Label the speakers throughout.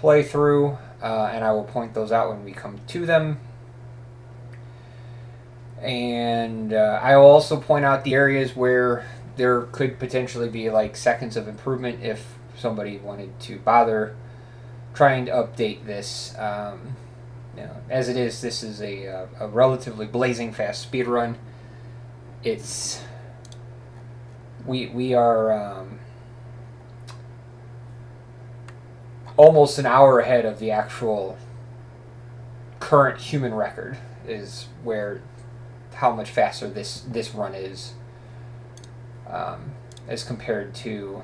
Speaker 1: playthrough, and I will point those out when we come to them. And I will also point out the areas where there could potentially be like seconds of improvement if somebody wanted to bother trying to update this. As it is, this is a relatively blazing fast speed run. It's we are almost an hour ahead of the actual current human record. Is where how much faster this run is as compared to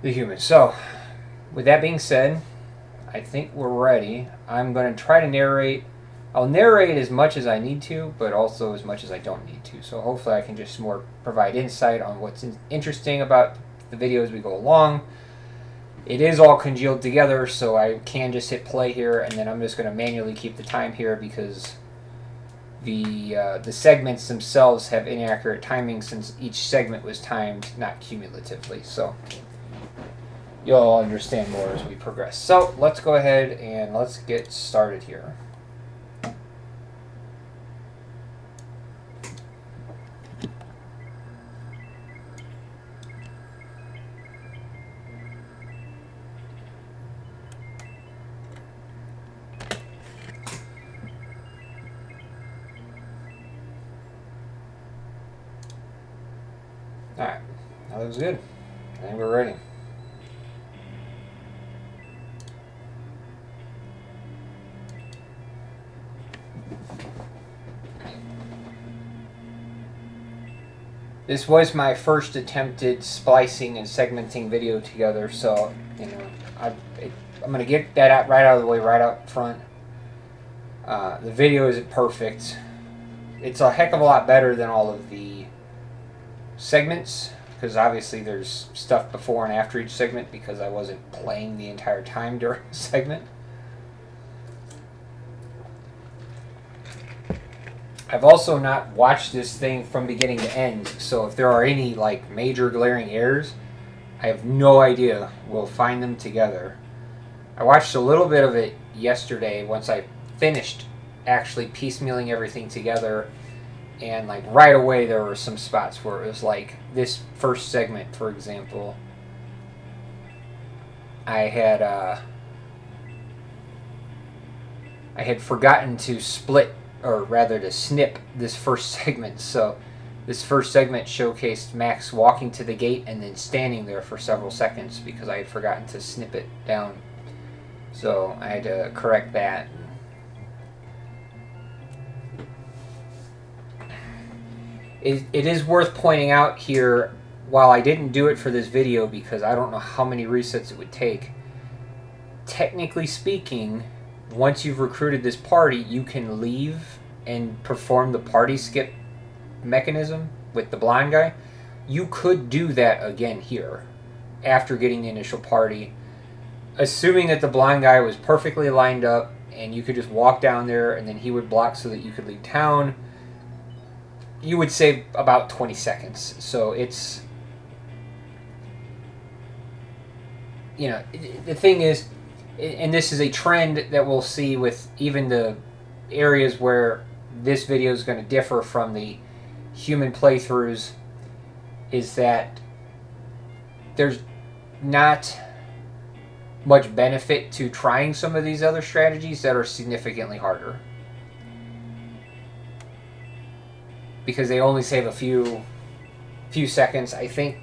Speaker 1: the humans. So, with that being said, I think we're ready. I'm going to try to narrate. I'll narrate as much as I need to, but also as much as I don't need to. So hopefully I can just more provide insight on what's interesting about the video as we go along. It is all congealed together, so I can just hit play here, and then I'm just going to manually keep the time here because the segments themselves have inaccurate timing since each segment was timed not cumulatively. So you'll understand more as we progress. So let's go ahead and let's get started here. Alright, that looks good. I think we're ready. This was my first attempted splicing and segmenting video together, so I'm gonna get that out right out of the way right up front. The video isn't perfect. It's a heck of a lot better than all of the segments because obviously there's stuff before and after each segment because I wasn't playing the entire time during the segment. I've also not watched this thing from beginning to end, so if there are any like major glaring errors, I have no idea. We'll find them together. I watched a little bit of it yesterday once I finished actually piecemealing everything together, and like right away there were some spots where it was like this first segment, for example, I had forgotten to split, or rather to snip this first segment. So this first segment showcased Max walking to the gate and then standing there for several seconds because I had forgotten to snip it down. So I had to correct that. It is worth pointing out here, while I didn't do it for this video because I don't know how many resets it would take, technically speaking, once you've recruited this party, you can leave and perform the party skip mechanism with the blind guy. You could do that again here after getting the initial party, assuming that the blind guy was perfectly lined up and you could just walk down there and then he would block so that you could leave town. You would save about 20 seconds. So it's, the thing is, and this is a trend that we'll see with even the areas where this video is going to differ from the human playthroughs, is that there's not much benefit to trying some of these other strategies that are significantly harder, because they only save a few seconds. I think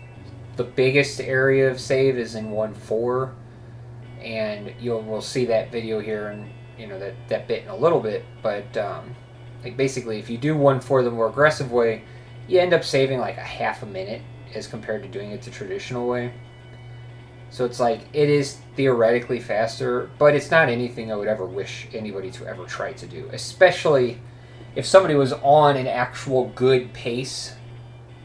Speaker 1: the biggest area of save is in 1-4, and we'll see that video here and that bit in a little bit. But like basically, if you do 1-4 the more aggressive way, you end up saving like a half a minute as compared to doing it the traditional way. So it's like, it is theoretically faster, but it's not anything I would ever wish anybody to ever try to do, especially if somebody was on an actual good pace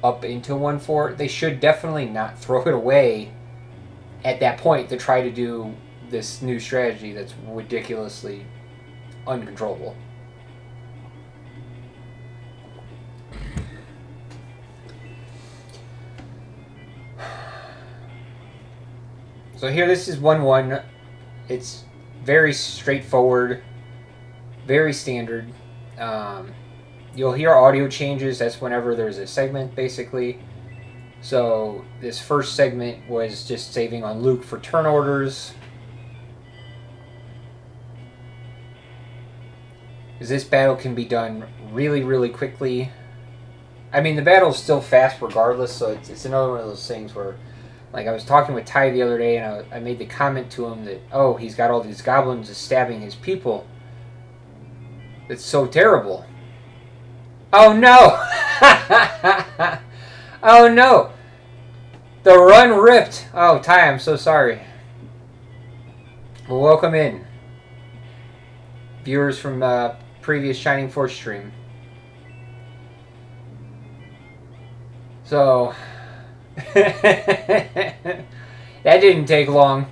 Speaker 1: up into 1-4. They should definitely not throw it away at that point to try to do this new strategy that's ridiculously uncontrollable. So here, this is 1-1. It's very straightforward, very standard. You'll hear audio changes. That's whenever there's a segment, basically. So this first segment was just saving on Luke for turn orders. Because this battle can be done really, really quickly. I mean, the battle's still fast regardless, so it's another one of those things where, like, I was talking with Ty the other day, and I made the comment to him that, oh, he's got all these goblins just stabbing his people. It's so terrible. Oh, no! Oh, no! The run ripped! Oh, Ty, I'm so sorry. Well, welcome in. Viewers from previous Shining Force stream. So... that didn't take long.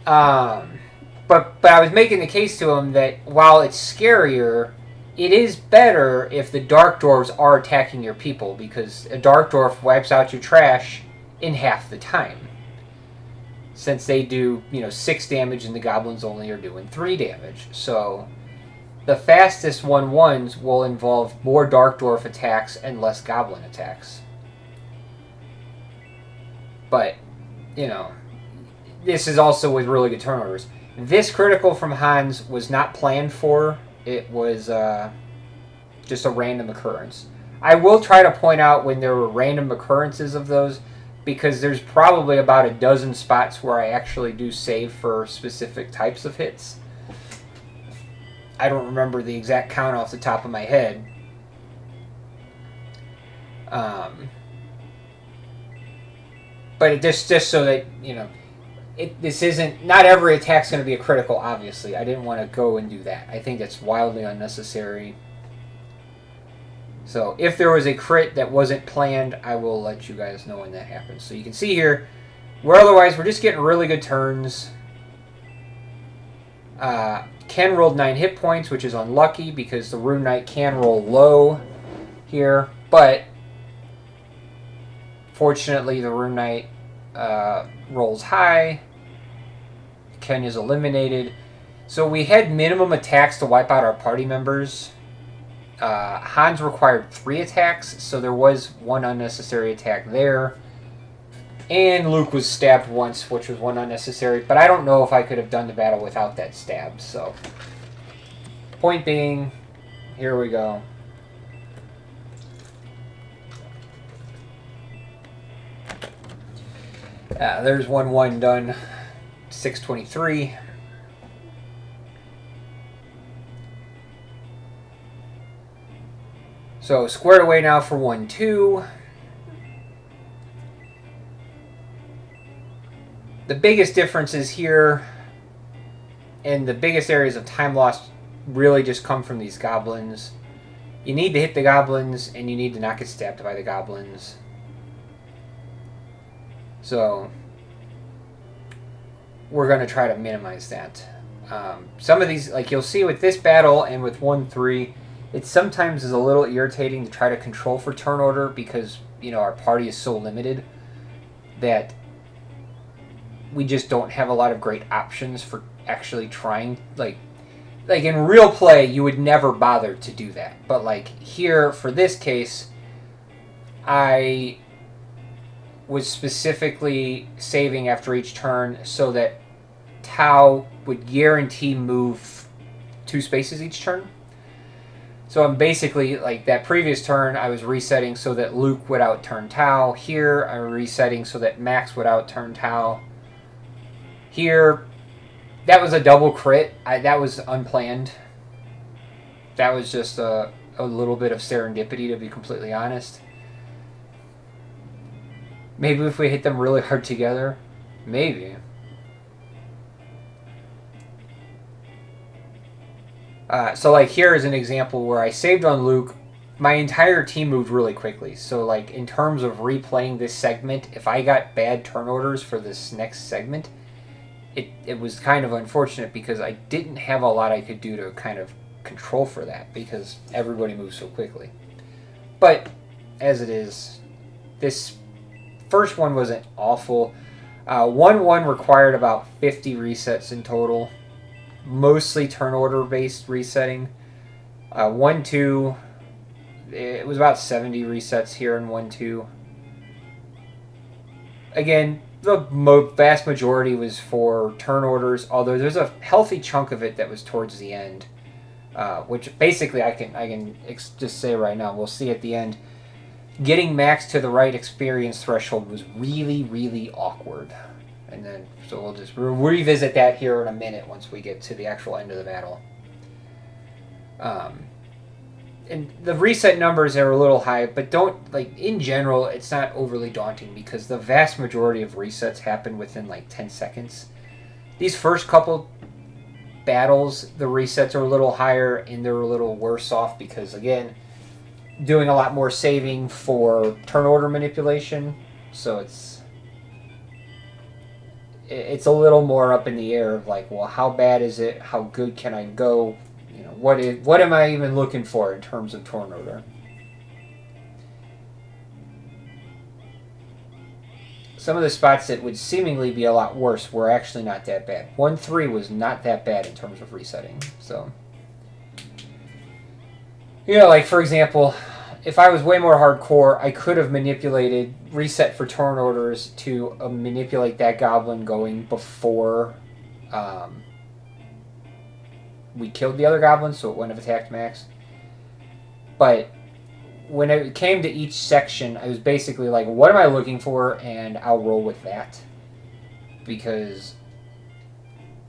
Speaker 1: But I was making the case to him that while it's scarier, it is better if the Dark Dwarves are attacking your people, because a Dark Dwarf wipes out your trash in half the time. Since they do, 6 damage and the goblins only are doing 3 damage. So the fastest 1-1s will involve more Dark Dwarf attacks and less goblin attacks. But, this is also with really good turn orders. This critical from Hans was not planned for. It was just a random occurrence. I will try to point out when there were random occurrences of those, because there's probably about a dozen spots where I actually do save for specific types of hits. I don't remember the exact count off the top of my head. But it just so that, this isn't... Not every attack's going to be a critical, obviously. I didn't want to go and do that. I think that's wildly unnecessary. So, if there was a crit that wasn't planned, I will let you guys know when that happens. So, you can see here, we're just getting really good turns. Ken rolled 9 hit points, which is unlucky, because the Rune Knight can roll low here. But... fortunately, the Rune Knight rolls high. Ken is eliminated. So we had minimum attacks to wipe out our party members. Hans required 3 attacks, so there was 1 unnecessary attack there. And Luke was stabbed once, which was 1 unnecessary. But I don't know if I could have done the battle without that stab. So, point being, here we go. There's 1-1 done. 623. So squared away now for 1-2. The biggest differences here and the biggest areas of time lost really just come from these goblins. You need to hit the goblins and you need to not get stabbed by the goblins. So we're going to try to minimize that. Some of these, like you'll see with this battle and with 1-3, it sometimes is a little irritating to try to control for turn order because, our party is so limited that we just don't have a lot of great options for actually trying. Like in real play, you would never bother to do that. But like here, for this case, I was specifically saving after each turn so that Tau would guarantee move 2 spaces each turn. So I'm basically, like that previous turn, I was resetting so that Luke would outturn Tau. Here, I'm resetting so that Max would outturn Tau. Here, that was a double crit. That was unplanned. That was just a little bit of serendipity, to be completely honest. Maybe if we hit them really hard together. Maybe. So like here is an example where I saved on Luke. My entire team moved really quickly. So like in terms of replaying this segment, if I got bad turn orders for this next segment, it was kind of unfortunate because I didn't have a lot I could do to kind of control for that because everybody moves so quickly. But as it is, this first one wasn't awful. 1-1 required about 50 resets in total, mostly turn order based resetting. 1-2, it was about 70 resets here in 1-2. Again, the vast majority was for turn orders, although there's a healthy chunk of it that was towards the end, which basically I can just say right now, we'll see at the end. Getting Max to the right experience threshold was really, really awkward. And then, so we'll just revisit that here in a minute once we get to the actual end of the battle. And the reset numbers are a little high, but don't, like, in general, it's not overly daunting because the vast majority of resets happen within, like, 10 seconds. These first couple battles, the resets are a little higher and they're a little worse off because, again, doing a lot more saving for turn order manipulation, so it's a little more up in the air of like, well, how bad is it? How good can I go? You know, what am I even looking for in terms of turn order? Some of the spots that would seemingly be a lot worse were actually not that bad. 1-3 was not that bad in terms of resetting. So, you know, like for example, if I was way more hardcore, I could have manipulated reset for turn orders to manipulate that goblin going before we killed the other goblin, so it wouldn't have attacked Max. But when it came to each section, I was basically like, what am I looking for? And I'll roll with that. Because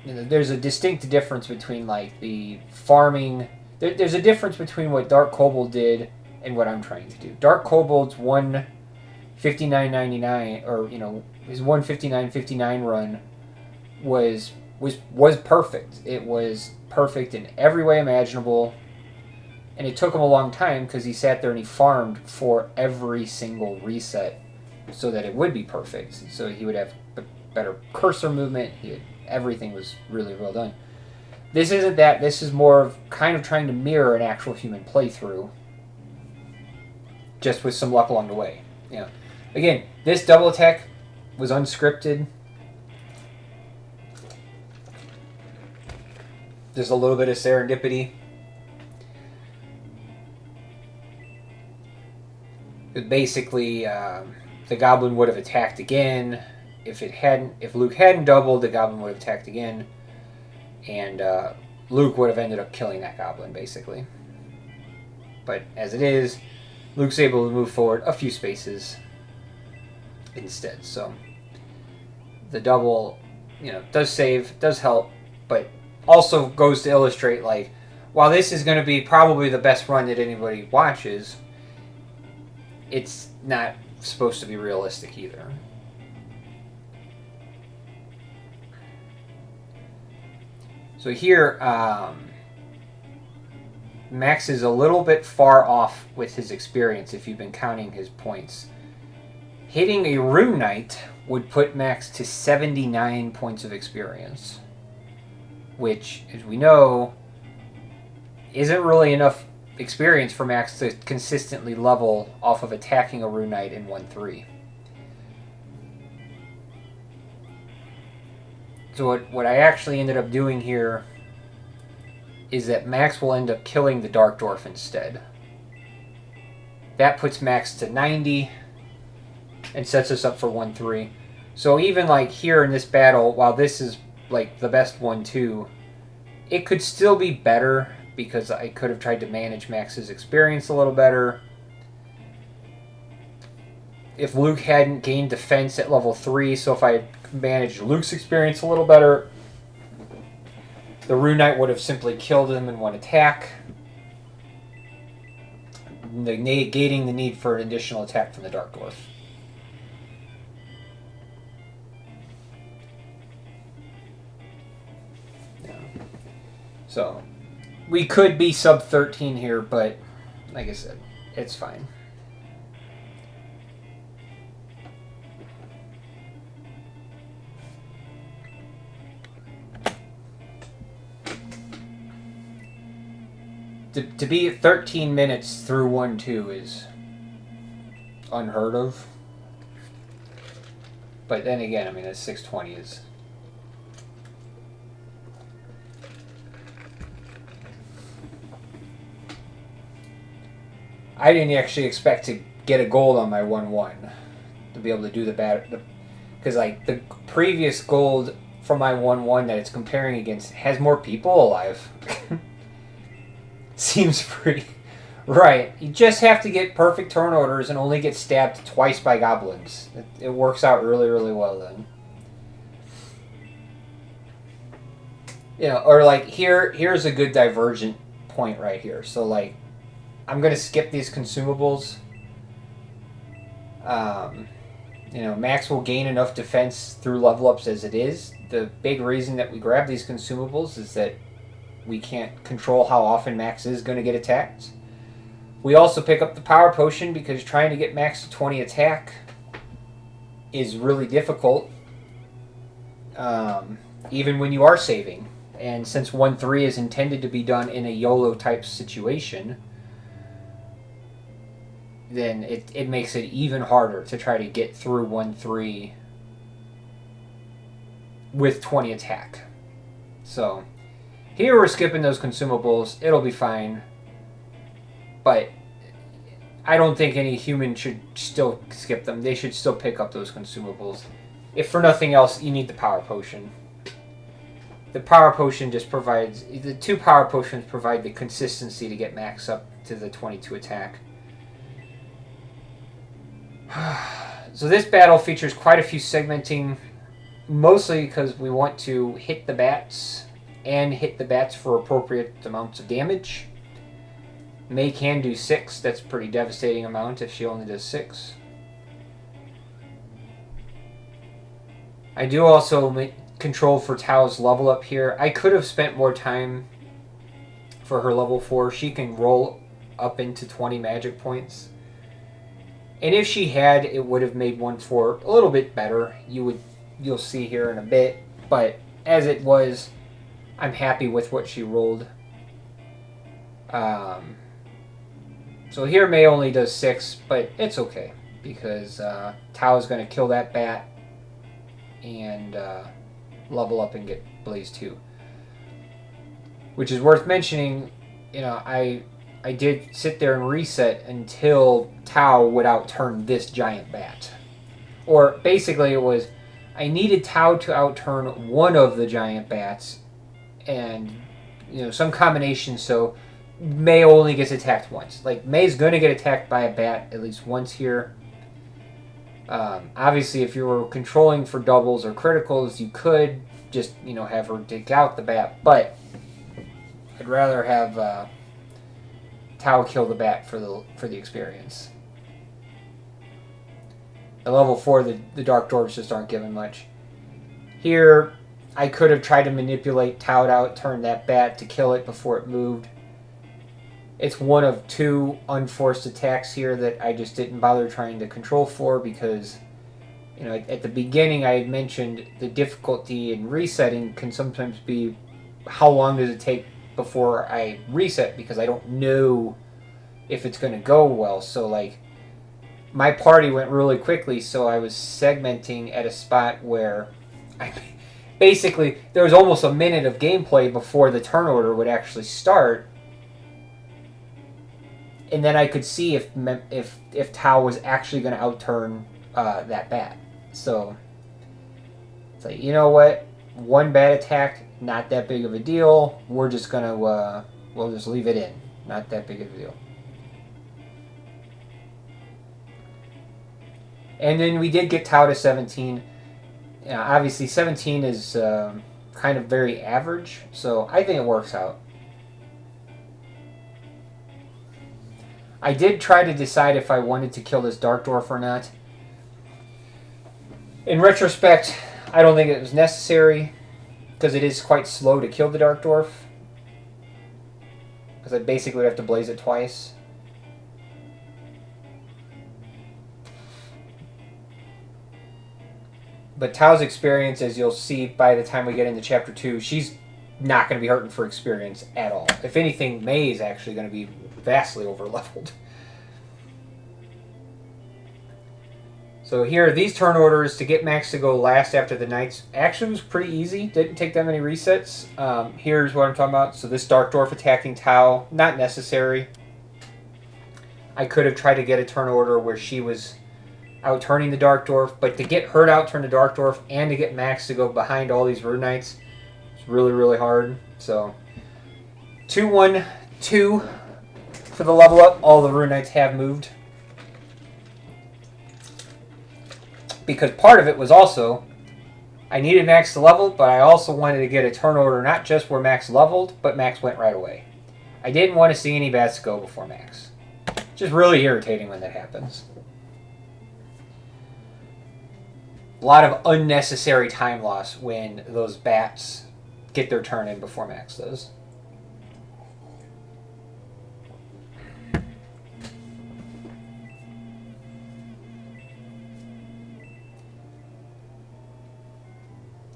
Speaker 1: you know, there's a distinct difference between like the farming. There's a difference between what Dark Kobold did and what I'm trying to do. Dark Kobold's 159.99, or you know, his 159.59 run was perfect. It was perfect in every way imaginable, and it took him a long time because he sat there and he farmed for every single reset so that it would be perfect. So he would have better cursor movement. Everything was really well done. This isn't that. This is more of kind of trying to mirror an actual human playthrough, just with some luck along the way. You know, again, this double attack was unscripted. There's a little bit of serendipity. Basically, the goblin would have attacked again. If Luke hadn't doubled, the goblin would have attacked again, and Luke would have ended up killing that goblin, basically. But as it is, Luke's able to move forward a few spaces instead. So the double, you know, does save, does help, but also goes to illustrate, like, while this is going to be probably the best run that anybody watches, it's not supposed to be realistic either. So here, Max is a little bit far off with his experience if you've been counting his points. Hitting a Rune Knight would put Max to 79 points of experience, which, as we know, isn't really enough experience for Max to consistently level off of attacking a Rune Knight in 1-3. So what I actually ended up doing here is that Max will end up killing the Dark Dwarf instead. That puts Max to 90 and sets us up for 1-3. So even like here in this battle, while this is like the best 1-2, it could still be better because I could have tried to manage Max's experience a little better. If Luke hadn't gained defense at level 3, so if I had managed Luke's experience a little better, the Rune Knight would have simply killed him in one attack, negating the need for an additional attack from the Dark Dwarf. Yeah. So, we could be sub 13 here, but like I said, it's fine. To be at 13 minutes through 1-2 is unheard of. But then again, I mean, a 620 is... I didn't actually expect to get a gold on my 1-1 to be able to do the battle. Because, like, the previous gold for my 1-1 that it's comparing against has more people alive. Seems pretty... Right. You just have to get perfect turn orders and only get stabbed twice by goblins. It works out really, really well then. You know, or like here's a good divergent point right here. So like, I'm going to skip these consumables. You know, Max will gain enough defense through level ups as it is. The big reason that we grab these consumables is that we can't control how often Max is going to get attacked. We also pick up the power potion because trying to get Max to 20 attack is really difficult, even when you are saving. And since 1-3 is intended to be done in a YOLO type situation, then it makes it even harder to try to get through 1-3 with 20 attack. So here we're skipping those consumables. It'll be fine. But I don't think any human should still skip them. They should still pick up those consumables. If for nothing else, you need the power potion. The power potion just provides... The 2 power potions provide the consistency to get Max up to the 22 attack. So this battle features quite a few segmenting, mostly because we want to hit the bats and hit the bats for appropriate amounts of damage. May can do 6. That's a pretty devastating amount if she only does 6. I do also make control for Tao's level up here. I could have spent more time for her level 4. She can roll up into 20 magic points. And if she had, it would have made 1-4 a little bit better. You'll see here in a bit. But as it was, I'm happy with what she rolled. So here May only does 6, but it's okay because Tao is going to kill that bat and level up and get Blaze 2. Which is worth mentioning, you know, I did sit there and reset until Tao would outturn this giant bat. Or basically it was, I needed Tao to outturn one of the giant bats and, you know, some combination so May only gets attacked once. Like, May's going to get attacked by a bat at least once here. Obviously, if you were controlling for doubles or criticals, you could just, you know, have her take out the bat. But I'd rather have Tao kill the bat for the experience. At level 4, the Dark Dwarves just aren't given much. Here, I could have tried to manipulate Tao to outturn that bat to kill it before it moved. It's one of 2 unforced attacks here that I just didn't bother trying to control for because, you know, at the beginning I had mentioned the difficulty in resetting can sometimes be how long does it take before I reset because I don't know if it's going to go well. So, like, my party went really quickly, so I was segmenting at a spot where basically there was almost a minute of gameplay before the turn order would actually start. And then I could see if Tao was actually going to outturn that bat. So it's like, you know what? 1 bat attack, not that big of a deal. We're just going to, we'll just leave it in. Not that big of a deal. And then we did get Tao to 17. Obviously, 17 is kind of very average. So I think it works out. I did try to decide if I wanted to kill this Dark Dwarf or not. In retrospect, I don't think it was necessary, because it is quite slow to kill the Dark Dwarf. Because I basically would have to blaze it twice. But Tao's experience, as you'll see by the time we get into Chapter 2, she's not going to be hurting for experience at all. If anything, May is actually going to be vastly over-leveled. So here, these turn orders to get Max to go last after the Knights actually was pretty easy. Didn't take that many resets. Here's what I'm talking about. So this Dark Dwarf attacking Tau, not necessary. I could have tried to get a turn order where she was out turning the Dark Dwarf, but to get her to out turn the Dark Dwarf and to get Max to go behind all these Rune Knights, it's really, really hard. So 2-1-2 for the level up. All the Rune Knights have moved. Because part of it was also, I needed Max to level, but I also wanted to get a turn order not just where Max leveled, but Max went right away. I didn't want to see any bats go before Max. Just really irritating when that happens. A lot of unnecessary time loss when those bats get their turn in before Max does.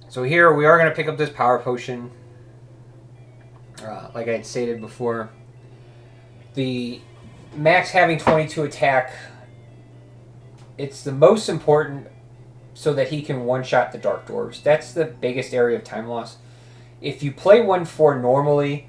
Speaker 1: So here we are going to pick up this power potion. Like I had stated before, the Max having 22 attack, it's the most important so that he can one-shot the Dark Dwarves. That's the biggest area of time loss. If you play 1-4 normally,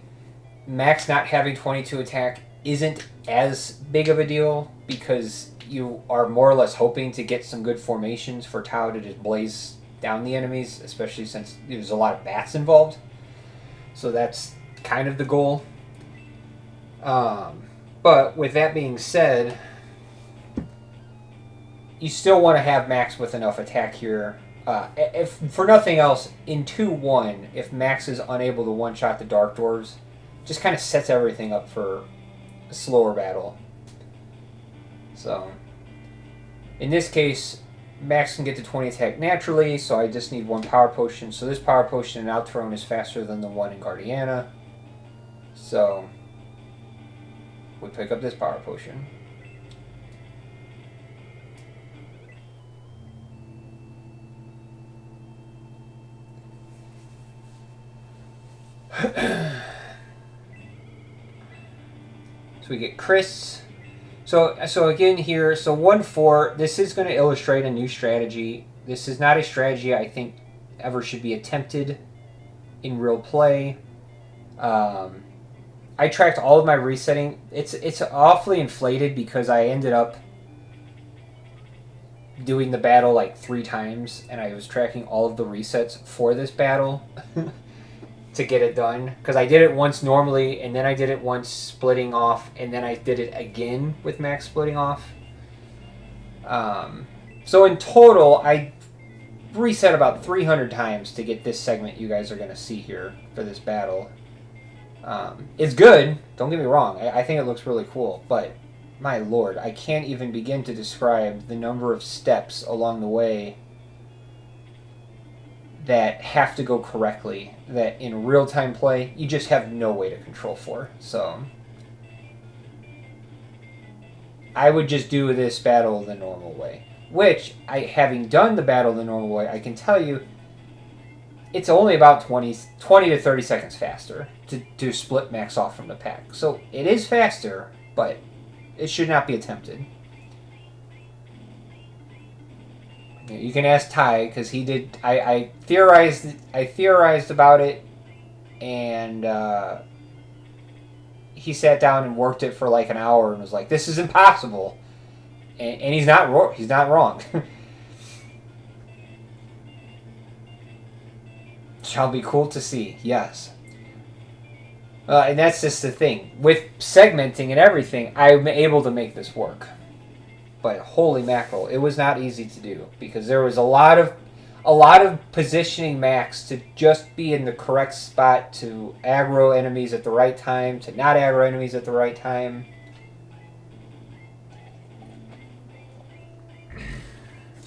Speaker 1: Max not having 22 attack isn't as big of a deal because you are more or less hoping to get some good formations for Tau to just blaze down the enemies, especially since there's a lot of bats involved. So that's kind of the goal. But with that being said, you still want to have Max with enough attack here. If for nothing else, in 2-1, if Max is unable to one-shot the Dark Dwarves, just kind of sets everything up for a slower battle. So, in this case, Max can get to 20 attack naturally, so I just need one power potion. So this power potion in Outthrone is faster than the one in Guardiana. So we pick up this power potion. So we get Chris. So again here, so 1-4, this is going to illustrate a new strategy. This is not a strategy I think ever should be attempted in real play. I tracked all of my resetting. It's awfully inflated because I ended up doing the battle like 3 times, and I was tracking all of the resets for this battle to get it done. Because I did it once normally, and then I did it once splitting off, and then I did it again with Max splitting off. So in total, I reset about 300 times to get this segment you guys are going to see here for this battle. It's good, don't get me wrong. I think it looks really cool, but my lord, I can't even begin to describe the number of steps along the way that have to go correctly, that in real-time play, you just have no way to control for. So I would just do this battle the normal way. Which, having done the battle the normal way, I can tell you, it's only about 20 to 30 seconds faster to split Max off from the pack. So it is faster, but it should not be attempted. You can ask Ty, because he did. I theorized about it, and he sat down and worked it for like an hour and was like, "This is impossible," and he's not wrong. Shall be cool to see, yes. And that's just the thing. With segmenting and everything, I'm able to make this work. But holy mackerel, it was not easy to do because there was a lot of positioning Max to just be in the correct spot to aggro enemies at the right time, to not aggro enemies at the right time.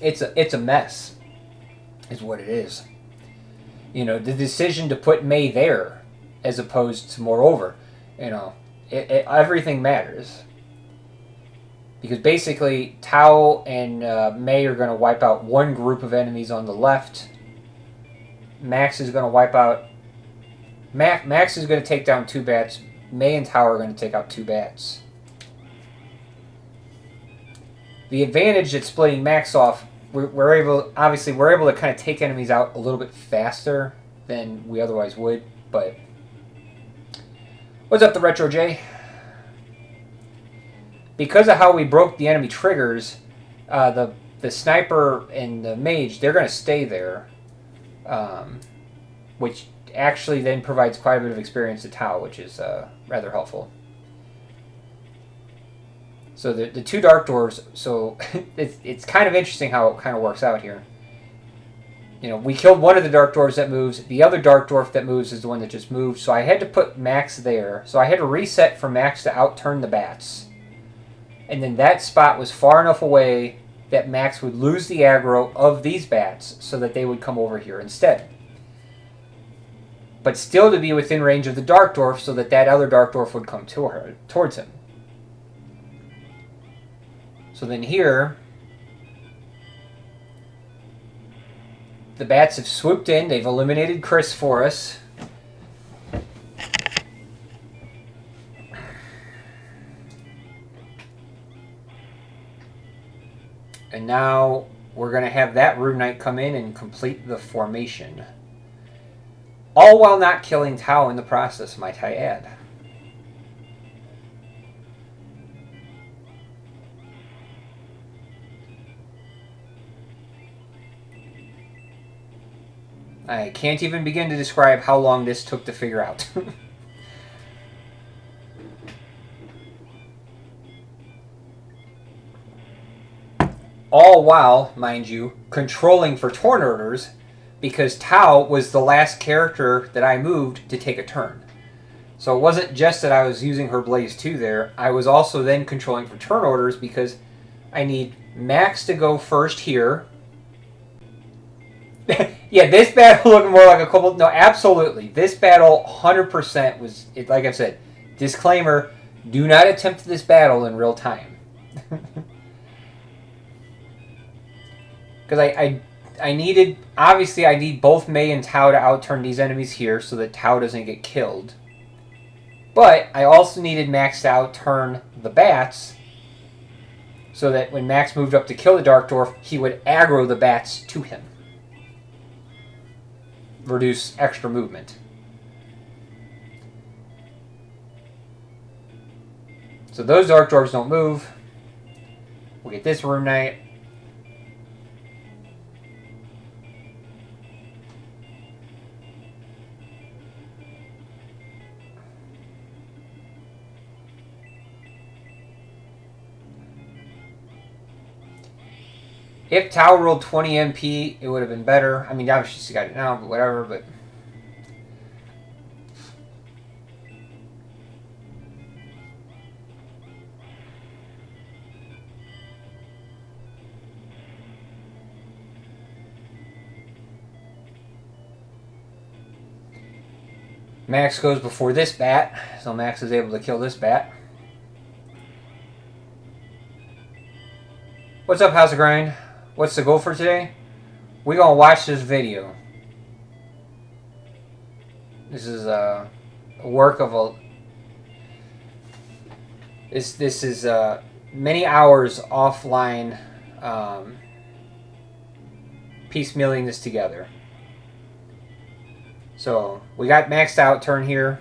Speaker 1: It's a mess, is what it is. You know, the decision to put Mei there as opposed to moreover, you know, everything matters. Because basically, Tau and Mei are going to wipe out one group of enemies on the left. Max is going to wipe out... Max is going to take down 2 bats. Mei and Tau are going to take out 2 bats. The advantage that splitting Max off, we're able to kind of take enemies out a little bit faster than we otherwise would. But what's up, the Retro J? Because of how we broke the enemy triggers, the sniper and the mage, they're going to stay there, which actually then provides quite a bit of experience to Tau, which is rather helpful. So the two Dark Dwarves, so it's kind of interesting how it kind of works out here. You know, we killed one of the Dark Dwarves that moves. The other Dark Dwarf that moves is the one that just moved. So I had to put Max there. So I had to reset for Max to outturn the bats. And then that spot was far enough away that Max would lose the aggro of these bats so that they would come over here instead. But still to be within range of the Dark Dwarf so that that other Dark Dwarf would come towards him. So then here, the bats have swooped in. They've eliminated Chris for us. And now we're going to have that Rune Knight come in and complete the formation. All while not killing Tau in the process, might I add. I can't even begin to describe how long this took to figure out. All while, mind you, controlling for turn orders, because Tau was the last character that I moved to take a turn. So it wasn't just that I was using her Blaze 2 there, I was also then controlling for turn orders because I need Max to go first here. Yeah, this battle looked more like a couple... No, absolutely. This battle 100% was... like I've said, disclaimer, do not attempt this battle in real time. Because I needed... Obviously, I need both Mei and Tau to outturn these enemies here so that Tau doesn't get killed. But I also needed Max to outturn the bats so that when Max moved up to kill the Dark Dwarf, he would aggro the bats to him. Reduce extra movement. So those Dark Dwarves don't move. We'll get this Rune Knight. If Tau rolled 20 MP, it would have been better. I mean, obviously she's got it now, but whatever, but... Max goes before this bat, so Max is able to kill this bat. What's up, House of Grind? What's the goal for today? We're going to watch this video. This is a work of a... This is many hours offline piecemealing this together. So, we got maxed out turn here.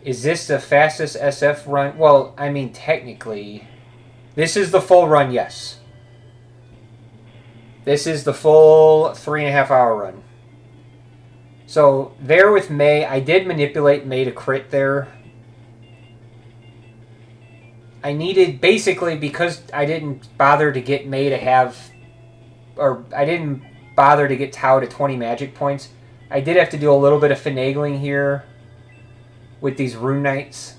Speaker 1: Is this the fastest SF run? Well, I mean, technically... This is the full run, yes. This is the full 3.5 hour run. So, there with Mei, I did manipulate Mei to crit there. I needed, basically, because I didn't bother to get Mei to have... Or, I didn't bother to get Tau to 20 magic points. I did have to do a little bit of finagling here with these Rune Knights.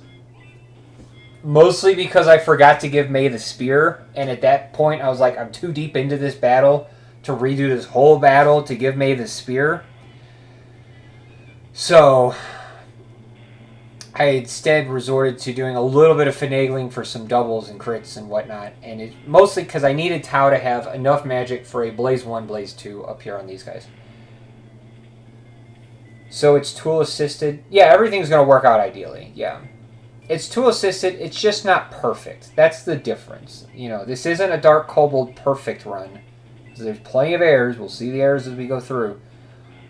Speaker 1: Mostly because I forgot to give Mei the spear, and at that point I was like, I'm too deep into this battle to redo this whole battle to give Mei the spear. So, I instead resorted to doing a little bit of finagling for some doubles and crits and whatnot, and it's mostly because I needed Tau to have enough magic for a Blaze 1, Blaze 2 up here on these guys. So it's tool assisted. Yeah, everything's going to work out ideally, yeah. It's tool assisted, it's just not perfect. That's the difference. You know, this isn't a Dark Kobold perfect run. There's plenty of errors. We'll see the errors as we go through.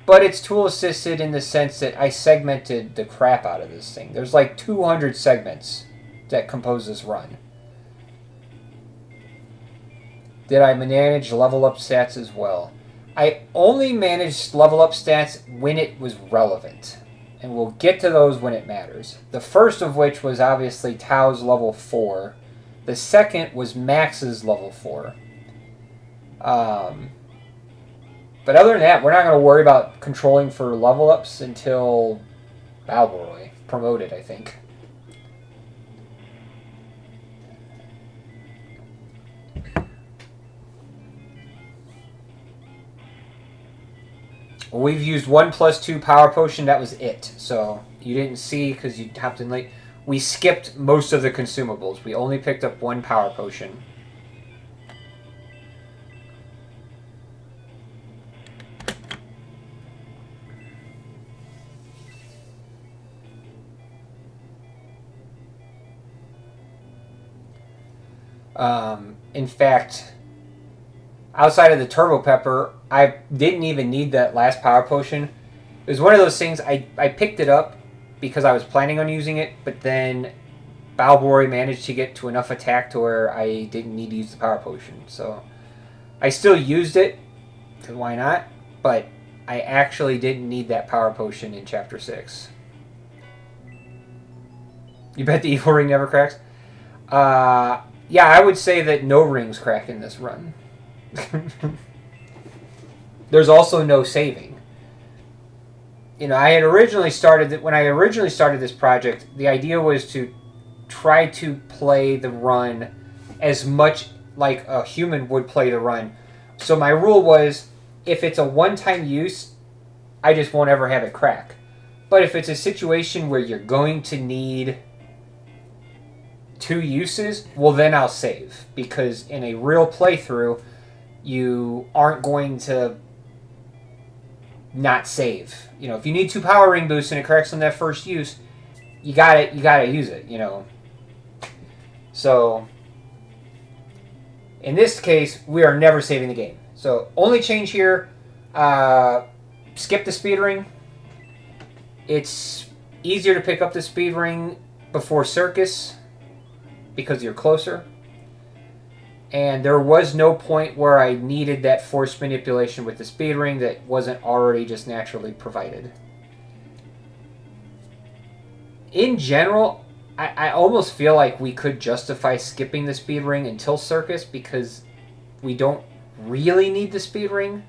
Speaker 1: But it's tool assisted in the sense that I segmented the crap out of this thing. There's like 200 segments that compose this run. Did I manage level up stats as well? I only managed level up stats when it was relevant. And we'll get to those when it matters. The first of which was obviously Tao's level 4. The second was Max's level 4. But other than that, we're not going to worry about controlling for level ups until Balborough promoted, I think. Well, we've used 1+2 power potion. That was it. So you didn't see because you hopped in late. We skipped most of the consumables. We only picked up 1 power potion. In fact, outside of the Turbo Pepper, I didn't even need that last power potion. It was one of those things, I picked it up because I was planning on using it, but then Balborough managed to get to enough attack to where I didn't need to use the power potion. So I still used it, because why not? But I actually didn't need that power potion in Chapter 6. You bet the evil ring never cracks? Yeah, I would say that no rings crack in this run. There's also no saving. You know, I had originally started... When I originally started this project, the idea was to try to play the run as much like a human would play the run. So my rule was, if it's a one-time use, I just won't ever have it crack. But if it's a situation where you're going to need 2 uses, well then I'll save. Because in a real playthrough, you aren't going to not save. You know, if you need 2 power ring boosts and it cracks on that first use, you gotta use it, you know. So in this case, we are never saving the game. So only change here, skip the speed ring. It's easier to pick up the speed ring before Circus because you're closer. And there was no point where I needed that force manipulation with the speed ring that wasn't already just naturally provided. In general, I almost feel like we could justify skipping the speed ring until Circus because we don't really need the speed ring.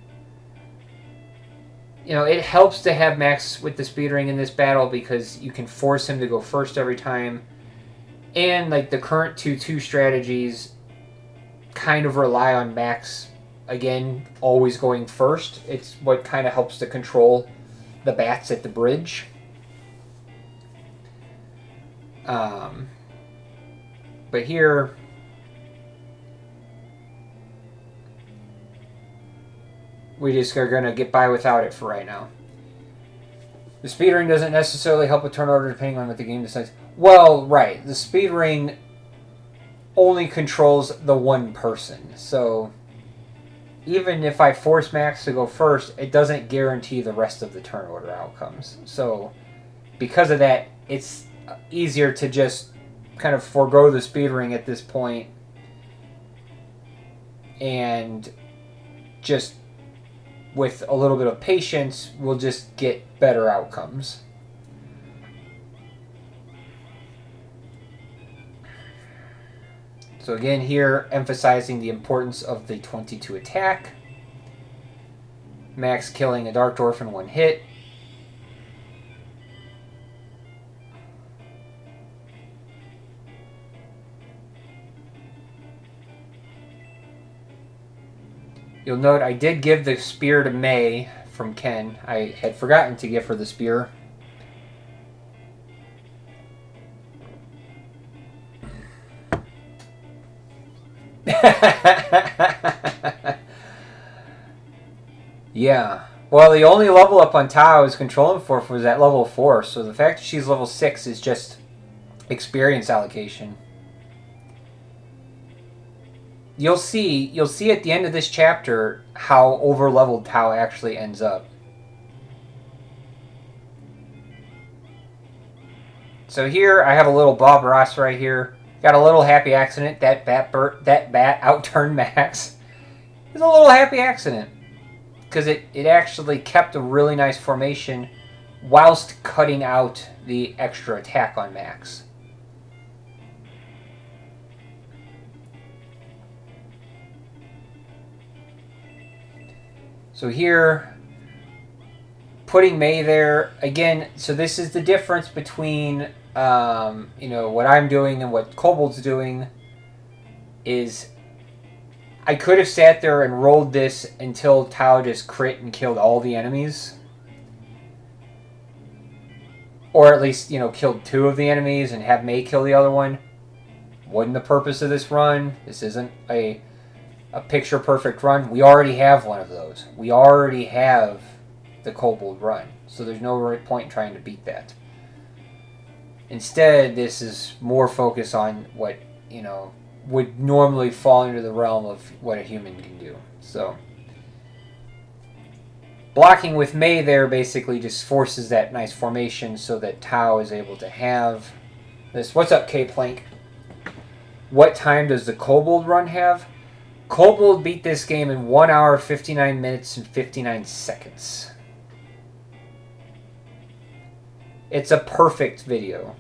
Speaker 1: You know, it helps to have Max with the speed ring in this battle because you can force him to go first every time. And like the current 2-2 strategies kind of rely on Max, again, always going first. It's what kind of helps to control the bats at the bridge. But here, we just are going to get by without it for right now. The speed ring doesn't necessarily help with turn order depending on what the game decides. Well, right. The speed ring only controls the one person. So even if I force Max to go first, it doesn't guarantee the rest of the turn order outcomes. So because of that, it's easier to just kind of forego the speed ring at this point and just with a little bit of patience, we'll just get better outcomes. So again here, emphasizing the importance of the 22 attack. Max killing a Dark Dwarf in 1 hit. You'll note I did give the spear to May from Ken. I had forgotten to give her the spear. Yeah. Well, the only level up on Tao I was controlling for was at level 4, so the fact that she's level 6 is just experience allocation. You'll see at the end of this chapter how over-leveled Tau actually ends up. So here I have a little Bob Ross right here. Got a little happy accident. That bat outturned Max. It's a little happy accident because it actually kept a really nice formation whilst cutting out the extra attack on Max. So here, putting Mei there, again, so this is the difference between, what I'm doing and what Kobold's doing, is I could have sat there and rolled this until Tau just crit and killed all the enemies. Or at least, killed 2 of the enemies and have Mei kill the other one. Wasn't the purpose of this run. This isn't a picture-perfect run. We already have one of those. We already have the Kobold run. So there's no point in trying to beat that. Instead, this is more focused on what, would normally fall into the realm of what a human can do. So blocking with Mei there basically just forces that nice formation so that Tau is able to have this. What's up, K-Plank? What time does the Kobold run have? Kobold beat this game in 1 hour, 59 minutes, and 59 seconds. It's a perfect video.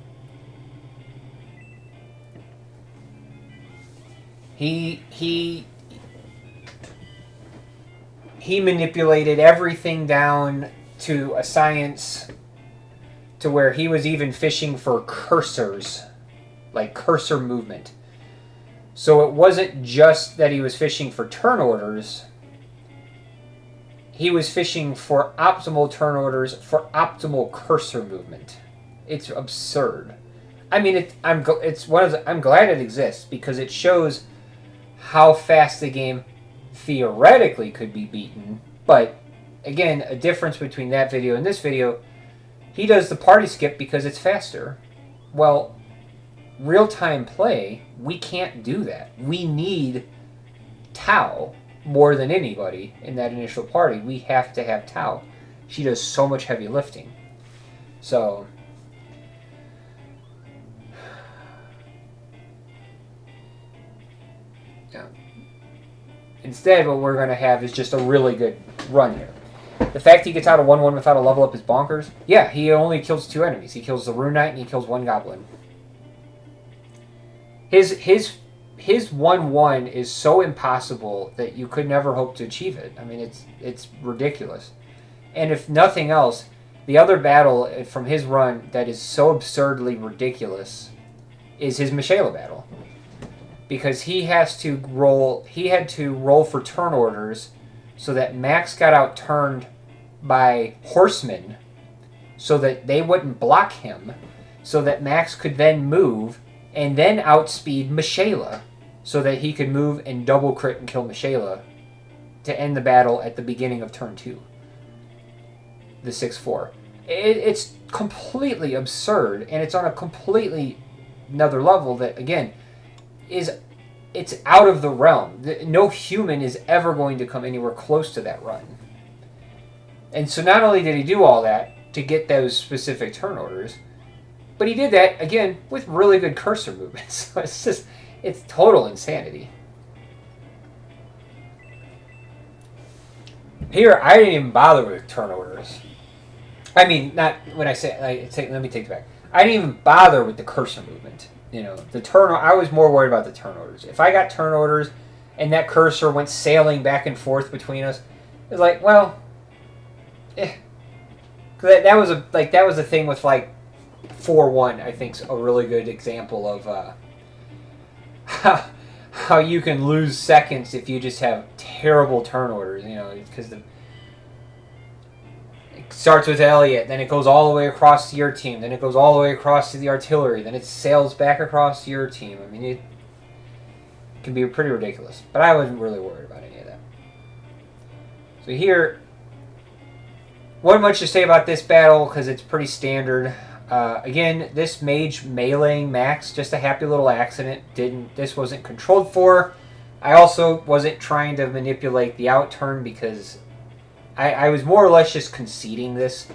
Speaker 1: He manipulated everything down to a science to where he was even fishing for cursors, like cursor movement. So it wasn't just that he was fishing for turn orders. He was fishing for optimal turn orders for optimal cursor movement. It's absurd. I mean, I'm glad it exists because it shows how fast the game theoretically could be beaten. But again, a difference between that video and this video, he does the party skip because it's faster. Well, real-time play, we can't do that. We need Tau more than anybody in that initial party. We have to have Tau. She does so much heavy lifting. So yeah. Instead, what we're going to have is just a really good run here. The fact he gets out of 1-1 without a level up is bonkers. Yeah, he only kills 2 enemies. He kills the Rune Knight and he kills 1 Goblin. His 1-1 is so impossible that you could never hope to achieve it. I mean, it's ridiculous. And if nothing else, the other battle from his run that is so absurdly ridiculous is his Michaela battle. Because he had to roll for turn orders so that Max got outturned by horsemen so that they wouldn't block him, so that Max could then move and then outspeed Michaela so that he could move and double crit and kill Michaela to end the battle at the beginning of turn 2. The 6-4. It's completely absurd, and it's on a completely another level that, again, it's out of the realm. No human is ever going to come anywhere close to that run. And so not only did he do all that to get those specific turn orders, but he did that, again, with really good cursor movements. So it's total insanity. Here, I didn't even bother with turn orders. I mean, not when I say, let me take it back. I didn't even bother with the cursor movement. I was more worried about the turn orders. If I got turn orders and that cursor went sailing back and forth between us, it's like, well, that was a thing with 4-1, I think, is a really good example of how you can lose seconds if you just have terrible turn orders, because it starts with Elliot, then it goes all the way across to your team, then it goes all the way across to the artillery, then it sails back across to your team. I mean, it can be pretty ridiculous, but I wasn't really worried about any of that. So here, wasn't much to say about this battle because it's pretty standard. Again, this mage meleeing Max, just a happy little accident. This wasn't controlled for. I also wasn't trying to manipulate the outturn because I was more or less just conceding this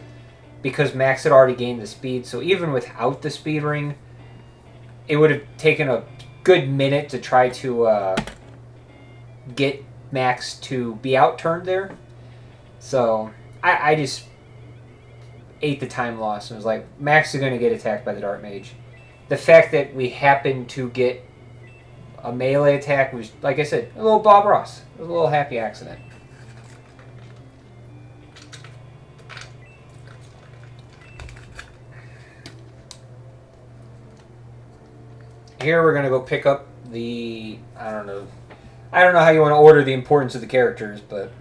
Speaker 1: because Max had already gained the speed. So even without the speed ring, it would have taken a good minute to try to get Max to be outturned there. So I just ate the time loss and was like, Max is going to get attacked by the Dark Mage. The fact that we happened to get a melee attack was, like I said, a little Bob Ross. It was a little happy accident. Here we're going to go pick up the, I don't know how you want to order the importance of the characters, but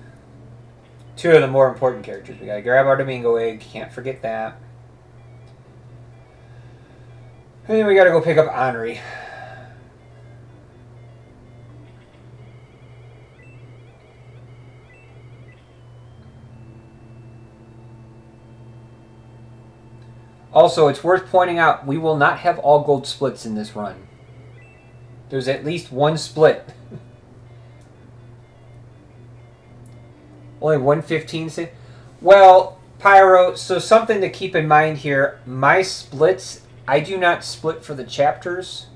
Speaker 1: two of the more important characters. We got to grab our Domingo egg, can't forget that. And then we got to go pick up Henri. Also, it's worth pointing out, we will not have all gold splits in this run. There's at least one split. Only 115. Well, Pyro, so something to keep in mind here. My splits, I do not split for the chapters.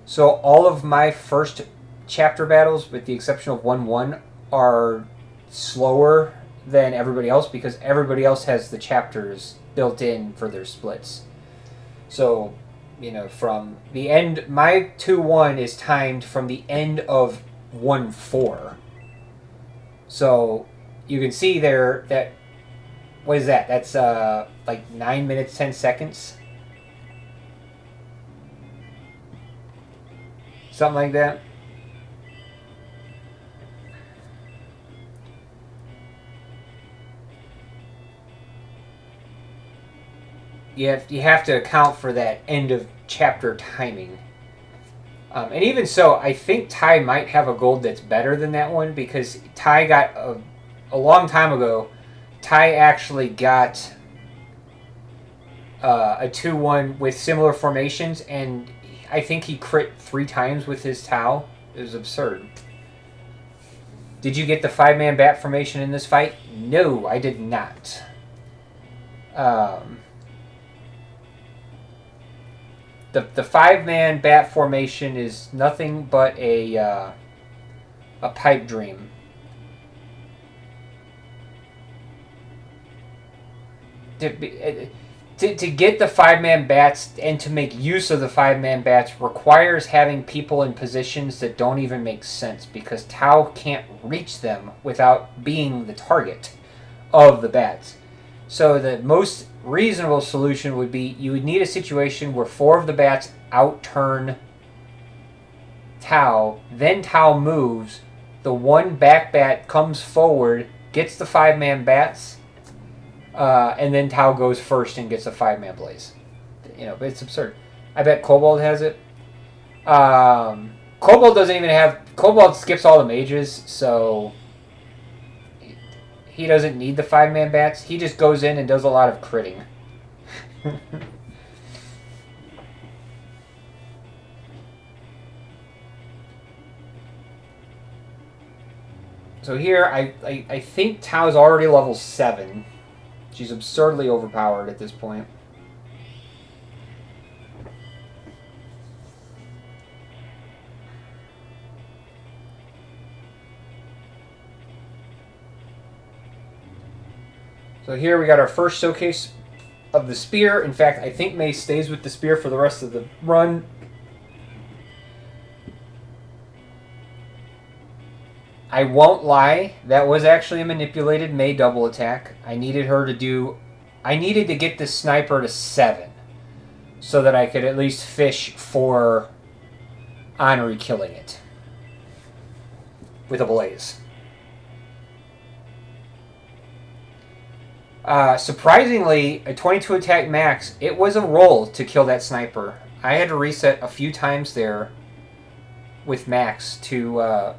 Speaker 1: So all of my first chapter battles, with the exception of 1-1, are slower than everybody else because everybody else has the chapters built in for their splits. So, you know, from the end, my 2-1 is timed from the end of 1-4. So you can see there that, what is that? That's like 9 minutes, 10 seconds. Something like that. You have to account for that end of chapter timing. And even so, I think Ty might have a gold that's better than that one because Ty got a long time ago. Ty actually got a 2-1 with similar formations, and I think he crit 3 times with his Tau. It was absurd. Did you get the 5-man bat formation in this fight? No, I did not. The 5-man bat formation is nothing but a pipe dream. To get the 5-man bats and to make use of the 5-man bats requires having people in positions that don't even make sense because Tau can't reach them without being the target of the bats. So the most reasonable solution would be you would need a situation where 4 of the bats outturn Tau, then Tau moves, the one back bat comes forward, gets the 5-man bats, and then Tau goes first and gets a 5-man blaze. You know, but it's absurd. I bet Kobold has it. Kobold doesn't even have... Kobold skips all the mages, so he doesn't need the 5-man bats. He just goes in and does a lot of critting. So here, I think Tau's already level 7. She's absurdly overpowered at this point. So here we got our first showcase of the spear. In fact, I think Mei stays with the spear for the rest of the run. I won't lie, that was actually a manipulated Mei double attack. I needed to get the sniper to 7 so that I could at least fish for Henri killing it with a blaze. Surprisingly, a 22 attack max, it was a roll to kill that sniper. I had to reset a few times there with Max to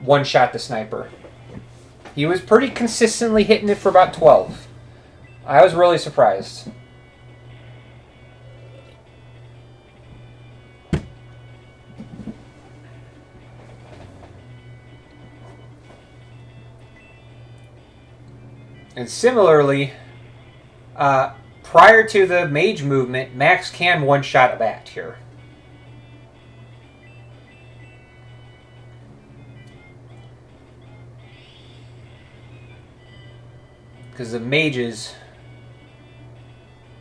Speaker 1: one-shot the sniper. He was pretty consistently hitting it for about 12. I was really surprised. And similarly, prior to the mage movement, Max can one-shot a bat here. Because the mages,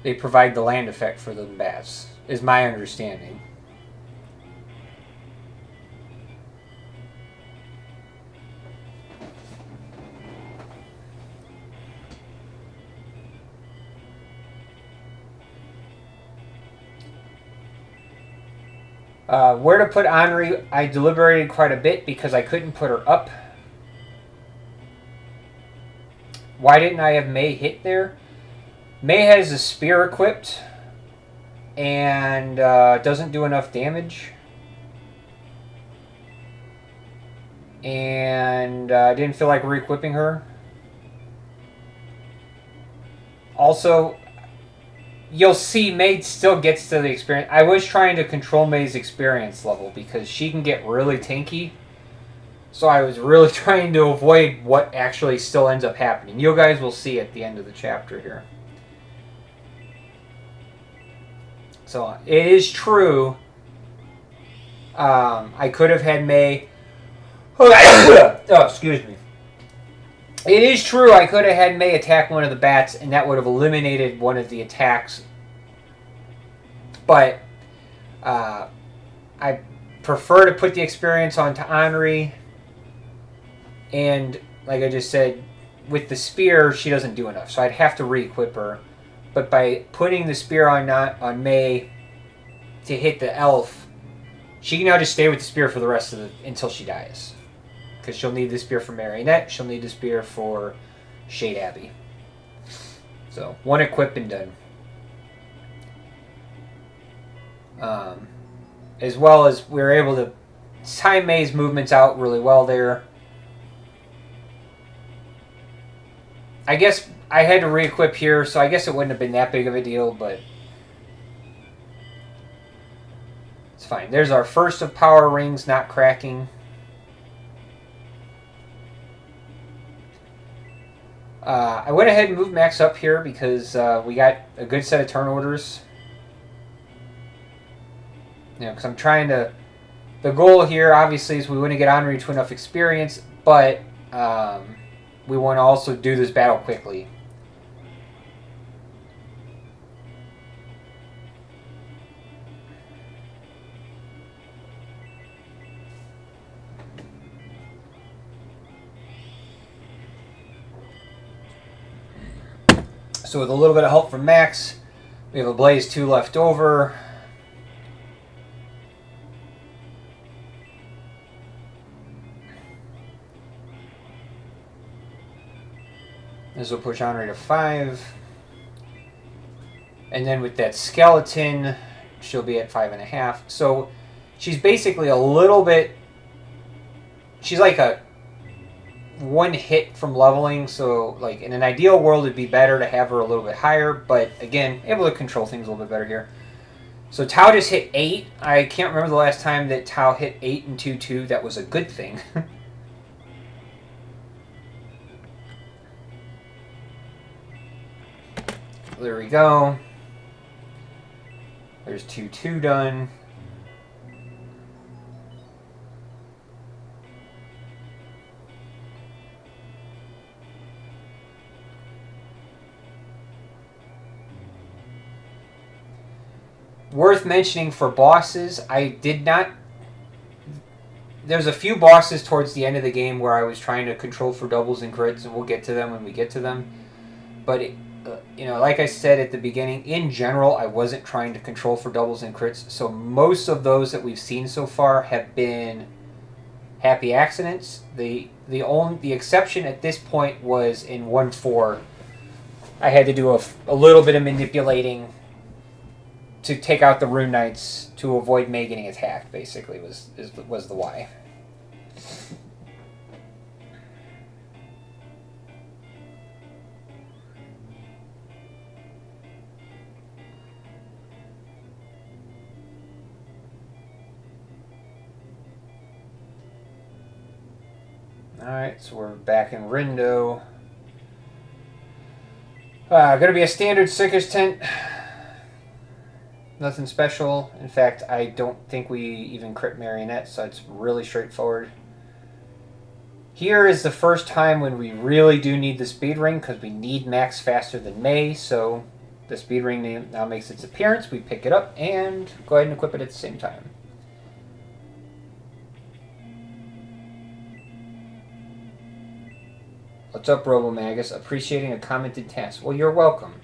Speaker 1: they provide the land effect for the bats, is my understanding. Where to put Henri, I deliberated quite a bit because I couldn't put her up. Why didn't I have May hit there? May has a spear equipped and doesn't do enough damage. And I didn't feel like re-equipping her. Also, you'll see May still gets to the experience. I was trying to control May's experience level because she can get really tanky. So I was really trying to avoid what actually still ends up happening. You guys will see at the end of the chapter here. So it is true. I could have had May... oh, excuse me. It is true I could have had May attack one of the bats, and that would have eliminated one of the attacks. But I prefer to put the experience onto Henri. And like I just said, with the spear, she doesn't do enough. So I'd have to re-equip her. But by putting the spear on May to hit the elf, she can now just stay with the spear for the rest of until she dies. Because she'll need the spear for Marionette. She'll need the spear for Shade Abbey. So, one equip and done. As well as we were able to time May's movements out really well there. I guess I had to re-equip here, so I guess it wouldn't have been that big of a deal, but it's fine. There's our first of power rings not cracking. I went ahead and moved Max up here because we got a good set of turn orders. You know, because I'm trying to... The goal here, obviously, is we want to get Henri to enough experience, but we want to also do this battle quickly. So with a little bit of help from Max, we have a Blaze 2 left over. This will push Henri to 5. And then with that skeleton, she'll be at 5.5. So she's basically a little bit... She's like a one hit from leveling, so like in an ideal world it'd be better to have her a little bit higher, but again, able to control things a little bit better here. So Tau just hit 8. I can't remember the last time that Tau hit 8 and 2-2. That was a good thing. There we go. There's 2-2 done. Worth mentioning for bosses, I did not... There's a few bosses towards the end of the game where I was trying to control for doubles and crits, and we'll get to them when we get to them. But, you know, like I said at the beginning, in general, I wasn't trying to control for doubles and crits, so most of those that we've seen so far have been happy accidents. The exception at this point was in 1-4. I had to do a little bit of manipulating to take out the Rune Knights to avoid May getting attacked, basically, was the why. Alright, so we're back in Rindo. Gonna be a standard circus tent. Nothing special. In fact, I don't think we even crit marionette, so it's really straightforward. Here is the first time when we really do need the speed ring, because we need Max faster than May, so the speed ring now makes its appearance. We pick it up and go ahead and equip it at the same time. What's up, Robomagus? Appreciating a commented task. Well, you're welcome.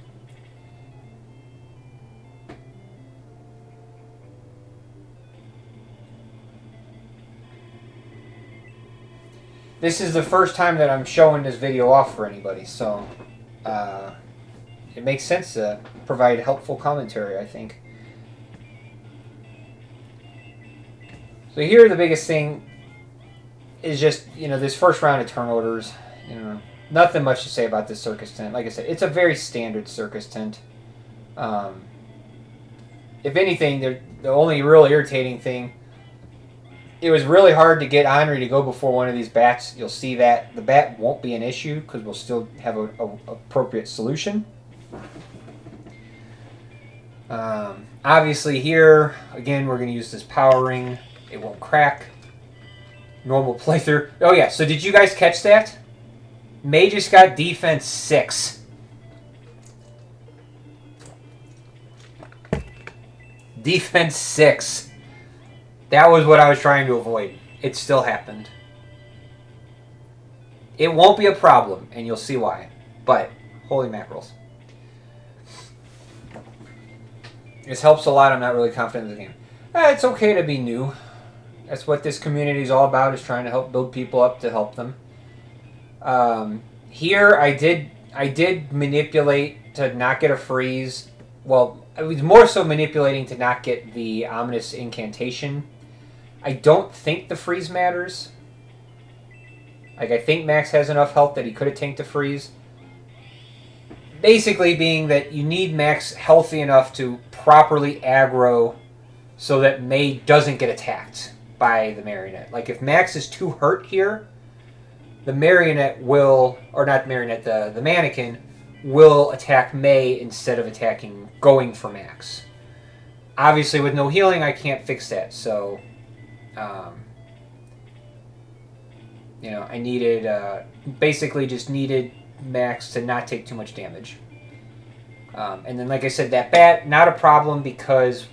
Speaker 1: This is the first time that I'm showing this video off for anybody, so it makes sense to provide helpful commentary, I think. So here the biggest thing is just, this first round of turn orders. Nothing much to say about this circus tent. Like I said, it's a very standard circus tent. If anything, the only real irritating thing, it was really hard to get Henri to go before one of these bats. You'll see that the bat won't be an issue because we'll still have an appropriate solution. Obviously here, again, we're going to use this power ring. It won't crack. Normal playthrough. Oh yeah, so did you guys catch that? May just got defense 6. Defense 6. That was what I was trying to avoid. It still happened. It won't be a problem, and you'll see why. But, holy mackerels. This helps a lot. I'm not really confident in the game. It's okay to be new. That's what this community is all about, is trying to help build people up to help them. Here, I did manipulate to not get a freeze. Well, I was more so manipulating to not get the ominous incantation. I don't think the freeze matters. Like, I think Max has enough health that he could have tanked a freeze. Basically being that you need Max healthy enough to properly aggro so that May doesn't get attacked by the marionette. Like, if Max is too hurt here, the marionette will, or not marionette, the mannequin will attack May instead of going for Max. Obviously, with no healing, I can't fix that, so... I needed, basically just needed Max to not take too much damage. And then, like I said, that bat, not a problem because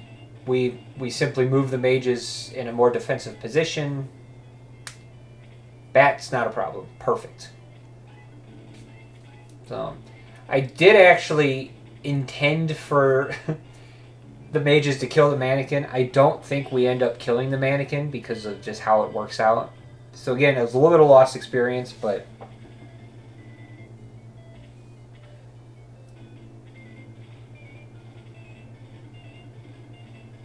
Speaker 1: we simply move the mages in a more defensive position. Bat's not a problem. Perfect. So, I did actually intend for the mages to kill the mannequin. I don't think we end up killing the mannequin because of just how it works out. So again, it was a little bit of lost experience, but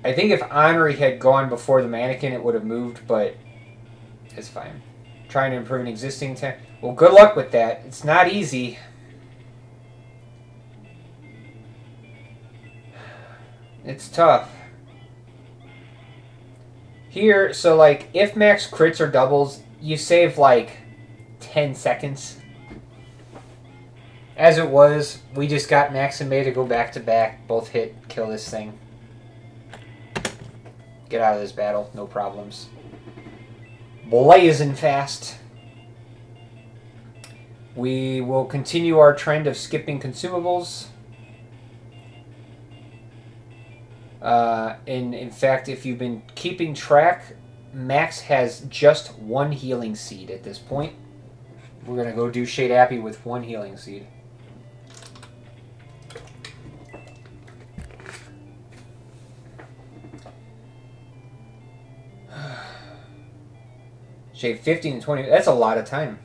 Speaker 1: I think if Henri had gone before the mannequin, it would have moved, but it's fine. Trying to improve an existing tank. Well, good luck with that. It's not easy. It's tough. Here, so like, if Max crits or doubles, you save like 10 seconds. As it was, we just got Max and May to go back to back, both hit, kill this thing. Get out of this battle, no problems. Blazing fast. We will continue our trend of skipping consumables. In fact, if you've been keeping track, Max has just 1 healing seed at this point. We're going to go do Shade Appy with 1 healing seed. Shade 15 to 20, that's a lot of time.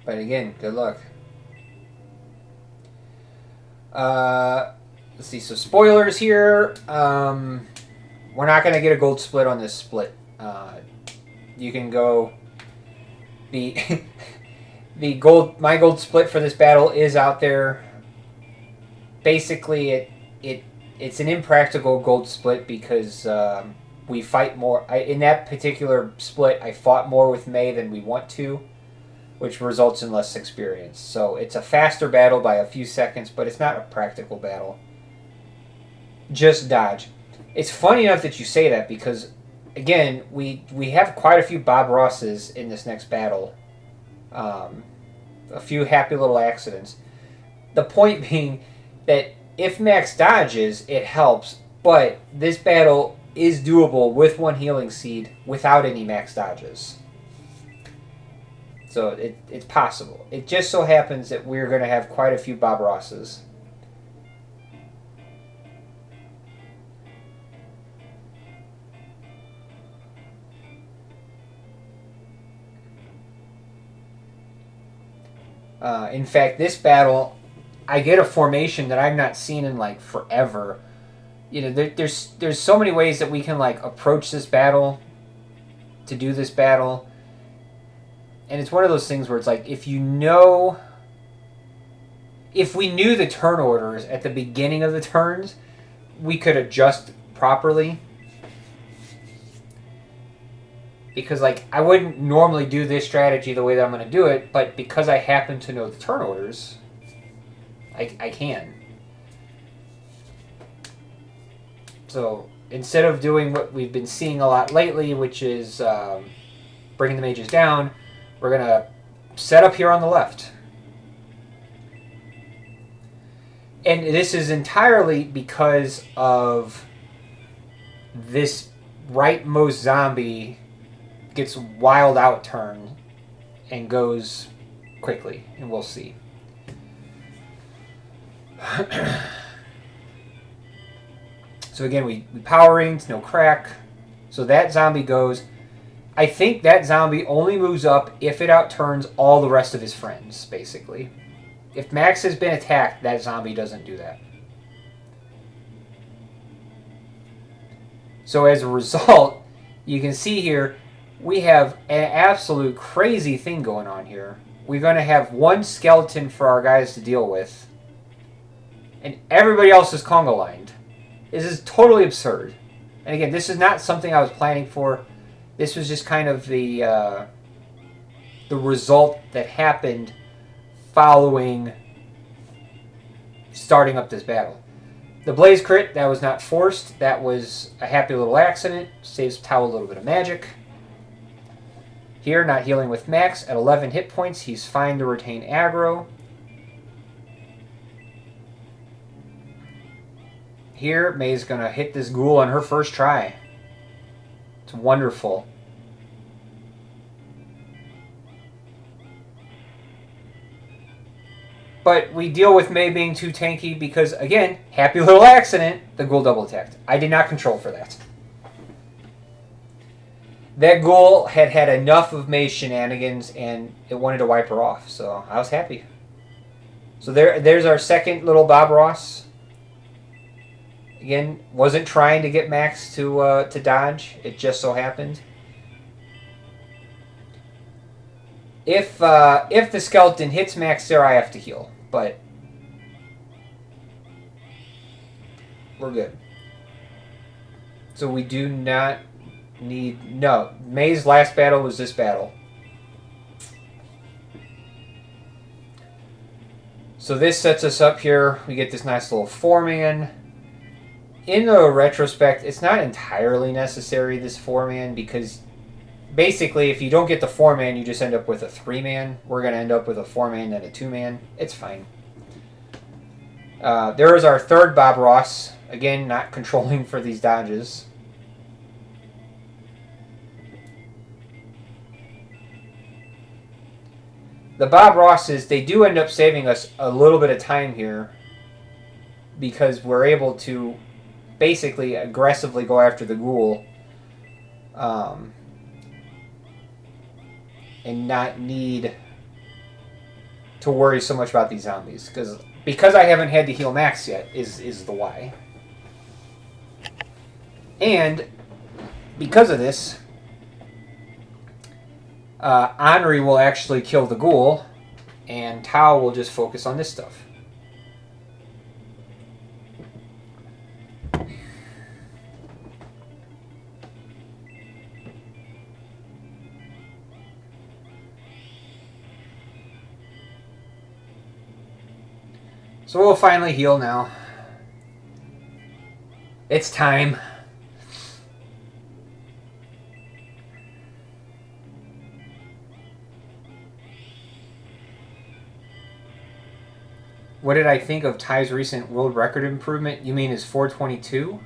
Speaker 1: But again, good luck. Let's see, so spoilers here. We're not going to get a gold split on this split. You can go... My gold split for this battle is out there. Basically, it's an impractical gold split because we fight more. In that particular split, I fought more with May than we want to. which results in less experience. So it's a faster battle by a few seconds, but it's not a practical battle. Just dodge. It's funny enough that you say that because, again, we have quite a few Bob Rosses in this next battle. A few happy little accidents. The point being that if Max dodges, it helps, but this battle is doable with one healing seed without any Max dodges. So it's possible. It just so happens that we're going to have quite a few Bob Rosses. In fact, this battle, I get a formation that I've not seen in like forever. You know, there's so many ways that we can like approach this battle, to do this battle, and it's one of those things where it's like if we knew the turn orders at the beginning of the turns, we could adjust properly. Because, like, I wouldn't normally do this strategy the way that I'm going to do it, but because I happen to know the turn orders, I can. So, instead of doing what we've been seeing a lot lately, which is bringing the mages down, we're going to set up here on the left. And this is entirely because of this rightmost zombie gets wild out turn and goes quickly, and we'll see. So again, we power rings, no crack. So that zombie goes. I think that zombie only moves up if it outturns all the rest of his friends, basically. If Max has been attacked, that zombie doesn't do that. So as a result, you can see here, we have an absolute crazy thing going on here. We're going to have one skeleton for our guys to deal with, and everybody else is conga lined. This is totally absurd. And again, this is not something I was planning for. This was just kind of the result that happened following starting up this battle. The Blaze crit, that was not forced. That was a happy little accident. Saves Tau a little bit of magic. Here, not healing with Max. At 11 hit points, he's fine to retain aggro. Here, May's going to hit this ghoul on her first try. It's wonderful. But we deal with May being too tanky because, again, happy little accident, the ghoul double attacked. I did not control for that. That ghoul had enough of May's shenanigans and it wanted to wipe her off, so I was happy. So there's our second little Bob Ross. Again, wasn't trying to get Max to dodge. It just so happened. If the skeleton hits Max there, I have to heal, but we're good. So we do not need... No, May's last battle was this battle. So this sets us up here. We get this nice little 4-man. In the retrospect, it's not entirely necessary, this 4-man, because basically if you don't get the 4-man, you just end up with a 3-man. We're going to end up with a 4-man and a 2-man. It's fine. There is our third Bob Ross. Again, not controlling for these dodges. The Bob Rosses, they do end up saving us a little bit of time here because we're able to basically aggressively go after the ghoul and not need to worry so much about these zombies. Because I haven't had to heal Max yet is the why. And because of this, Henri will actually kill the ghoul, and Tau will just focus on this stuff. So we'll finally heal now. It's time. What did I think of Ty's recent world record improvement? You mean his 422?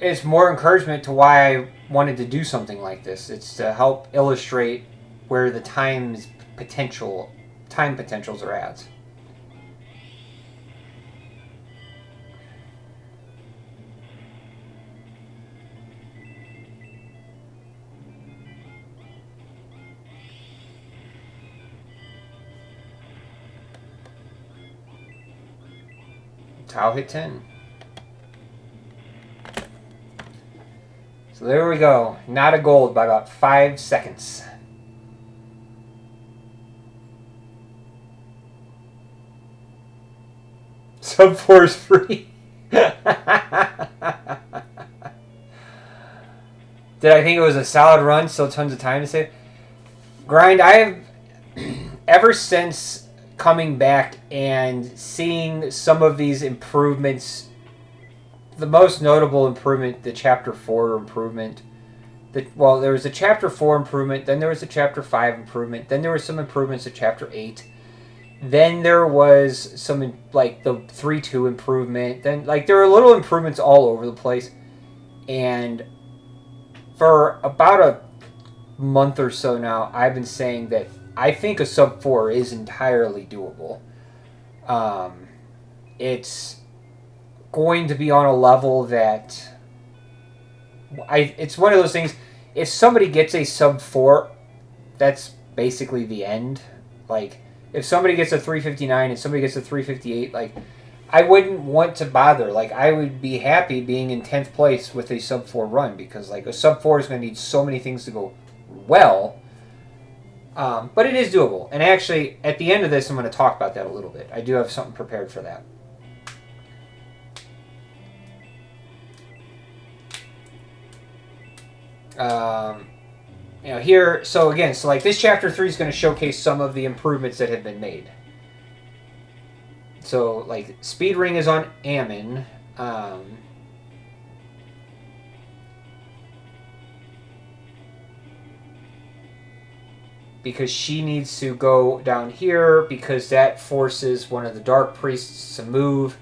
Speaker 1: It's more encouragement to why I wanted to do something like this. It's to help illustrate where the time potentials are at. Tau hit 10. So there we go. Not a gold by about 5 seconds. Sub 4 is free. Did I think it was a solid run? Still tons of time to save. Grind, I have, ever since coming back and seeing some of these improvements, the most notable improvement, the Chapter 4 improvement. Well, there was a Chapter 4 improvement, then there was a Chapter 5 improvement, then there were some improvements to Chapter 8. Then there was some, like, the 3.2 improvement. Then, like, there were little improvements all over the place. And for about a month or so now, I've been saying that I think a sub 4 is entirely doable. It's going to be on a level that it's one of those things. If somebody gets a sub 4, that's basically the end. Like, if somebody gets a 359 and somebody gets a 358, like, I wouldn't want to bother. Like, I would be happy being in 10th place with a sub 4 run, because, like, a sub 4 is going to need so many things to go well. But it is doable. And actually, at the end of this, I'm going to talk about that a little bit. I do have something prepared for that. Here, so again, so like this Chapter 3 is going to showcase some of the improvements that have been made. So, like, Speed Ring is on Ammon. Because she needs to go down here, because that forces one of the Dark Priests to move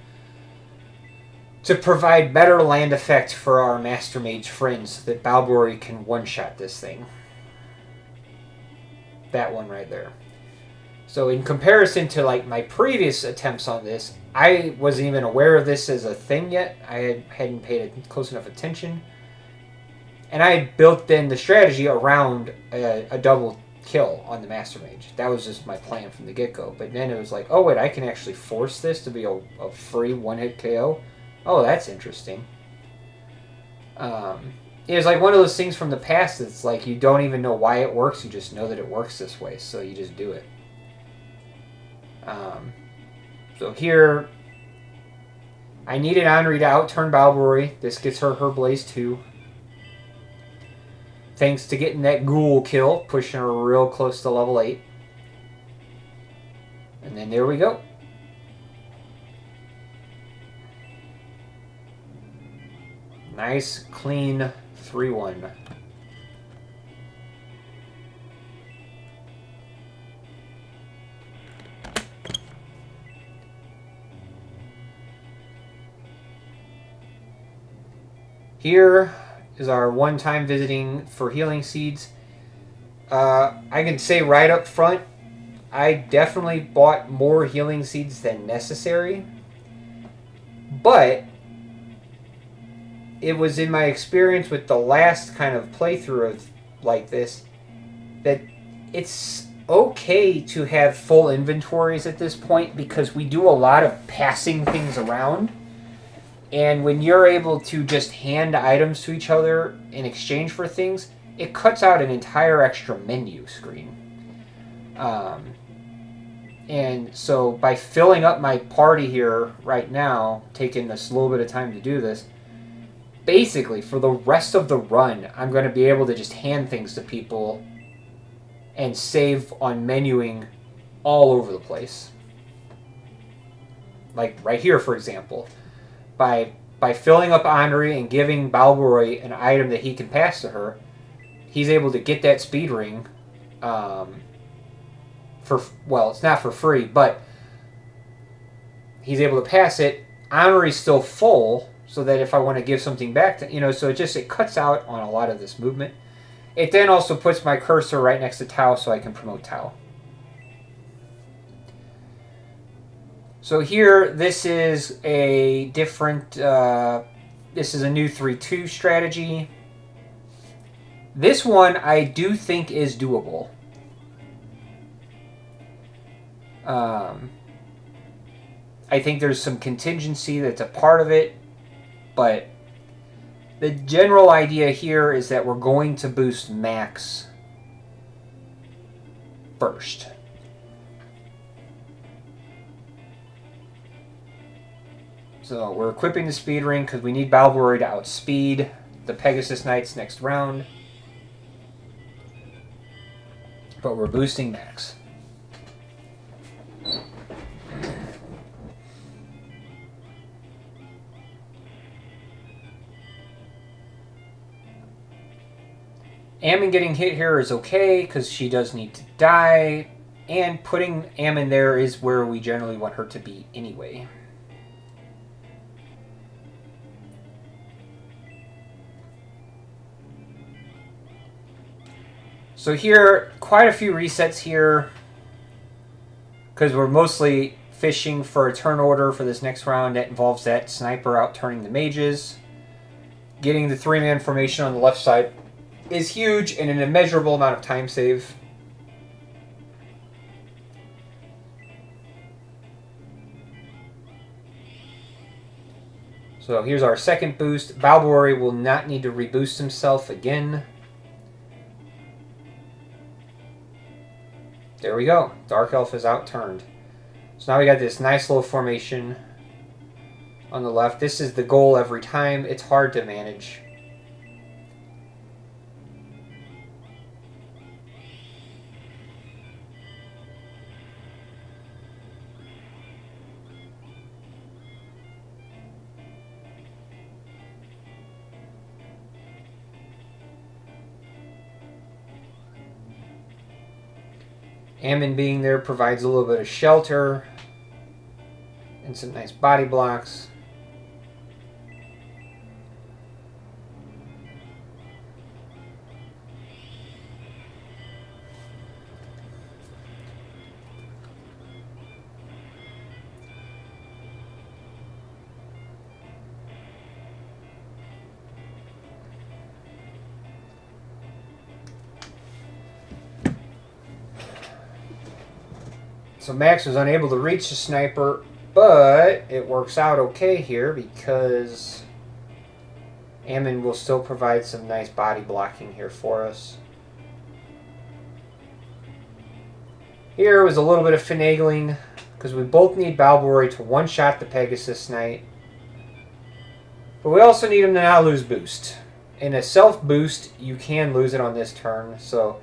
Speaker 1: to provide better land effect for our Master Mage friends, so that Balbori can one-shot this thing. That one right there. So in comparison to, like, my previous attempts on this, I wasn't even aware of this as a thing yet. I hadn't paid close enough attention. And I had built then the strategy around a double kill on the Master Mage. That was just my plan from the get-go. But then it was like, oh wait, I can actually force this to be a free one-hit KO. Oh, that's interesting. It was like one of those things from the past that's like you don't even know why it works, you just know that it works this way, so you just do it. So here, I needed Anri to out-turn Balbori. This gets her Blaze 2. Thanks to getting that Ghoul kill, pushing her real close to level 8. And then there we go. Nice, clean 3-1. Here is our one-time visiting for healing seeds. I can say right up front, I definitely bought more healing seeds than necessary. But it was in my experience with the last kind of playthrough of like this that it's okay to have full inventories at this point, because we do a lot of passing things around. And when you're able to just hand items to each other in exchange for things, it cuts out an entire extra menu screen. And so by filling up my party here right now, taking this little bit of time to do this, basically for the rest of the run, I'm going to be able to just hand things to people and save on menuing all over the place. like right here, for example, by filling up Anri and giving Balboroi an item that he can pass to her, he's able to get that speed ring. Well, it's not for free, but he's able to pass it. Anri's still full, so that if I want to give something back to, so it cuts out on a lot of this movement. It then also puts my cursor right next to Tau, so I can promote Tau. So here, this is a different, this is a new 3-2 strategy. This one I do think is doable. I think there's some contingency that's a part of it, but the general idea here is that we're going to boost Max first. So we're equipping the speed ring because we need Balboroi to outspeed the Pegasus Knights next round. But we're boosting Max. Ammon getting hit here is okay because she does need to die. And putting Ammon there is where we generally want her to be anyway. So here, quite a few resets here, because we're mostly fishing for a turn order for this next round. That involves that sniper out turning the mages. Getting the 3-man formation on the left side is huge and an immeasurable amount of time save. So here's our second boost. Balboroi will not need to reboost himself again. There we go. Dark Elf is outturned. So now we got this nice little formation on the left. This is the goal every time. It's hard to manage. Ammon being there provides a little bit of shelter and some nice body blocks. So Max was unable to reach the sniper, but it works out okay here because Ammon will still provide some nice body blocking here for us. Here was a little bit of finagling because we both need Balboroi to one-shot the Pegasus Knight. But we also need him to not lose boost. In a self-boost, you can lose it on this turn, so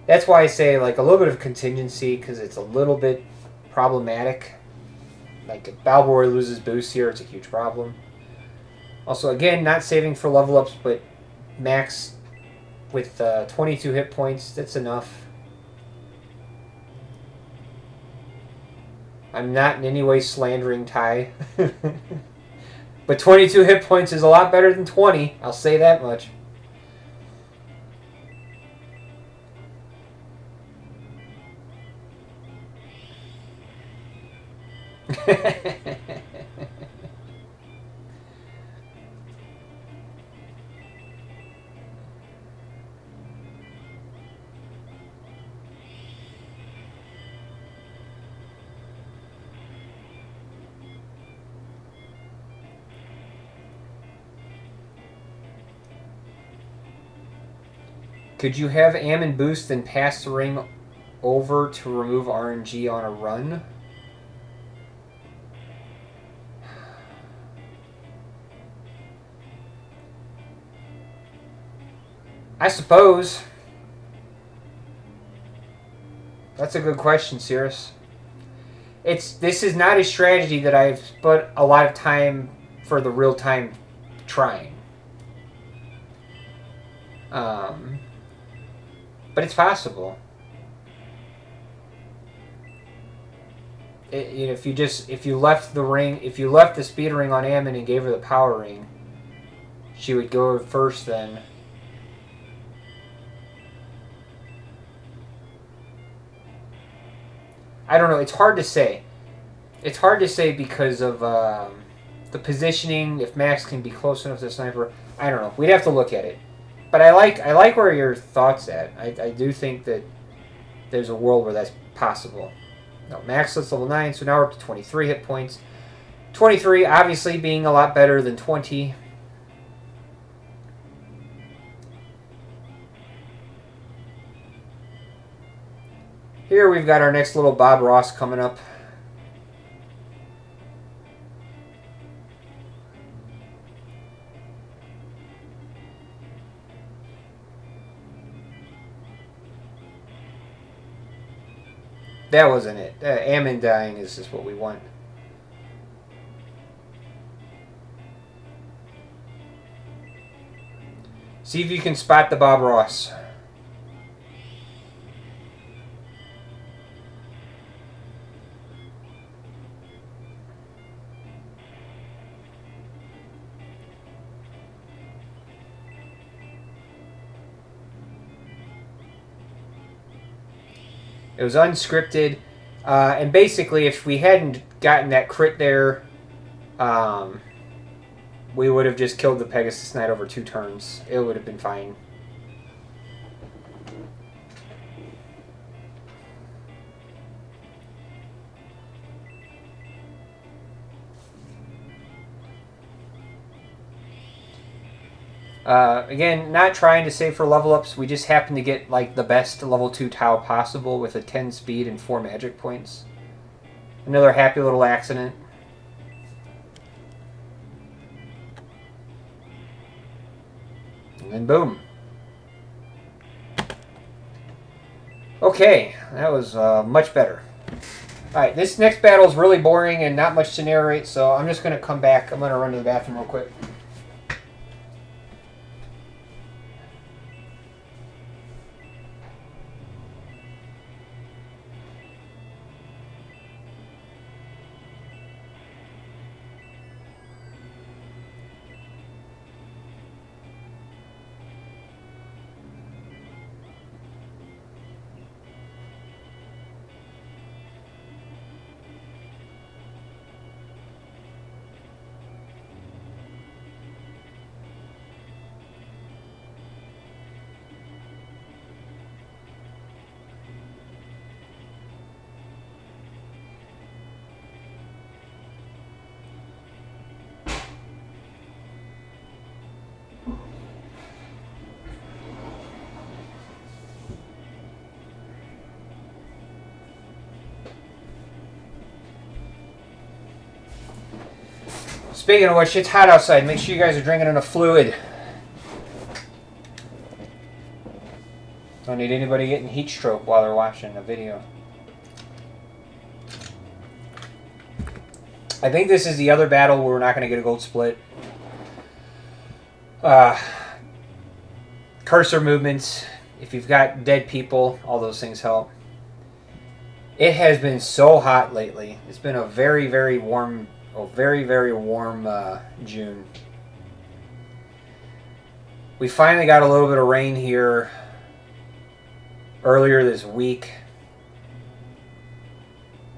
Speaker 1: that's why I say like a little bit of contingency because it's a little bit problematic. Like if Balboroi loses boost here, it's a huge problem. Also, again, not saving for level ups, but Max with 22 hit points, that's enough. I'm not in any way slandering Tai. But 22 hit points is a lot better than 20, I'll say that much. Could you have Ammon boost and pass the ring over to remove RNG on a run? I suppose. That's a good question, Cirrus. this is not a strategy that I've put a lot of time for the real time trying. But it's possible. If you left the speed ring on Ammon and gave her the power ring, she would go first then. I don't know. It's hard to say. It's hard to say because of the positioning. If Max can be close enough to the sniper, I don't know. We'd have to look at it. But I like where your thoughts at. I do think that there's a world where that's possible. No, Max is level 9, so now we're up to 23 hit points. 23 obviously being a lot better than 20. Here we've got our next little Bob Ross coming up. That wasn't it. Ammon dying is just what we want. See if you can spot the Bob Ross. It was unscripted, and basically, if we hadn't gotten that crit there, we would have just killed the Pegasus Knight over 2 turns. It would have been fine. Again, not trying to save for level ups. We just happen to get like the best level 2 Tau possible with a 10 speed and 4 magic points. Another happy little accident. And then boom. Okay, that was much better. Alright, this next battle is really boring and not much to narrate, so I'm just going to come back. I'm going to run to the bathroom real quick. Speaking of which, it's hot outside. Make sure you guys are drinking enough fluid. Don't need anybody getting heat stroke while they're watching a video. I think this is the other battle where we're not going to get a gold split. Cursor movements. If you've got dead people, all those things help. It has been so hot lately. It's been a very, very warm June. We finally got a little bit of rain here earlier this week.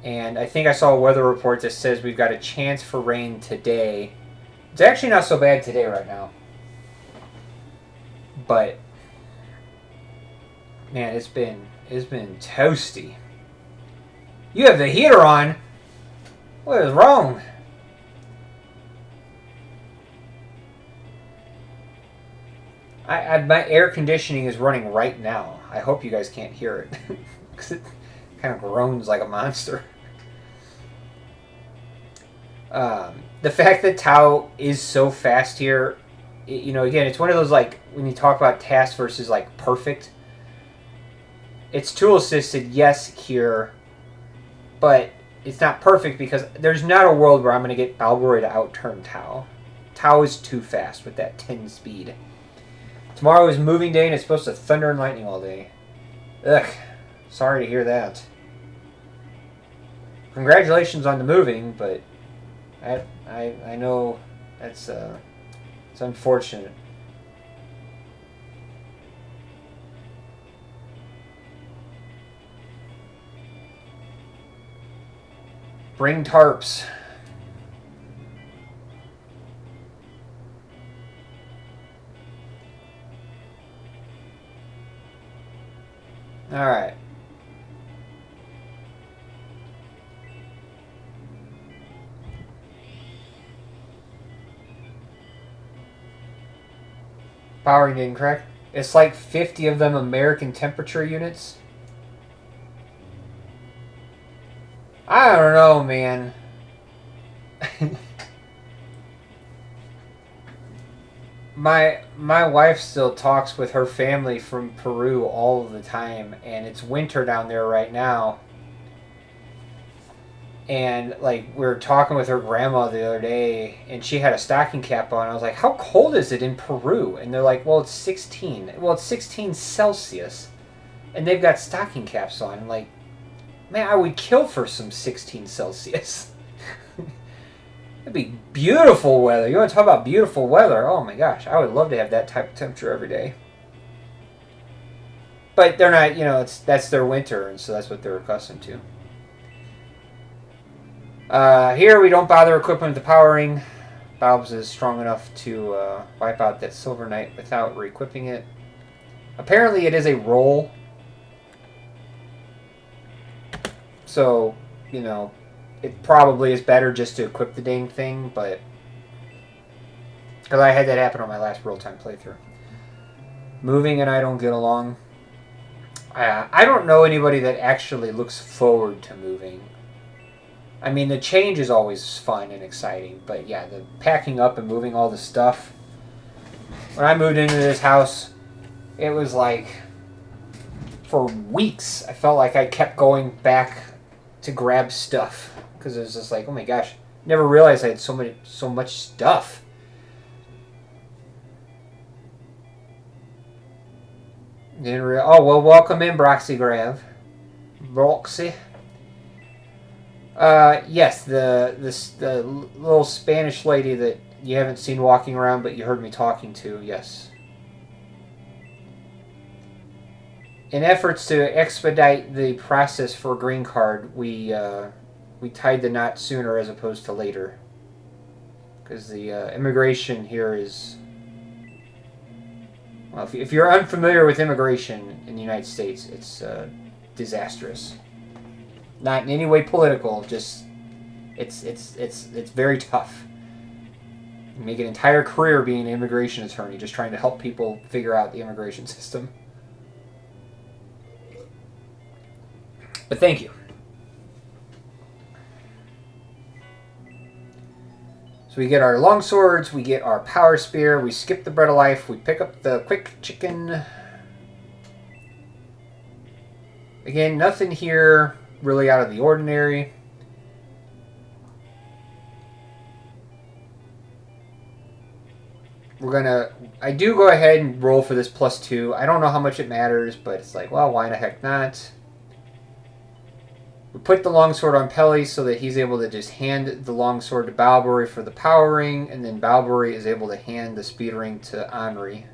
Speaker 1: And I think I saw a weather report that says we've got a chance for rain today. It's actually not so bad today right now. But man, it's been toasty. You have the heater on. What is wrong? My air conditioning is running right now. I hope you guys can't hear it. Because it kind of groans like a monster. The fact that Tau is so fast here, you know, again, it's one of those, like, when you talk about task versus, like, perfect. It's tool assisted, yes, here. But it's not perfect because there's not a world where I'm going to get Balborough to outturn Tau. Tau is too fast with that 10 speed. Tomorrow is moving day and it's supposed to thunder and lightning all day. Ugh. Sorry to hear that. Congratulations on the moving, but I know that's it's unfortunate. Bring tarps. All right. Powering didn't crack. It's like 50 of them American temperature units. I don't know, man. my wife still talks with her family from Peru all of the time, and it's winter down there right now. And like we were talking with her grandma the other day, and she had a stocking cap on. I was like, "How cold is it in Peru?" And they're like, "Well, it's 16. Well, it's 16 Celsius," and they've got stocking caps on. I'm like, man, I would kill for some 16 Celsius. It'd be beautiful weather. You want to talk about beautiful weather? Oh my gosh, I would love to have that type of temperature every day. But they're not, you know, that's their winter, and so that's what they're accustomed to. Here we don't bother equipping the powering. Balbs is strong enough to wipe out that Silver Knight without re-equipping it. Apparently it is a roll. So, you know, it probably is better just to equip the dang thing, but... because I had that happen on my last real-time playthrough. Moving and I don't get along. I don't know anybody that actually looks forward to moving. I mean, the change is always fun and exciting, but yeah, the packing up and moving all the stuff. When I moved into this house, it was like, for weeks, I felt like I kept going back to grab stuff. Because it was just like, oh my gosh, never realized I had so much stuff. Oh, well, welcome in, Broxy Grav. Broxy. Yes, the little Spanish lady that you haven't seen walking around, but you heard me talking to, yes. In efforts to expedite the process for a green card, we tied the knot sooner as opposed to later. Because the immigration here is... well, if you're unfamiliar with immigration in the United States, it's disastrous. Not in any way political, just it's very tough. You make an entire career being an immigration attorney, just trying to help people figure out the immigration system. But thank you. So we get our longswords, we get our power spear, we skip the bread of life, we pick up the quick chicken. Again, nothing here really out of the ordinary. I do go ahead and roll for this +2. I don't know how much it matters, but it's like, well, why the heck not? We put the longsword on Peli so that he's able to just hand the longsword to Balbury for the powering, and then Balbury is able to hand the speed ring to Henri.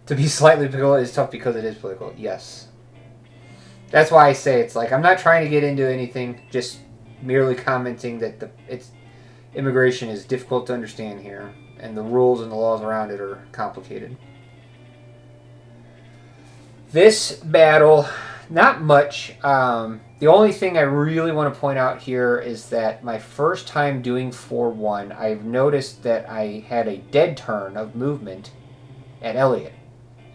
Speaker 1: To be slightly political is tough because it is political, yes. That's why I say it's like, I'm not trying to get into anything, just merely commenting that immigration is difficult to understand here, and the rules and the laws around it are complicated. This battle, not much. The only thing I really want to point out here is that my first time doing 4-1, I've noticed that I had a dead turn of movement at Elliot.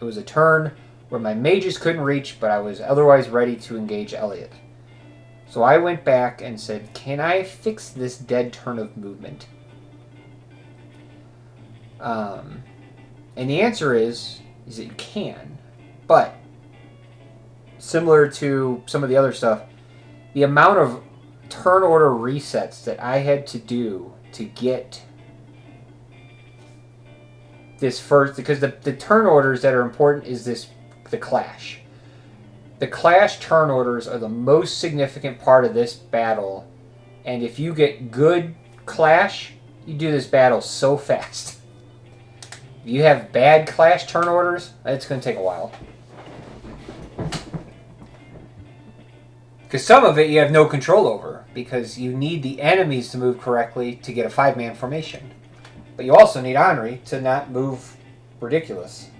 Speaker 1: It was a turn where my mages couldn't reach, but I was otherwise ready to engage Elliot. So I went back and said, can I fix this dead turn of movement? And the answer is that you can. But similar to some of the other stuff, the amount of turn order resets that I had to do to get this first, because the turn orders that are important is the clash. The clash turn orders are the most significant part of this battle, and if you get good clash, you do this battle so fast. If you have bad clash turn orders, it's going to take a while. Because some of it you have no control over, because you need the enemies to move correctly to get a 5-man formation. But you also need Henri to not move ridiculous.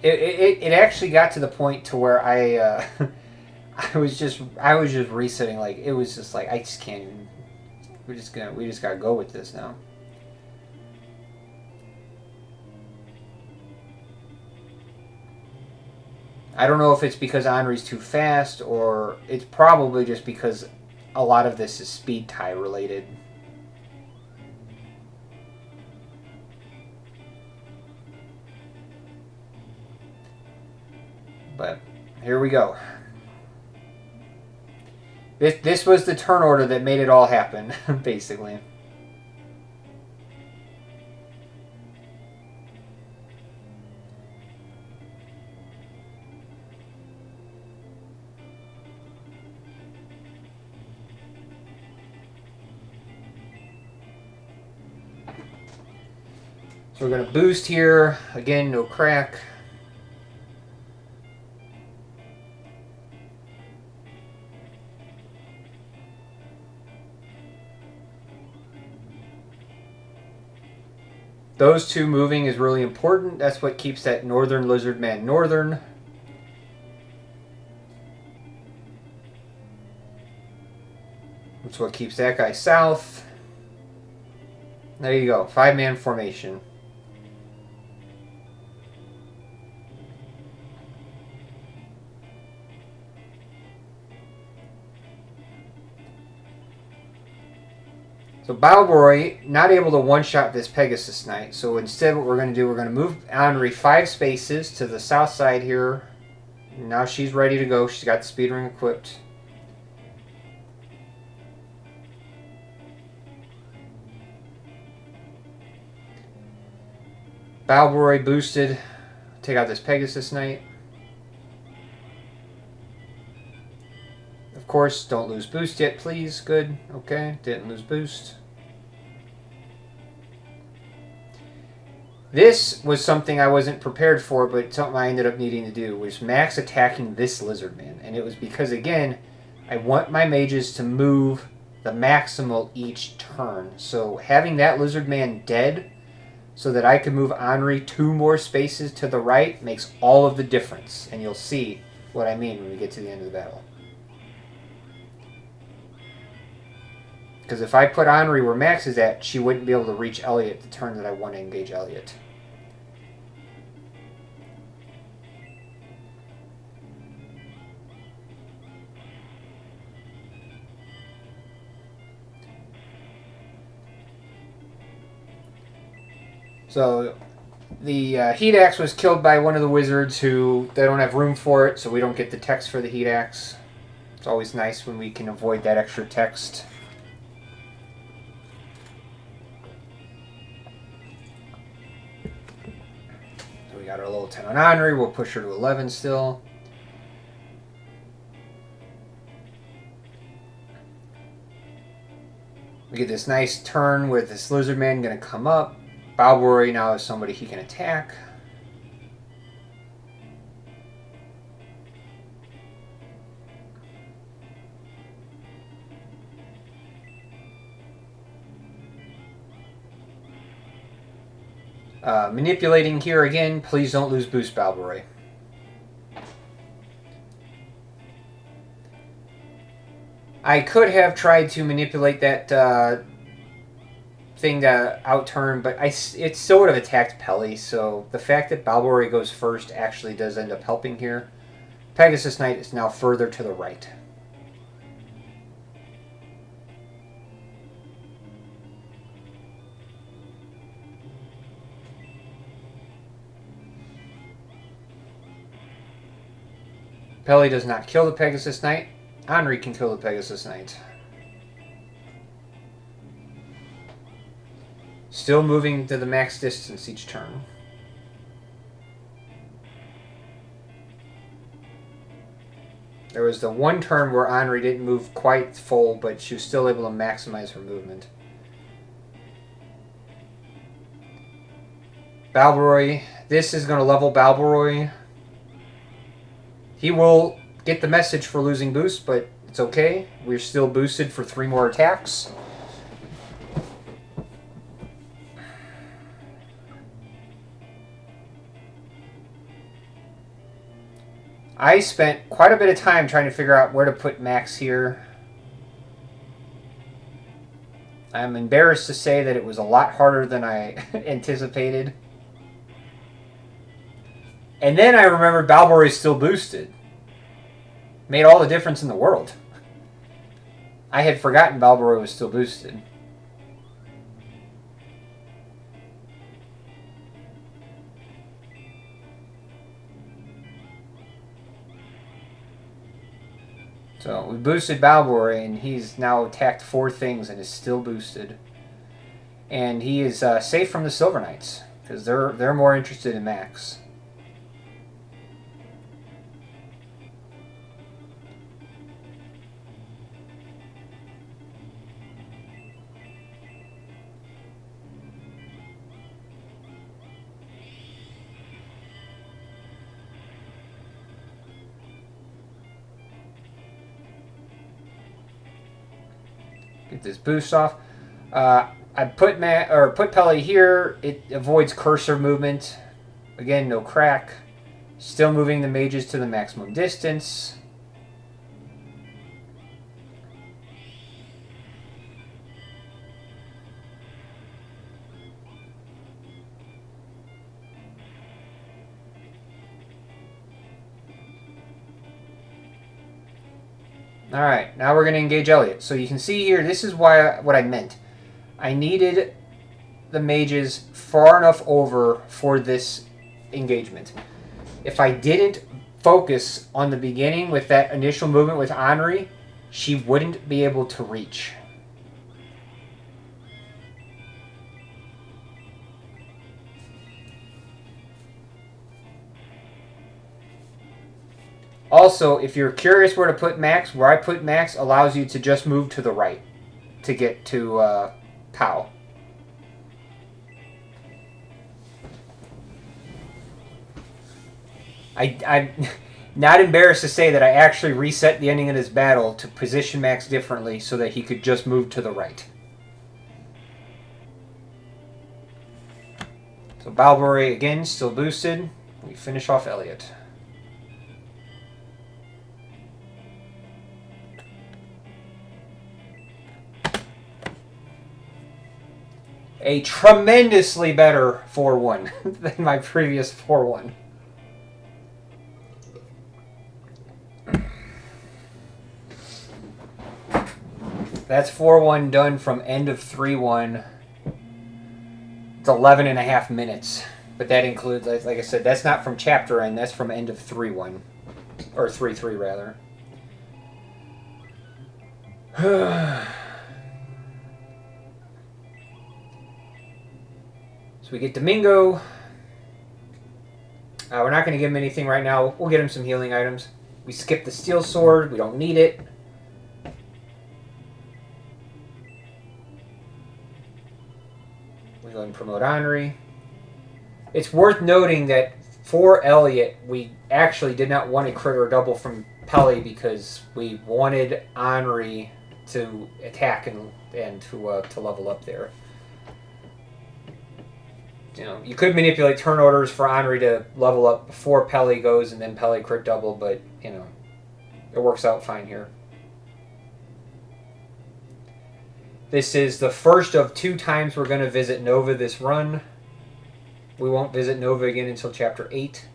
Speaker 1: It actually got to the point to where I was just resetting. Like, it was just like, I just can't even. We just gotta go with this now. I don't know if it's because Henri's too fast, or it's probably just because a lot of this is speed tie related. But here we go. This was the turn order that made it all happen, basically. So we're going to boost here. Again, no crack. Those two moving is really important. That's what keeps that northern lizard man northern. That's what keeps that guy south. There you go. 5-man formation. So Balborough not able to one-shot this Pegasus Knight. So instead what we're going to do, we're going to move Henri 5 spaces to the south side here. Now she's ready to go. She's got the speed ring equipped. Balborough boosted. Take out this Pegasus Knight. Of course, don't lose boost yet, please. Good. Okay, didn't lose boost. This was something I wasn't prepared for, but something I ended up needing to do, was max attacking this lizard man. And it was because, again, I want my mages to move the maximal each turn. So having that lizard man dead so that I can move Henri 2 more spaces to the right makes all of the difference. And you'll see what I mean when we get to the end of the battle. Because if I put Henri where Max is at, she wouldn't be able to reach Elliot the turn that I want to engage Elliot. So the Heat Axe was killed by one of the wizards who they don't have room for it, so we don't get the text for the Heat Axe. It's always nice when we can avoid that extra text. So we got our level 10 on Henri. We'll push her to 11 still. We get this nice turn with this lizard man going to come up. Balborough now is somebody he can attack. Manipulating here again. Please don't lose boost, Balborough. I could have tried to manipulate that thing to outturn, but it still would have attacked Peli, so the fact that Balborough goes first actually does end up helping here. Pegasus Knight is now further to the right. Peli does not kill the Pegasus Knight. Henri can kill the Pegasus Knight. Still moving to the max distance each turn. There was the one turn where Henri didn't move quite full, but she was still able to maximize her movement. Balboroy. This is going to level Balboroy. He will get the message for losing boost, but it's okay. We're still boosted for 3 more attacks. I spent quite a bit of time trying to figure out where to put Max here. I'm embarrassed to say that it was a lot harder than I anticipated. And then I remembered Balboroy is still boosted. Made all the difference in the world. I had forgotten Balboroy was still boosted. So we boosted Balboroy, and he's now attacked 4 things and is still boosted. And he is safe from the Silver Knights, because they're more interested in Max. Get this boost off. I put Peli here. It avoids cursor movement. Again, no crack. Still moving the mages to the maximum distance. Alright, now we're going to engage Elliot. So you can see here, this is what I meant. I needed the mages far enough over for this engagement. If I didn't focus on the beginning with that initial movement with Henri, she wouldn't be able to reach. Also, if you're curious where to put Max, where I put Max allows you to just move to the right to get to Pow. I'm not embarrassed to say that I actually reset the ending of this battle to position Max differently so that he could just move to the right. So Balboroy again, still boosted. We finish off Elliot. A tremendously better 4-1 than my previous 4-1. That's 4-1 done from end of 3-1. It's 11 and a half minutes. But that includes, like I said, that's not from chapter end. That's from end of 3-1. Or 3-3, rather. We get Domingo. We're not going to give him anything right now. We'll get him some healing items. We skip the steel sword. We don't need it. We go ahead and promote Henri. It's worth noting that for Elliot, we actually did not want a crit or double from Peli because we wanted Henri to attack and to level up there. You know, you could manipulate turn orders for Henri to level up before Peli goes and then Peli crit double, but, you know, it works out fine here. This is the first of 2 times we're going to visit Nova this run. We won't visit Nova again until Chapter 8.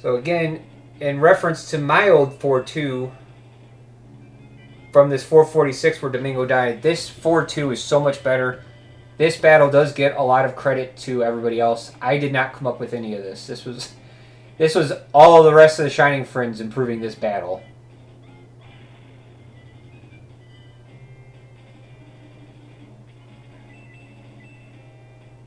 Speaker 1: So again, in reference to my old 4-2 from this 446 where Domingo died, this 4-2 is so much better. This battle does get a lot of credit to everybody else. I did not come up with any of this. This was all the rest of the Shining Friends improving this battle.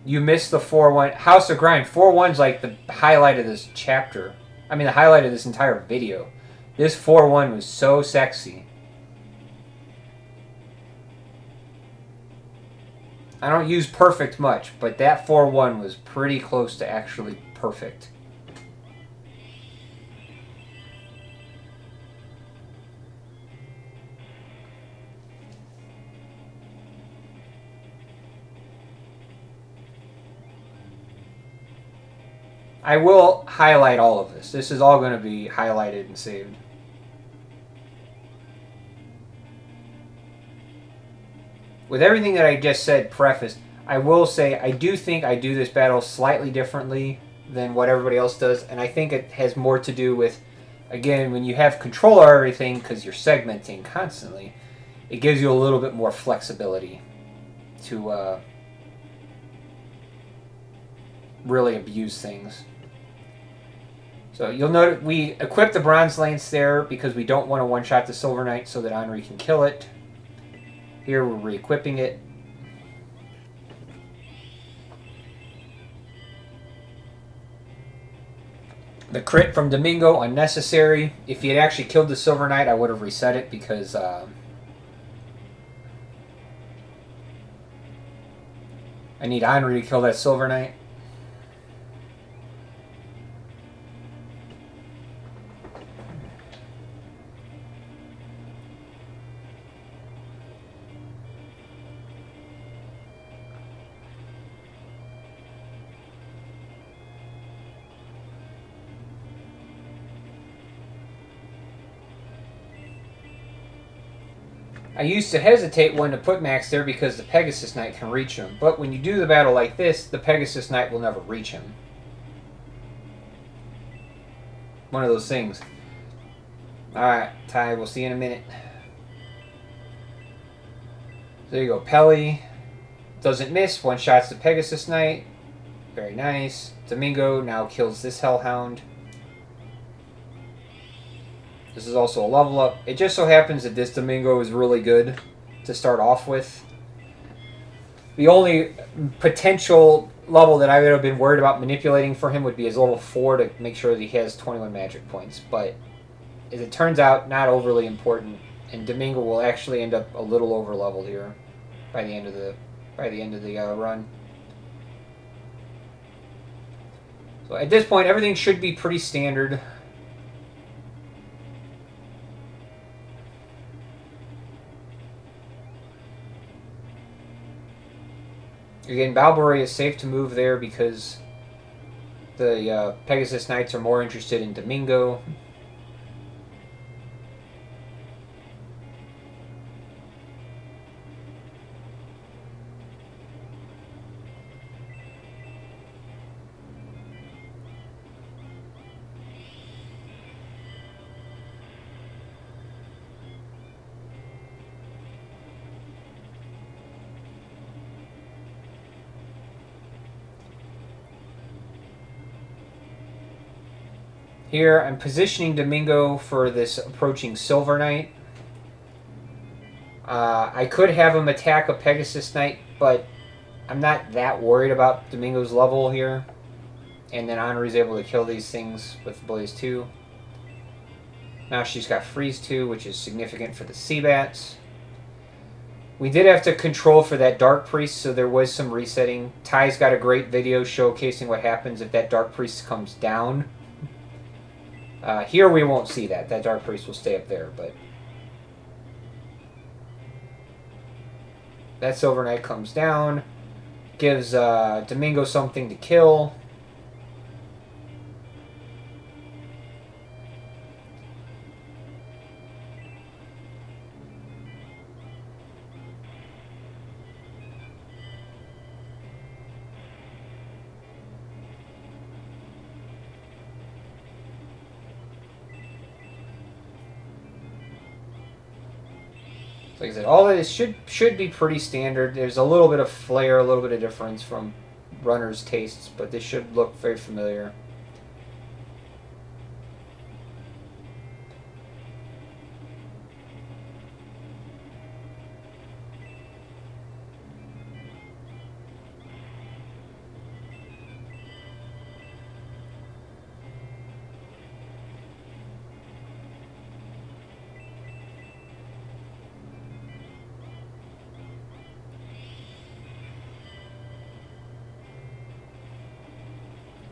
Speaker 1: You missed the 4-1. House of Grind. 4-1's like the highlight of this chapter. I mean, the highlight of this entire video. This 4-1 was so sexy. I don't use perfect much, but that 4-1 was pretty close to actually perfect. I will highlight all of this. This is all going to be highlighted and saved. With everything that I just said prefaced, I will say I do think I do this battle slightly differently than what everybody else does, and I think it has more to do with, again, when you have control of everything because you're segmenting constantly, it gives you a little bit more flexibility to really abuse things. So you'll note we equip the Bronze Lance there because we don't want to one-shot the Silver Knight so that Henri can kill it. Here we're re-equipping it. The crit from Domingo, unnecessary. If he had actually killed the Silver Knight, I would have reset it because I need Henri to kill that Silver Knight. I used to hesitate when to put Max there because the Pegasus Knight can reach him. But when you do the battle like this, the Pegasus Knight will never reach him. One of those things. Alright, Ty, we'll see you in a minute. There you go. Peli doesn't miss. One shots the Pegasus Knight. Very nice. Domingo now kills this Hellhound. This is also a level up. It just so happens that this Domingo is really good to start off with. The only potential level that I would have been worried about manipulating for him would be his level 4 to make sure that he has 21 magic points. But as it turns out, not overly important. And Domingo will actually end up a little over leveled here by the end of the run. So at this point, everything should be pretty standard. Again, Balbori is safe to move there because the Pegasus Knights are more interested in Domingo. Here, I'm positioning Domingo for this approaching Silver Knight. I could have him attack a Pegasus Knight, but I'm not that worried about Domingo's level here. And then Henri's able to kill these things with Blaze 2. Now she's got Freeze 2, which is significant for the Seabats. We did have to control for that Dark Priest, so there was some resetting. Ty's got a great video showcasing what happens if that Dark Priest comes down. Here we won't see that. That Dark Priest will stay up there, but that Silver Knight comes down, gives Domingo something to kill. Like I said, all of this should be pretty standard. There's a little bit of flair, a little bit of difference from runners' tastes, but this should look very familiar.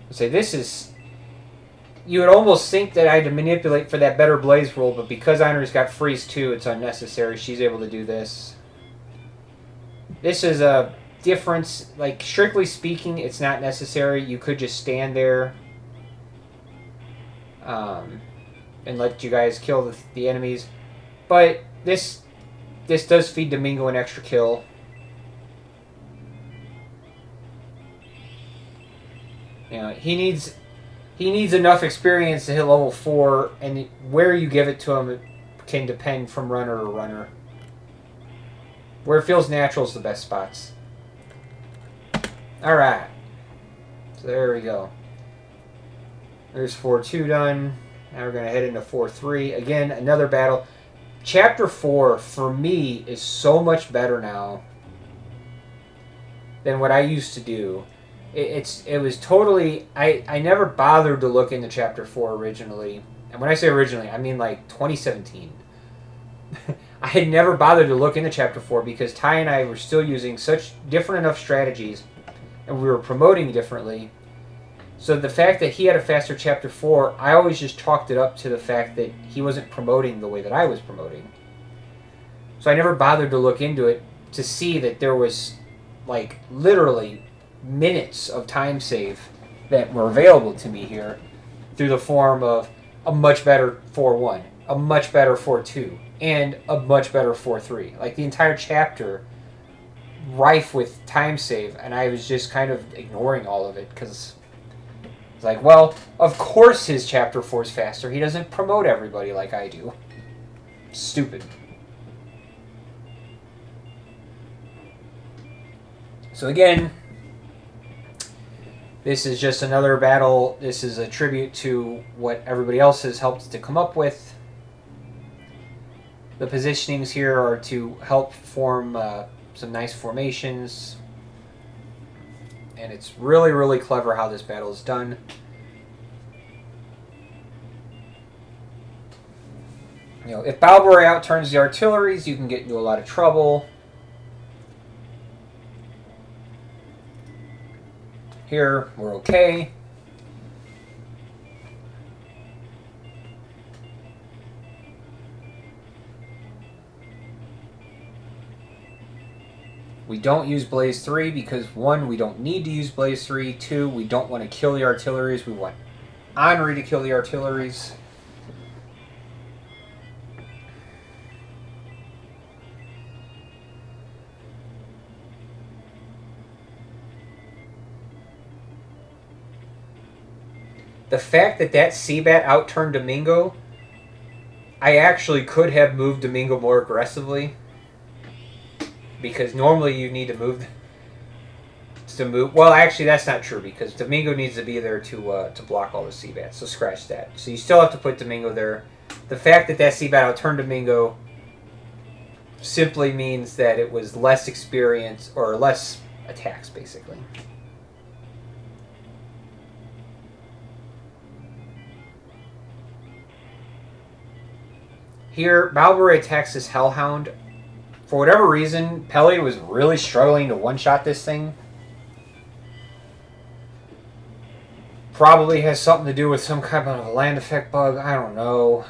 Speaker 1: Say this is, you would almost think that I had to manipulate for that better blaze roll, but because Einari's got freeze too, it's unnecessary. She's able to do this. This is a difference, like strictly speaking, it's not necessary. You could just stand there and let you guys kill the enemies, but this does feed Domingo an extra kill. You know, he needs enough experience to hit level 4, and where you give it to him can depend from runner to runner. Where it feels natural is the best spots. Alright. So there we go. There's 4-2 done. Now we're going to head into 4-3. Again, another battle. Chapter 4, for me, is so much better now than what I used to do. It was totally... I never bothered to look into Chapter 4 originally. And when I say originally, I mean like 2017. I had never bothered to look into Chapter 4 because Ty and I were still using such different enough strategies, and we were promoting differently. So the fact that he had a faster Chapter 4, I always just chalked it up to the fact that he wasn't promoting the way that I was promoting. So I never bothered to look into it to see that there was, like, literally minutes of time save that were available to me here through the form of a much better 4-1, a much better 4-2, and a much better 4-3. Like, the entire chapter rife with time save, and I was just kind of ignoring all of it because it's like, well, of course his Chapter 4 is faster. He doesn't promote everybody like I do. Stupid. So again, this is just another battle. This is a tribute to what everybody else has helped to come up with. The positionings here are to help form some nice formations. And it's really, really clever how this battle is done. You know, if Balbore outturns the artilleries, you can get into a lot of trouble. Here, we're okay. We don't use Blaze 3 because 1, we don't need to use Blaze 3. 2, we don't want to kill the artilleries. We want Einari to kill the artilleries. The fact that Seabat outturned Domingo, I actually could have moved Domingo more aggressively. Because normally you need to move... Well, actually, that's not true, because Domingo needs to be there to block all the Seabats, so scratch that. So you still have to put Domingo there. The fact that Seabat outturned Domingo simply means that it was less experience, or less attacks, basically. Here, Balbore attacks this Hellhound. For whatever reason, Pele was really struggling to one-shot this thing. Probably has something to do with some kind of a land effect bug. I don't know.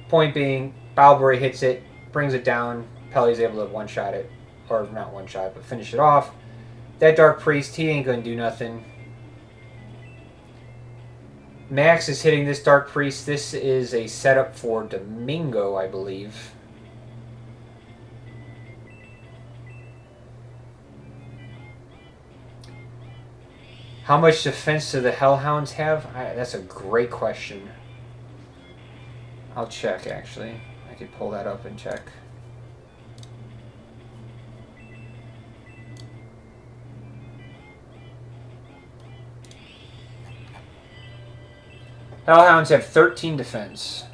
Speaker 1: Point being, Balbore hits it, brings it down. Pele's able to one-shot it. Or not one-shot, but finish it off. That Dark Priest, he ain't going to do nothing. Max is hitting this Dark Priest. This is a setup for Domingo, I believe. How much defense do the Hellhounds have? That's a great question. I'll check, actually. I could pull that up and check. Hellhounds have 13 defense.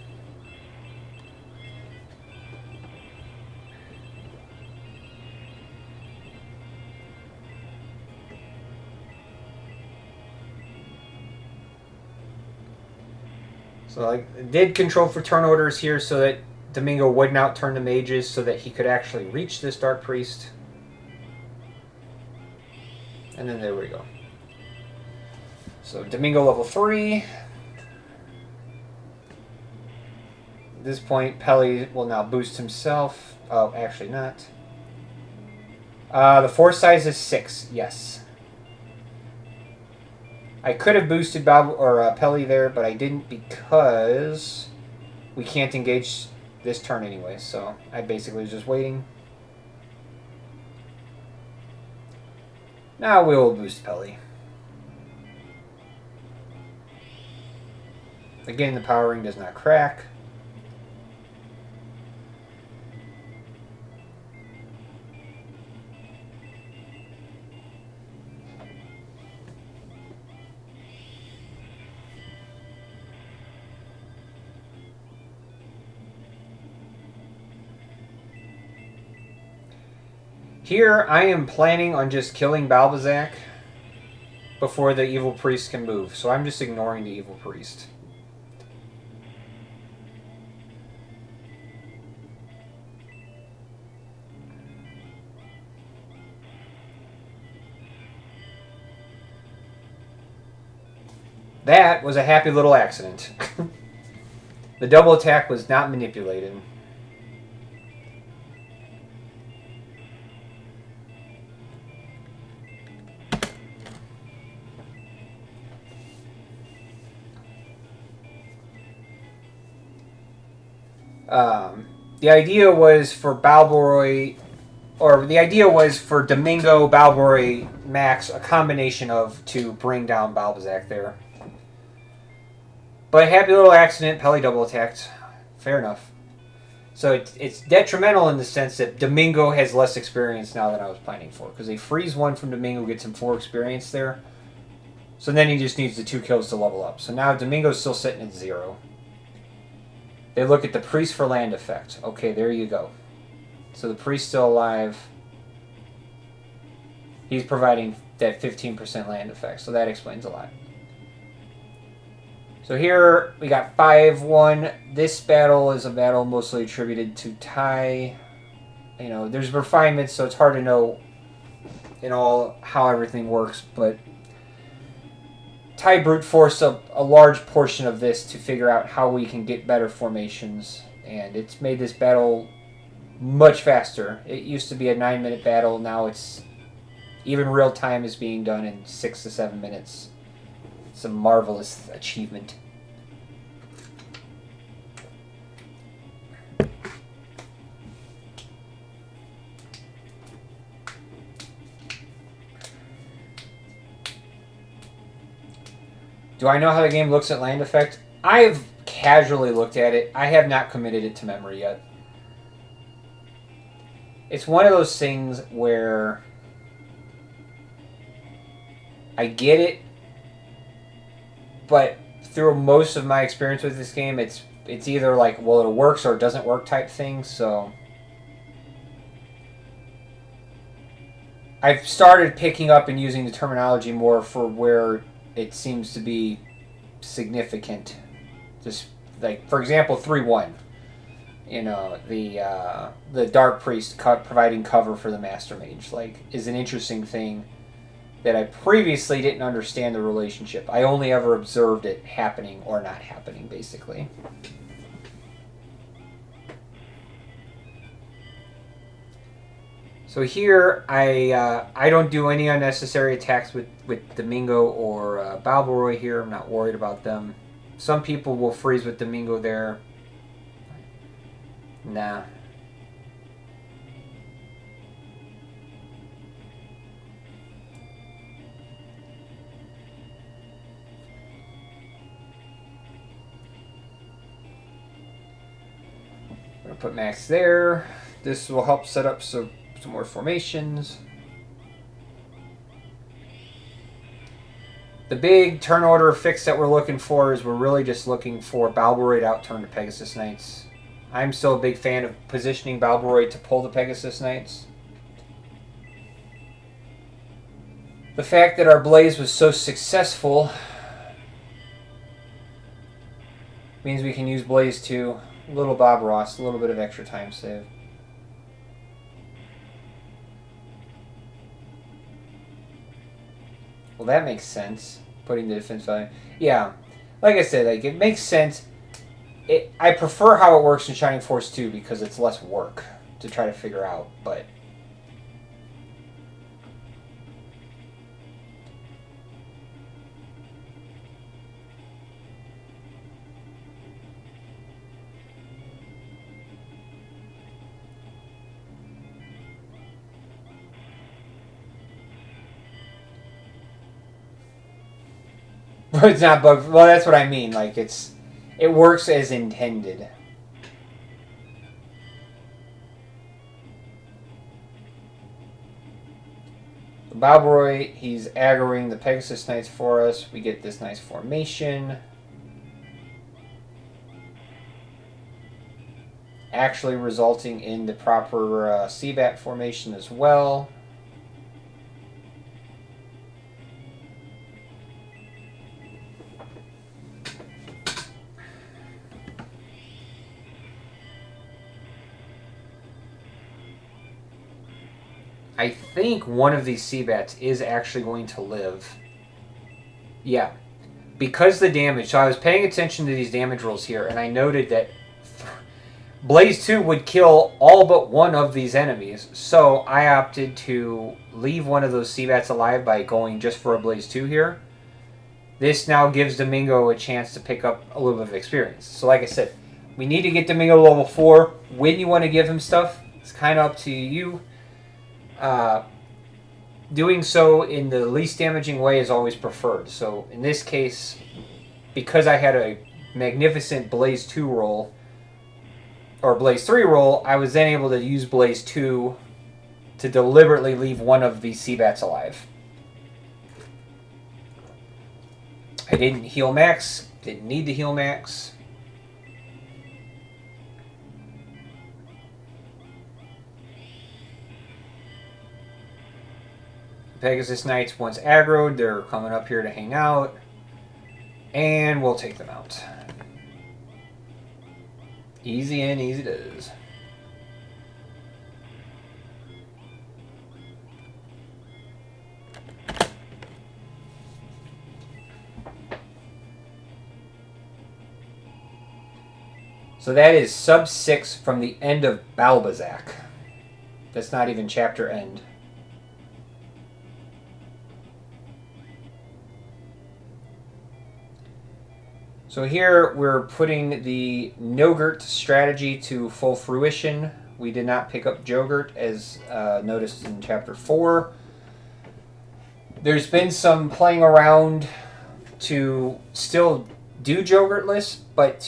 Speaker 1: So like, did control for turn orders here so that Domingo wouldn't outturn the mages so that he could actually reach this Dark Priest. And then there we go. So Domingo level 3. At this point, Peli will now boost himself. Oh, actually not. The force size is 6, yes. I could have boosted Peli there, but I didn't because we can't engage this turn anyway, so I basically was just waiting. Now we will boost Peli. Again, the power ring does not crack. Here, I am planning on just killing Balbazak before the Evil Priest can move, so I'm just ignoring the Evil Priest. That was a happy little accident. The double attack was not manipulated. The idea was for Balboroy, or the idea was for Domingo, Balboroy, Max, a combination of to bring down Balbazak there. But happy little accident, Peli double attacked. Fair enough. So it's detrimental in the sense that Domingo has less experience now than I was planning for. Because a freeze 1 from Domingo gets him 4 experience there. So then he just needs the 2 kills to level up. So now Domingo's still sitting at 0. They look at the Priest for land effect. Okay, there you go. So the Priest's still alive. He's providing that 15% land effect. So that explains a lot. So here we got 5-1. This battle is a battle mostly attributed to Tai. You know, there's refinements, so it's hard to know in all how everything works, but Tai brute forced a large portion of this to figure out how we can get better formations, and it's made this battle much faster. It used to be a 9-minute battle, now it's even real time is being done in 6 to 7 minutes. It's a marvelous achievement. Do I know how the game looks at land effect? I've casually looked at it. I have not committed it to memory yet. It's one of those things where I get it, but through most of my experience with this game, it's either like, well, it works or it doesn't work type thing, so I've started picking up and using the terminology more for where it seems to be significant. Just like, for example, 3-1. You know, the Dark Priest providing cover for the Master Mage, like, is an interesting thing that I previously didn't understand the relationship. I only ever observed it happening or not happening, basically. So here, I don't do any unnecessary attacks with Domingo or Balboroy here. I'm not worried about them. Some people will freeze with Domingo there. Nah. going to put Max there. This will help set up some more formations. The big turn order fix that we're looking for is we're really just looking for Balboroid outturn to Pegasus Knights. I'm still a big fan of positioning Balboroid to pull the Pegasus Knights. The fact that our Blaze was so successful means we can use Blaze 2, little Bob Ross, a little bit of extra time save. Well, that makes sense, putting the defense value. Yeah, like I said, like it makes sense. I prefer how it works in Shining Force 2 because it's less work to try to figure out, but... it's not bug. Well, that's what I mean. Like it works as intended. Balboroid, he's aggroing the Pegasus Knights for us. We get this nice formation. Actually resulting in the proper Seabat formation as well. I think one of these Seabats is actually going to live. Yeah. Because the damage... So I was paying attention to these damage rolls here, and I noted that Blaze 2 would kill all but one of these enemies. So I opted to leave one of those Seabats alive by going just for a Blaze 2 here. This now gives Domingo a chance to pick up a little bit of experience. So like I said, we need to get Domingo level 4. When you want to give him stuff, it's kind of up to you. Doing so in the least damaging way is always preferred. So in this case, because I had a magnificent Blaze 2 roll, or Blaze 3 roll, I was then able to use Blaze 2 to deliberately leave one of these Seabats alive. I didn't heal Max, didn't need to heal Max. Pegasus Knights, once aggroed, they're coming up here to hang out. And we'll take them out. Easy in, easy does. So that is sub 6 from the end of Balbazak. That's not even chapter end. So here we're putting the Nogurt strategy to full fruition. We did not pick up Jogurt as noticed in chapter 4. There's been some playing around to still do Jogurt lists, but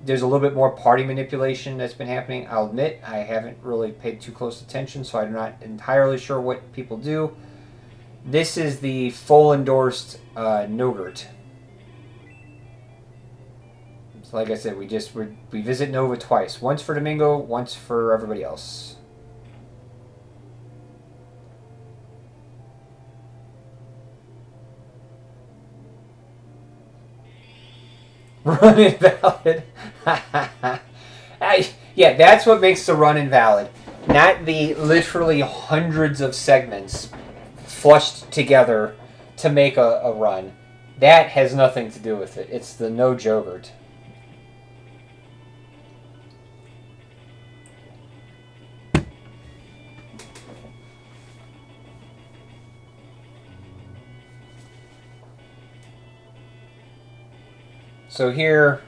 Speaker 1: there's a little bit more party manipulation that's been happening. I'll admit I haven't really paid too close attention, so I'm not entirely sure what people do. This is the full endorsed Nogurt. Like I said, we visit Nova twice. Once for Domingo, once for everybody else. Run invalid. Yeah, that's what makes the run invalid. Not the literally hundreds of segments flushed together to make a run. That has nothing to do with it. It's the no Jogurt. So here,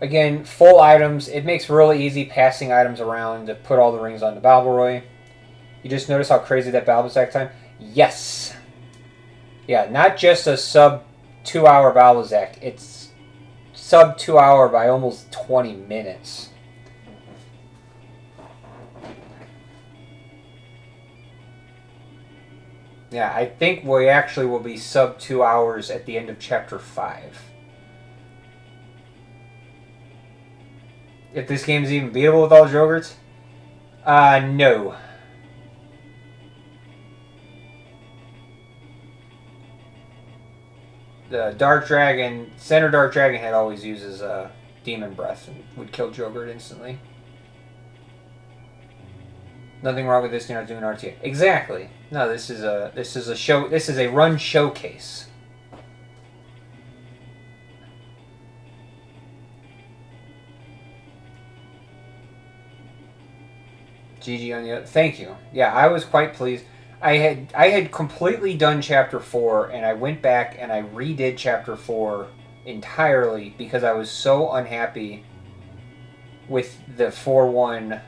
Speaker 1: again, full items. It makes really easy passing items around to put all the rings onto Balboroid. You just notice how crazy that Balbazak time? Yes! Yeah, not just a sub 2 hour Balbazak. It's sub 2 hour by almost 20 minutes. Yeah, I think we actually will be sub 2 hours at the end of chapter 5. If this game is even beatable with all the Jogurts? No. The Dark Dragon, Center Dark Dragon Head always uses Demon Breath and would kill Jogurt instantly. Nothing wrong with this. You're not doing RTA. Exactly. No, this is a show. This is a run showcase. GG on the. Thank you. Yeah, I was quite pleased. I had completely done chapter 4, and I went back and I redid chapter 4 entirely because I was so unhappy with the 4-1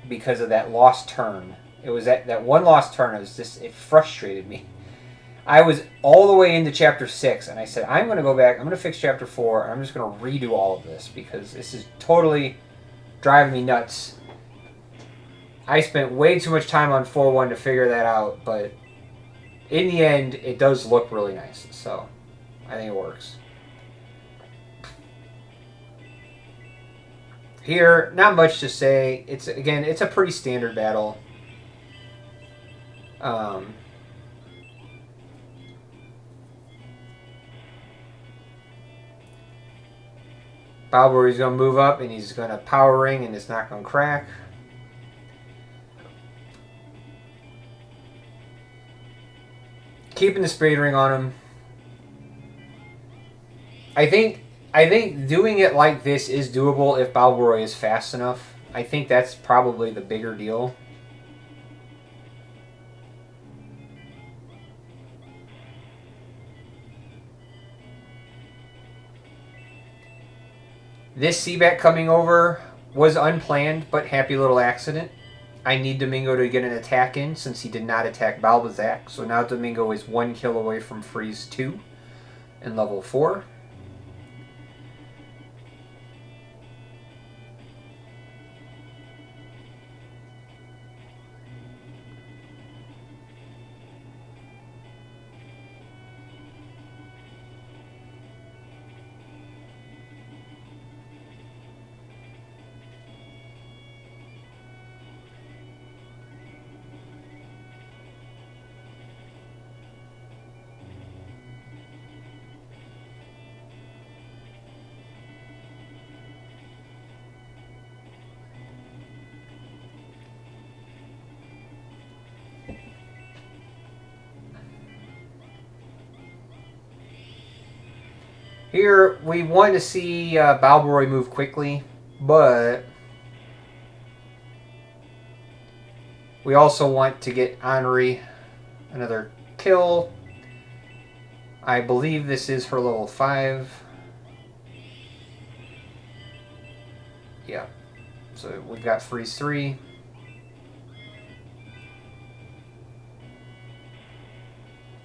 Speaker 1: because of that lost turn. It was that one lost turn. It frustrated me. I was all the way into chapter 6, and I said, I'm going to go back. I'm going to fix chapter 4, and I'm just going to redo all of this because this is totally driving me nuts. I spent way too much time on 4-1 to figure that out, but in the end, it does look really nice. So, I think it works. Here, not much to say. It's a pretty standard battle. Balbori's going to move up, and he's going to power ring, and it's not going to crack. Keeping the speed ring on him. I think doing it like this is doable if Balbori is fast enough. I think that's probably the bigger deal. This Seabat coming over was unplanned, but happy little accident. I need Domingo to get an attack in since he did not attack Balbazak. So now Domingo is 1 kill away from freeze 2 in level 4. Here, we want to see Balbori move quickly, but we also want to get Henri another kill. I believe this is her level 5. Yeah. So we've got freeze 3.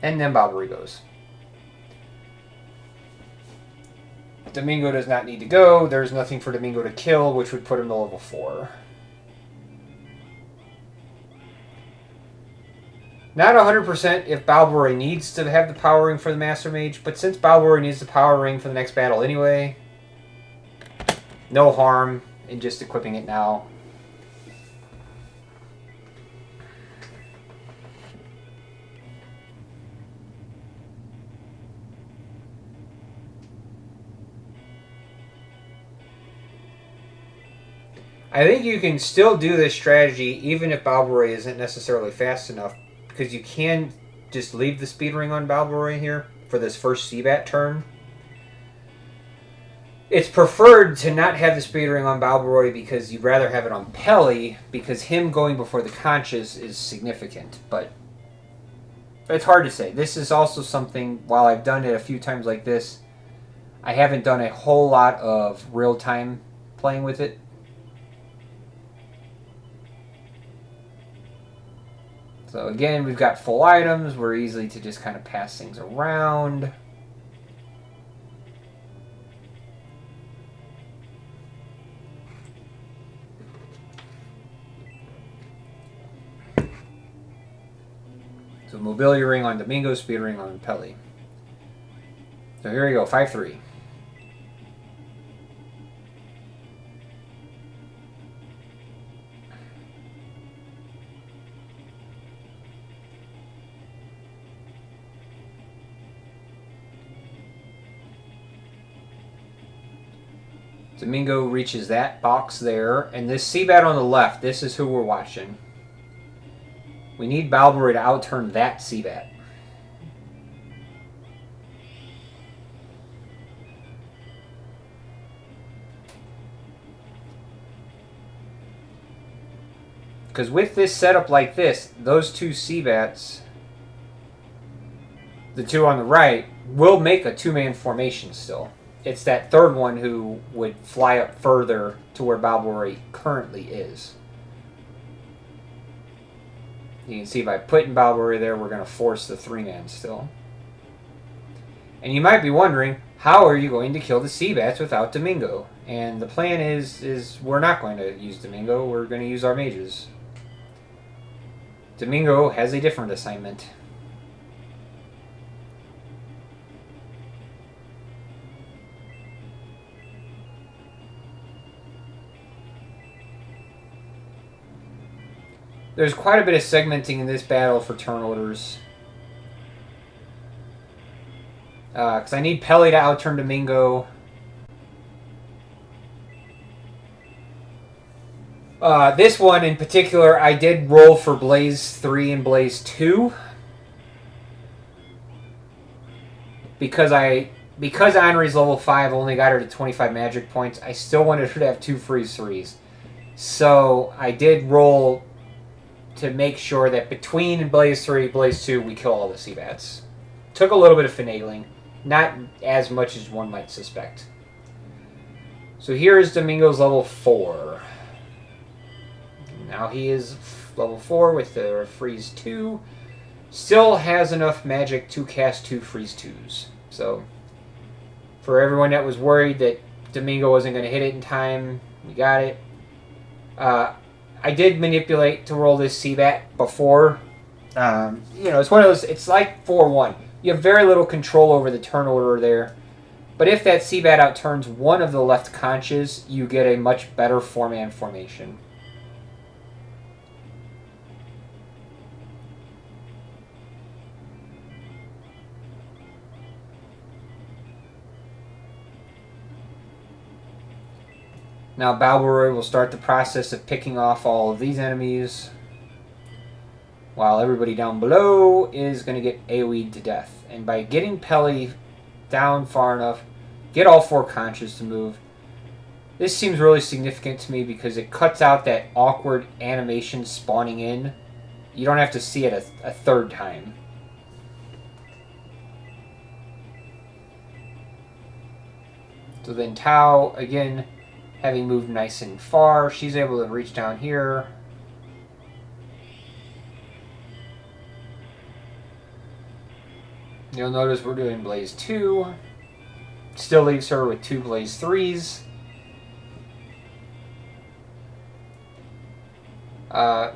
Speaker 1: And then Balbori goes. Domingo does not need to go. There's nothing for Domingo to kill, which would put him to level 4. Not 100% if Balbori needs to have the power ring for the Master Mage, but since Balbori needs the power ring for the next battle anyway, no harm in just equipping it now. I think you can still do this strategy even if Balbori isn't necessarily fast enough, because you can just leave the speed ring on Balbori here for this first Seabat turn. It's preferred to not have the speed ring on Balbori because you'd rather have it on Peli, because him going before the Conscious is significant, but it's hard to say. This is also something, while I've done it a few times like this, I haven't done a whole lot of real-time playing with it. So again, we've got full items. We're easy to just kind of pass things around. mobility ring on Domingo, speed ring on Peli. So here we go, 5-3. Domingo reaches that box there, and this Seabat on the left, this is who we're watching. We need Balboa to outturn that Seabat. Because with this setup like this, those two Seabats, the two on the right, will make a two-man formation still. It's that third one who would fly up further to where Balboa currently is. You can see by putting Balboa there, we're going to force the three-man still. And you might be wondering, how are you going to kill the Seabats without Domingo? And the plan is we're not going to use Domingo, we're going to use our mages. Domingo has a different assignment. There's quite a bit of segmenting in this battle for turn orders. Because I need Peli to outturn Domingo. This one in particular, I did roll for Blaze 3 and Blaze 2. Because Henri's level 5 only got her to 25 magic points, I still wanted her to have 2 freeze 3s. So I did roll to make sure that between Blaze 3 and Blaze 2, we kill all the Seabats. Took a little bit of finagling. Not as much as one might suspect. So here is Domingo's level 4. Now he is level 4 with the freeze 2. Still has enough magic to cast 2 freeze 2s. So for everyone that was worried that Domingo wasn't going to hit it in time, we got it. I did manipulate to roll this Seabat before. It's one of those, it's like 4-1. You have very little control over the turn order there. But if that Seabat outturns one of the left conches, you get a much better 4-man formation. Now Balboa will start the process of picking off all of these enemies, while everybody down below is going to get AoE'd to death. And by getting Peli down far enough, get all 4 conches to move. This seems really significant to me because it cuts out that awkward animation spawning in. You don't have to see it a third time. So then Tau, again, having moved nice and far, she's able to reach down here. You'll notice we're doing Blaze 2. Still leaves her with 2 Blaze 3s.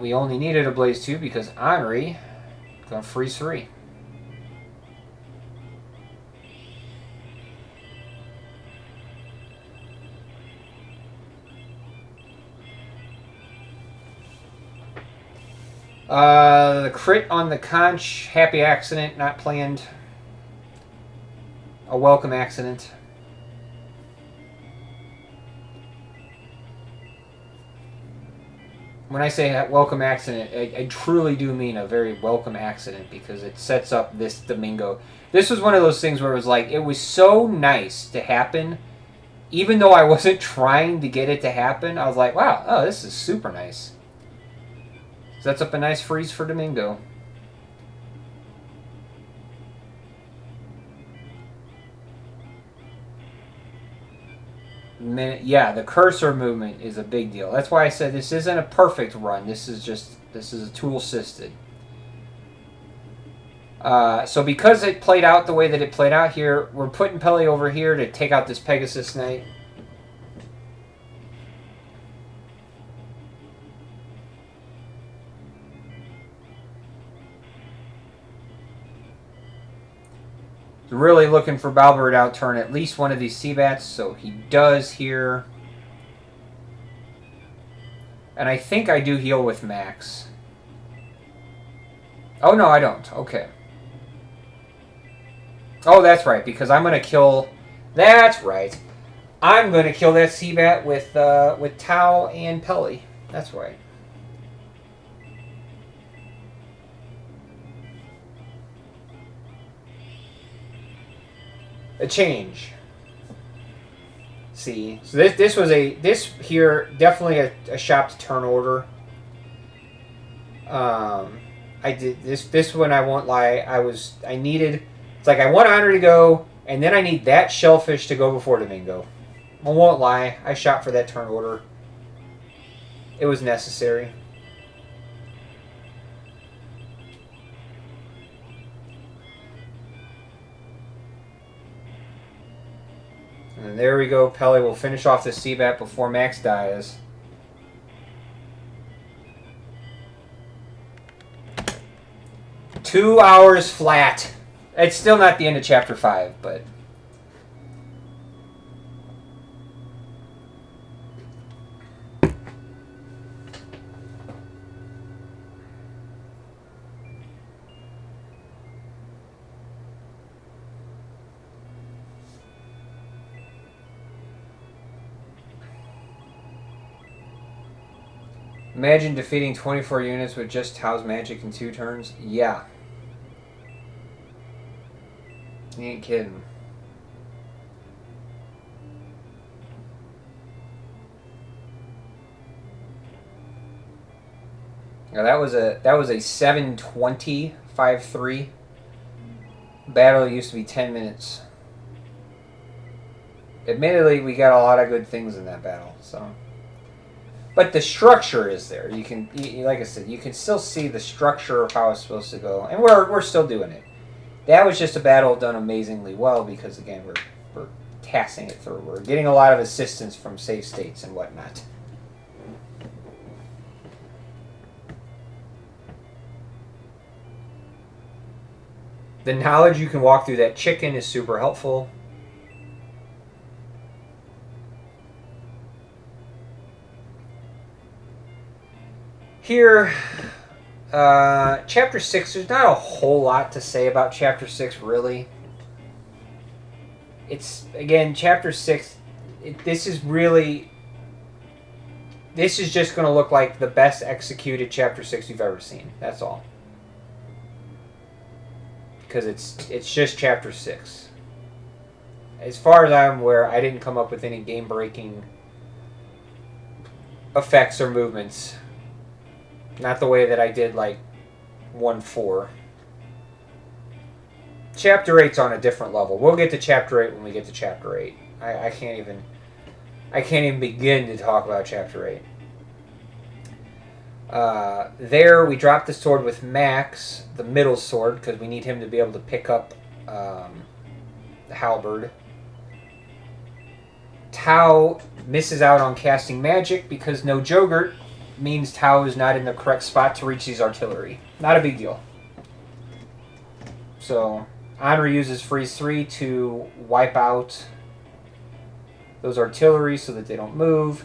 Speaker 1: We only needed a Blaze 2 because Henri got freeze 3. The crit on the conch, happy accident, not planned. A welcome accident. When I say welcome accident, I truly do mean a very welcome accident because it sets up this Domingo. This was one of those things where it was like, it was so nice to happen. Even though I wasn't trying to get it to happen, I was like, wow, oh, this is super nice. Sets up a nice freeze for Domingo. Yeah, the cursor movement is a big deal. That's why I said this isn't a perfect run. This is a tool assisted. So because it played out the way that it played out here, we're putting Peli over here to take out this Pegasus Knight. Really looking for Balbert to outturn at least one of these Seabats, so he does here. And I think I do heal with Max. Oh, no, I don't. Okay. Oh, that's right, because I'm going to kill... That's right. I'm going to kill that Seabat with Tau and Pelly. That's right. A change. See, so this here definitely a shop to turn order. I did this one. I won't lie. I needed. It's like I want Honor to go, and then I need that shellfish to go before Domingo. I won't lie. I shot for that turn order. It was necessary. And there we go. Pelly will finish off the Seabat before Max dies. Two hours flat. It's still not the end of Chapter 5, but... Imagine defeating 24 units with just Tao's magic in 2 turns. Yeah. You ain't kidding. Now that was a 7:20 5-3 battle. It used to be 10 minutes. Admittedly, we got a lot of good things in that battle. So, but the structure is there. You can, like I said, you can still see the structure of how it's supposed to go, and we're still doing it. That was just a battle done amazingly well because, again, we're tassing it through. We're getting a lot of assistance from save states and whatnot. The knowledge you can walk through that chicken is super helpful. Here, Chapter 6, there's not a whole lot to say about Chapter 6, really. It's, again, Chapter 6, this is just going to look like the best executed Chapter 6 you've ever seen. That's all. Because it's just Chapter 6. As far as I'm aware, I didn't come up with any game-breaking effects or movements. Not the way that I did, like, 1-4. Chapter 8's on a different level. We'll get to Chapter 8 when we get to Chapter 8. I can't even begin to talk about Chapter 8. There, we dropped the sword with Max, the middle sword, because we need him to be able to pick up the halberd. Tau misses out on casting magic because no Jogurt means Tau is not in the correct spot to reach these artillery. Not a big deal. So, Henri uses Freeze 3 to wipe out those artillery so that they don't move.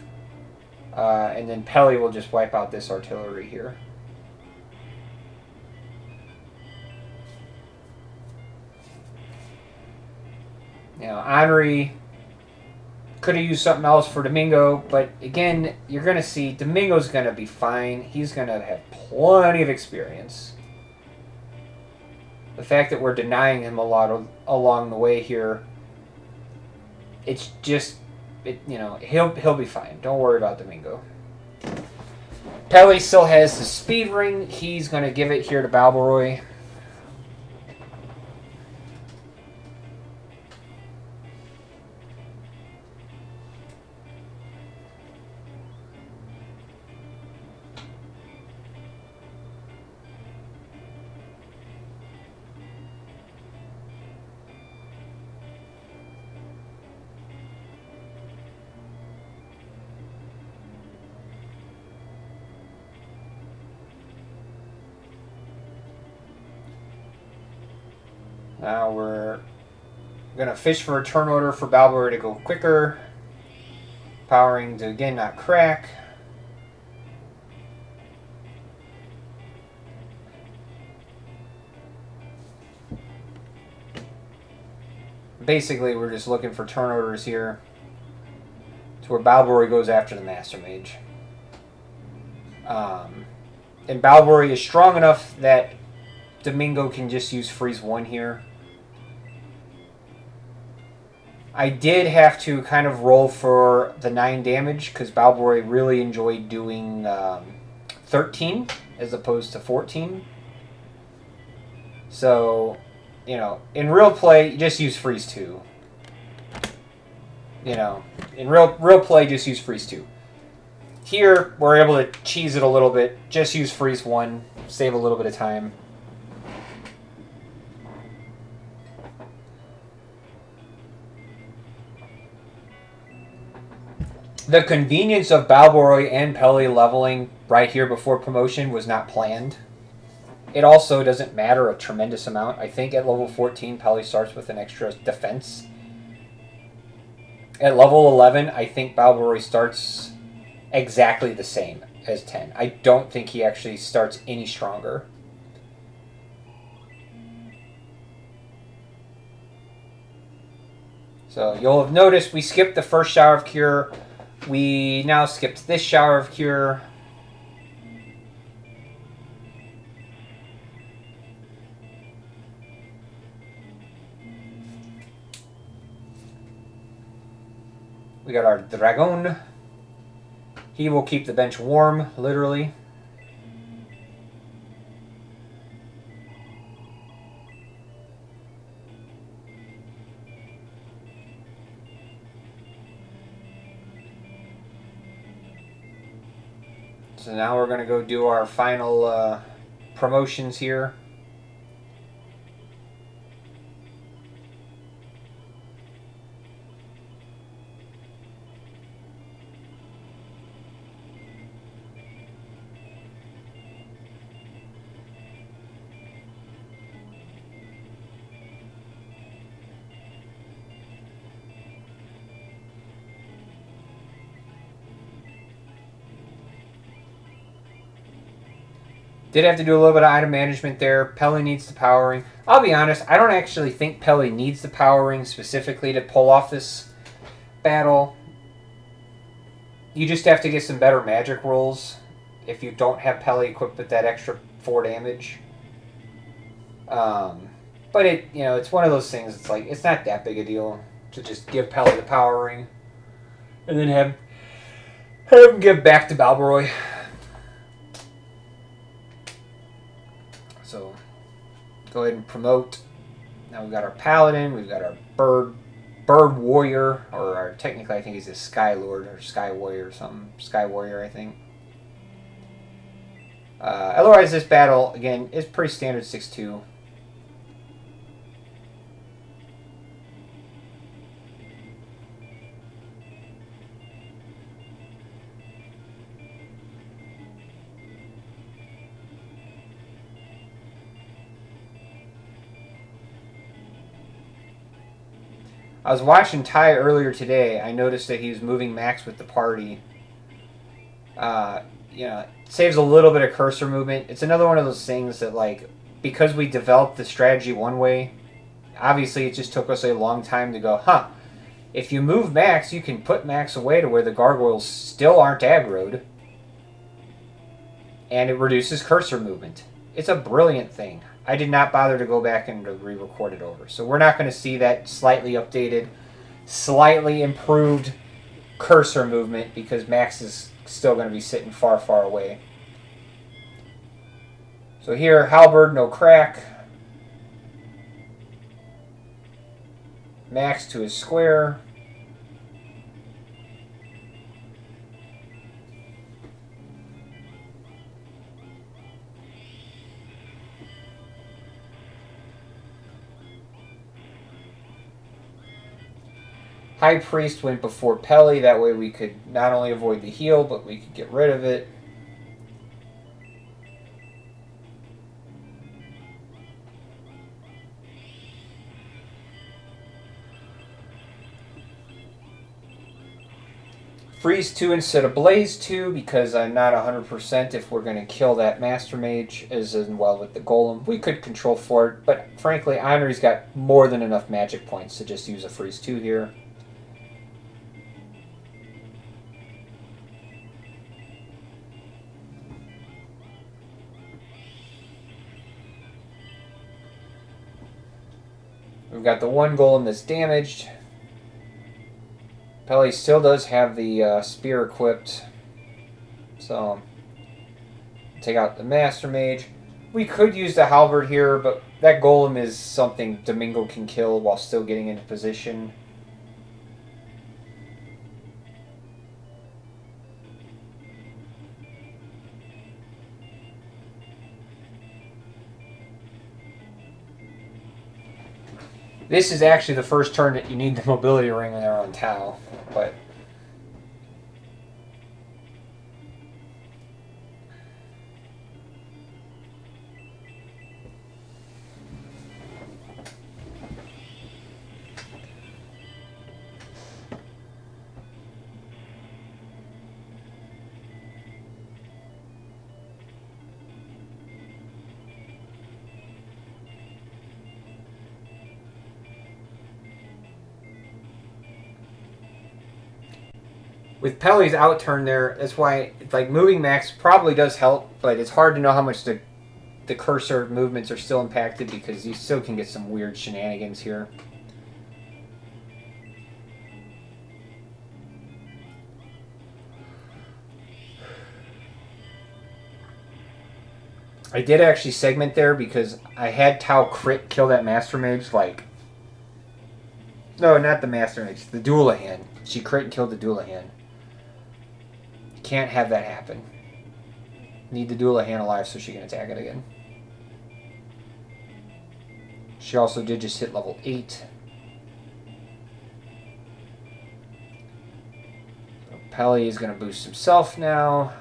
Speaker 1: And then Pelly will just wipe out this artillery here. Now, Henri could have used something else for Domingo, but again, you're going to see Domingo's going to be fine. He's going to have plenty of experience. The fact that we're denying him a lot along the way here, it's just, he'll be fine. Don't worry about Domingo. Pelly still has the speed ring. He's going to give it here to Balboroy. Now we're I'm going to fish for a turn order for Balboa to go quicker. Powering to, again, not crack. Basically, we're just looking for turn orders here to where Balboa goes after the Master Mage. And Balboa is strong enough that Domingo can just use freeze 1 here. I did have to kind of roll for the 9 damage because Balboa really enjoyed doing 13 as opposed to 14. So, you know, in real play, you just use freeze 2. You know, in real play, just use freeze 2. Here, we're able to cheese it a little bit. Just use freeze 1, save a little bit of time. The convenience of Balboa and Pele leveling right here before promotion was not planned. It also doesn't matter a tremendous amount. I think at level 14, Pele starts with an extra defense. At level 11, I think Balboa starts exactly the same as 10. I don't think he actually starts any stronger. So you'll have noticed we skipped the first shower of cure. We now skipped this shower of cure. We got our Dragon. He will keep the bench warm, literally. So now we're going to go do our final promotions here. Did have to do a little bit of item management there. Pele needs the powering. I'll be honest, I don't actually think Pele needs the powering specifically to pull off this battle. You just have to get some better magic rolls if you don't have Pele equipped with that extra 4 damage. But it, you know, it's one of those things. It's like it's not that big a deal to just give Pele the powering, and then have him give back to Balboa. So go ahead and promote. Now we've got our Paladin, we've got our Bird Warrior, or our, technically I think he's a Sky Lord or Sky Warrior or something. Sky Warrior, I think. Otherwise, this battle, again, is pretty standard 6-2. I was watching Ty earlier today. I noticed that he was moving Max with the party. You know, it saves a little bit of cursor movement. It's another one of those things that, like, because we developed the strategy one way, obviously it just took us a long time to go, huh, if you move Max, you can put Max away to where the gargoyles still aren't aggroed. And it reduces cursor movement. It's a brilliant thing. I did not bother to go back and re-record it over. So we're not going to see that slightly updated, slightly improved cursor movement because Max is still going to be sitting far, far away. So here, Halberd, no crack. Max to his square. High Priest went before Pele. That way we could not only avoid the heal, but we could get rid of it. Freeze 2 instead of Blaze 2 because I'm not 100% if we're going to kill that Master Mage as well with the Golem. We could control Fort, but frankly, Henri's got more than enough magic points to just use a Freeze 2 here. We've got the one Golem that's damaged. Pele still does have the spear equipped, so take out the Master Mage. We could use the Halberd here, but that Golem is something Domingo can kill while still getting into position. This is actually the first turn that you need the mobility ring when they're on Tau, but with Pele's out turn there, that's why like moving Max probably does help, but it's hard to know how much the cursor movements are still impacted because you still can get some weird shenanigans here. I did actually segment there because I had Tau crit kill that Master Mage, like... No, not the Master Mage, the Dullahan. She crit and killed the Dullahan. Can't have that happen. Need the Dullahan alive so she can attack it again. She also did just hit level 8. So Pele is going to boost himself now.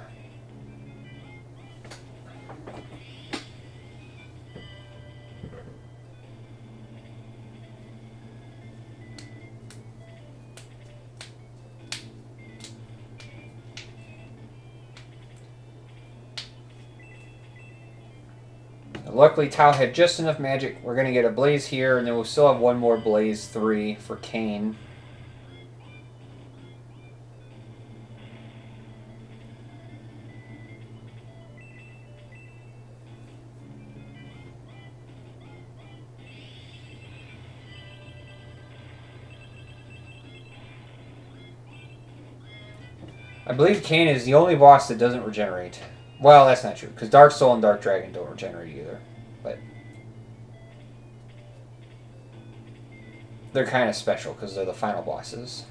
Speaker 1: Luckily, Tau had just enough magic. We're going to get a Blaze here, and then we'll still have one more Blaze 3 for Kayn. I believe Kayn is the only boss that doesn't regenerate. Well, that's not true, because Dark Soul and Dark Dragon don't regenerate either. But they're kind of special, because they're the final bosses.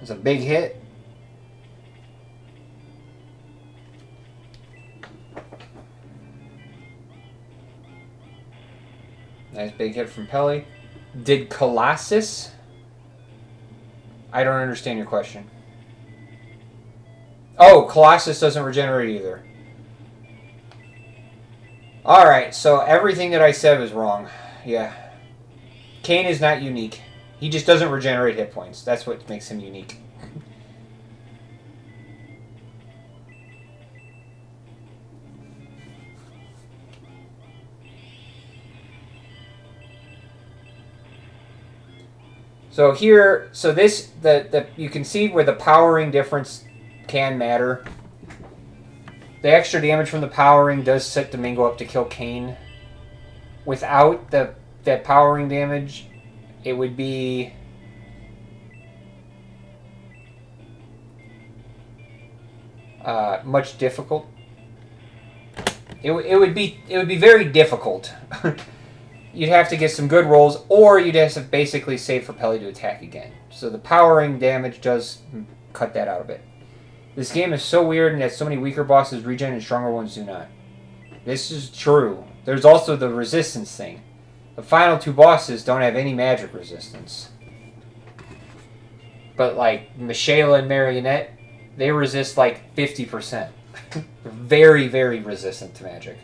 Speaker 1: It's a big hit. Nice big hit from Pele. Did Colossus? I don't understand your question. Oh, Colossus doesn't regenerate either. Alright, so everything that I said was wrong. Yeah. Kayn is not unique. He just doesn't regenerate hit points. That's what makes him unique. So here, so this, you can see where the powering difference can matter. The extra damage from the powering does set Domingo up to kill Kayn. Without that powering damage, it would be much difficult. It would be very difficult. You'd have to get some good rolls, or you'd have to basically save for Pele to attack again. So the powering damage does cut that out a bit. This game is so weird in that so many weaker bosses regen and stronger ones do not. This is true. There's also the resistance thing. The final two bosses don't have any magic resistance. But like Michaela and Marionette, they resist like 50%. Very, very resistant to magic.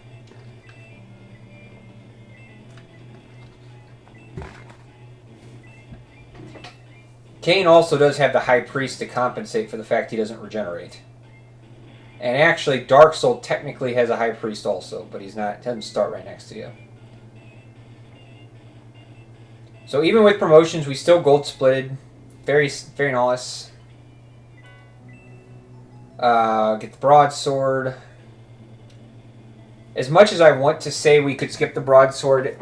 Speaker 1: Kain also does have the High Priest to compensate for the fact he doesn't regenerate. And actually, Dark Soul technically has a High Priest also, but he's not. Doesn't start right next to you. So even with promotions, we still gold splitted. Very, very nice. Get the broadsword. As much as I want to say we could skip the broadsword,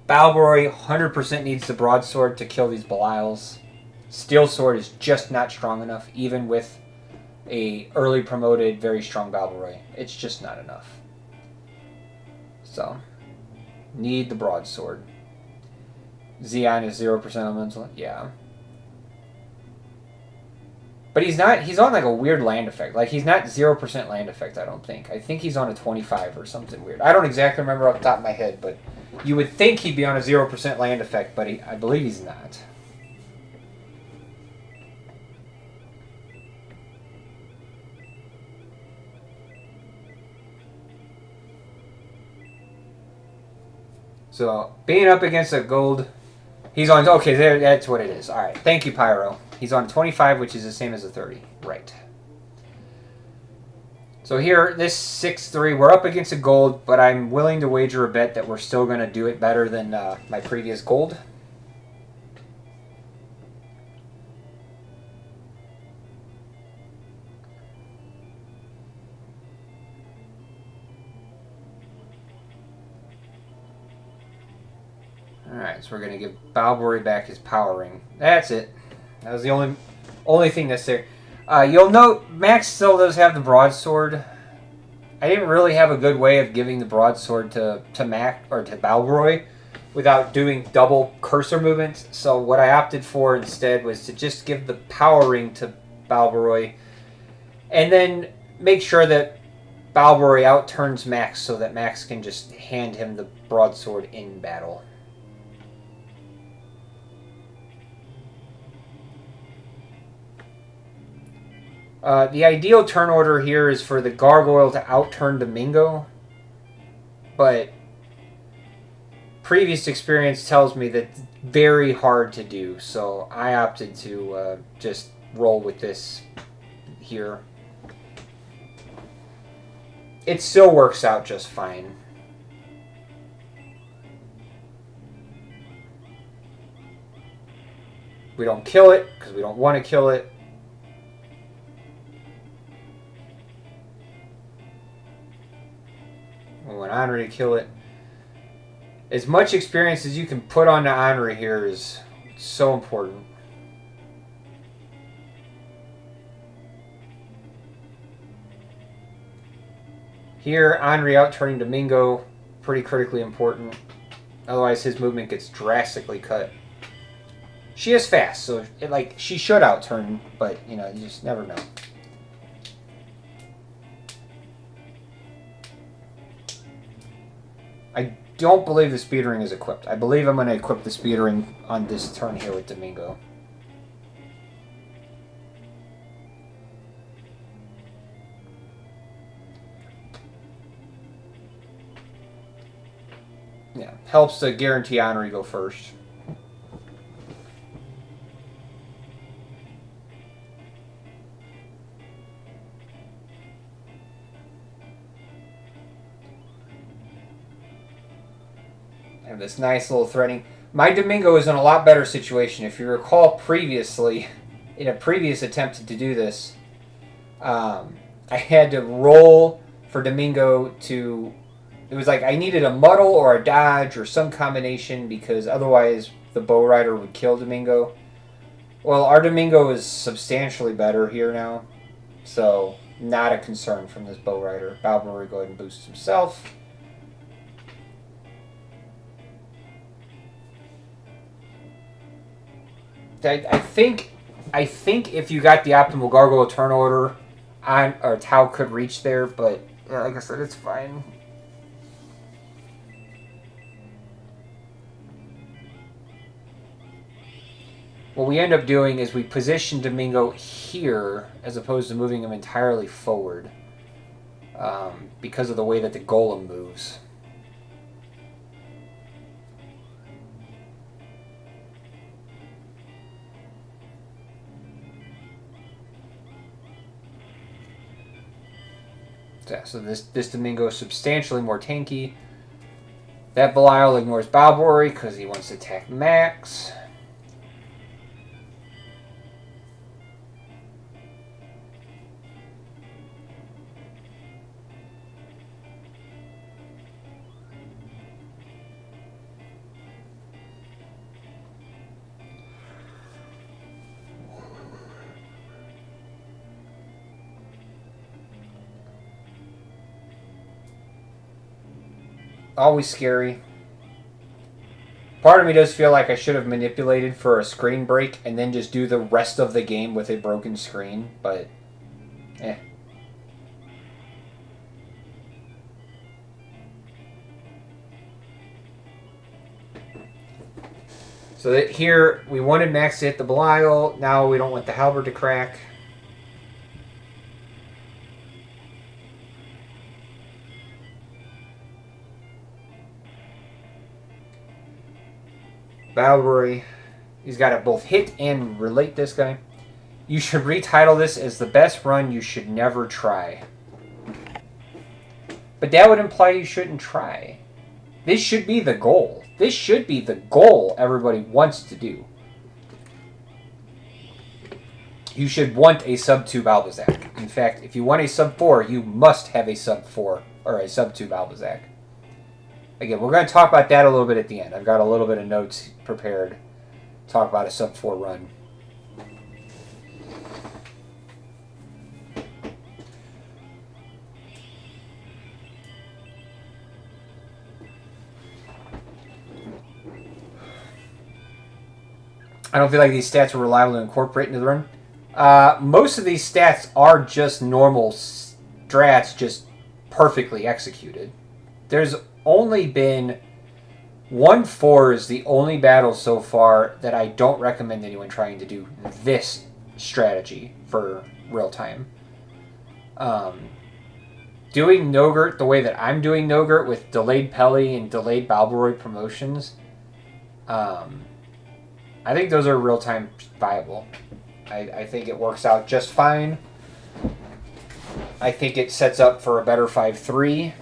Speaker 1: Balboroy 100% needs the broadsword to kill these Belials. Steel sword is just not strong enough, even with a early promoted, very strong Balboroy. It's just not enough. So, need the broadsword. Zeon is 0% elemental. Yeah. But he's on like a weird land effect. Like, he's not 0% land effect, I don't think. I think he's on a 25 or something weird. I don't exactly remember off the top of my head, but you would think he'd be on a 0% land effect, but I believe he's not. So, being up against a gold... He's on... Okay, there. That's what it is. Alright, thank you, Pyro. He's on 25, which is the same as a 30. Right. So here, this 6-3, we're up against a gold, but I'm willing to wager a bet that we're still going to do it better than my previous gold. Alright, so we're going to give Balboroy back his power ring. That's it. That was the only thing necessary. You'll note Max still does have the broadsword. I didn't really have a good way of giving the broadsword to Mac or to Balboroy without doing double cursor movements. So what I opted for instead was to just give the power ring to Balboroy and then make sure that Balboroy outturns Max so that Max can just hand him the broadsword in battle. The ideal turn order here is for the Gargoyle to outturn Domingo, but previous experience tells me that it's very hard to do, so I opted to just roll with this here. It still works out just fine. We don't kill it, because we don't want to kill it. We want Henri to kill it. As much experience as you can put on the Henri here is so important. Here, Henri outturning Domingo, pretty critically important. Otherwise, his movement gets drastically cut. She is fast, so she should outturn, but you just never know. I don't believe the speed ring is equipped. I believe I'm going to equip the speed ring on this turn here with Domingo. Yeah, helps to guarantee Henri go first. Have this nice little threading. My Domingo is in a lot better situation. If you recall previously, in a previous attempt to do this, I had to roll for Domingo to... It was like I needed a muddle or a dodge or some combination because otherwise the bow rider would kill Domingo. Well, our Domingo is substantially better here now, so not a concern from this bow rider. Balboroy go ahead and boost himself. I think if you got the optimal Gargoyle turn order, Tau could reach there, but yeah, like I said, it's fine. what we end up doing is we position Domingo here as opposed to moving him entirely forward because of the way that the golem moves. Yeah, so this Domingo is substantially more tanky. That Belial ignores Balbori because he wants to attack Max. Always scary. Part of me does feel like I should have manipulated for a screen break and then just do the rest of the game with a broken screen, but So that here we wanted Max to hit the Belial, now we don't want the Halberd to crack. Balbori, he's got to both hit and relate this guy. You should retitle this as the best run you should never try. But that would imply you shouldn't try. This should be the goal. This should be the goal everybody wants to do. You should want a sub-2 Balbazak. In fact, if you want a sub-4, you must have a sub-4 or a sub-2 Balbazak. Again, we're going to talk about that a little bit at the end. I've got a little bit of notes prepared to talk about a sub-4 run. I don't feel like these stats are reliable to incorporate into the run. Most of these stats are just normal strats, just perfectly executed. There's only been 1-4 is the only battle so far that I don't recommend anyone trying to do this strategy for real time. Doing Nogurt the way that I'm doing Nogurt with delayed Peli and delayed Balboroy promotions, I think those are real time viable. I think it works out just fine. I think it sets up for a better 5-3.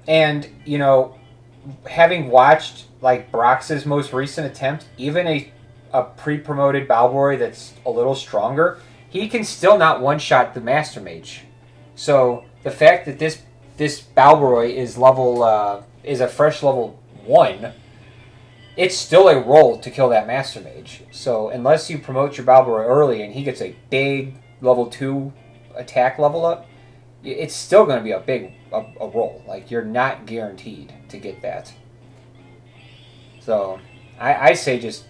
Speaker 1: And, you know, having watched, like, Brox's most recent attempt, even a pre-promoted Balbori that's a little stronger, he can still not one-shot the Master Mage. So, the fact that this Balbori is level, is a fresh level 1, it's still a roll to kill that Master Mage. So, unless you promote your Balbori early and he gets a big level 2 attack level up, it's still going to be a roll. Like, you're not guaranteed to get that. So, I say just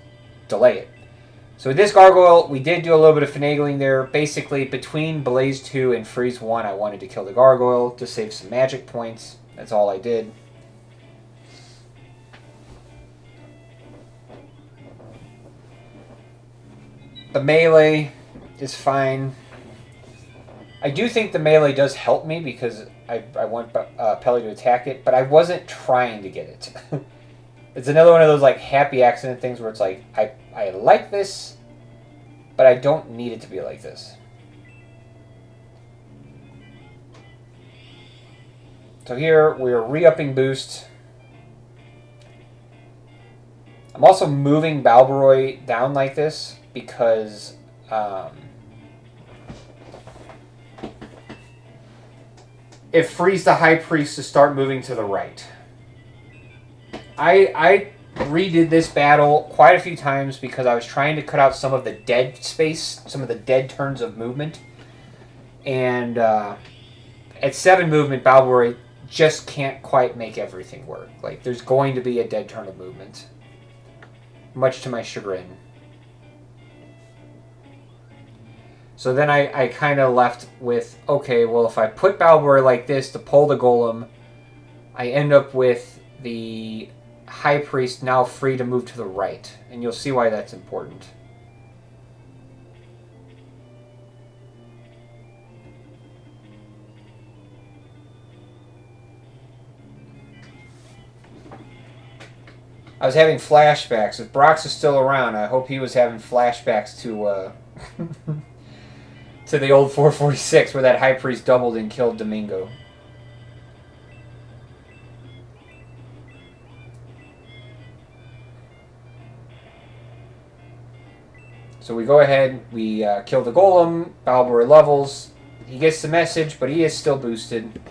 Speaker 1: delay it. So with this Gargoyle, we did do a little bit of finagling there. Basically, between Blaze 2 and Freeze 1, I wanted to kill the Gargoyle to save some magic points. That's all I did. The melee is fine. I do think the melee does help me because I want Peli to attack it, but I wasn't trying to get it. It's another one of those like happy accident things where it's like, I like this, but I don't need it to be like this. So here we're re-upping boost. I'm also moving Balboroy down like this because it frees the High Priest to start moving to the right. I redid this battle quite a few times because I was trying to cut out some of the dead space, some of the dead turns of movement. And at 7 movement, Balboroy just can't quite make everything work. Like, there's going to be a dead turn of movement. Much to my chagrin. So then I kind of left with, okay, well, if I put Balboroy like this to pull the Golem, I end up with the High Priest now free to move to the right, and you'll see why that's important. I was having flashbacks. If Brox is still around, I hope he was having flashbacks to to the old 446 where that High Priest doubled and killed Domingo. So we go ahead, we kill the Golem, Balbor levels. He gets the message, but he is still boosted.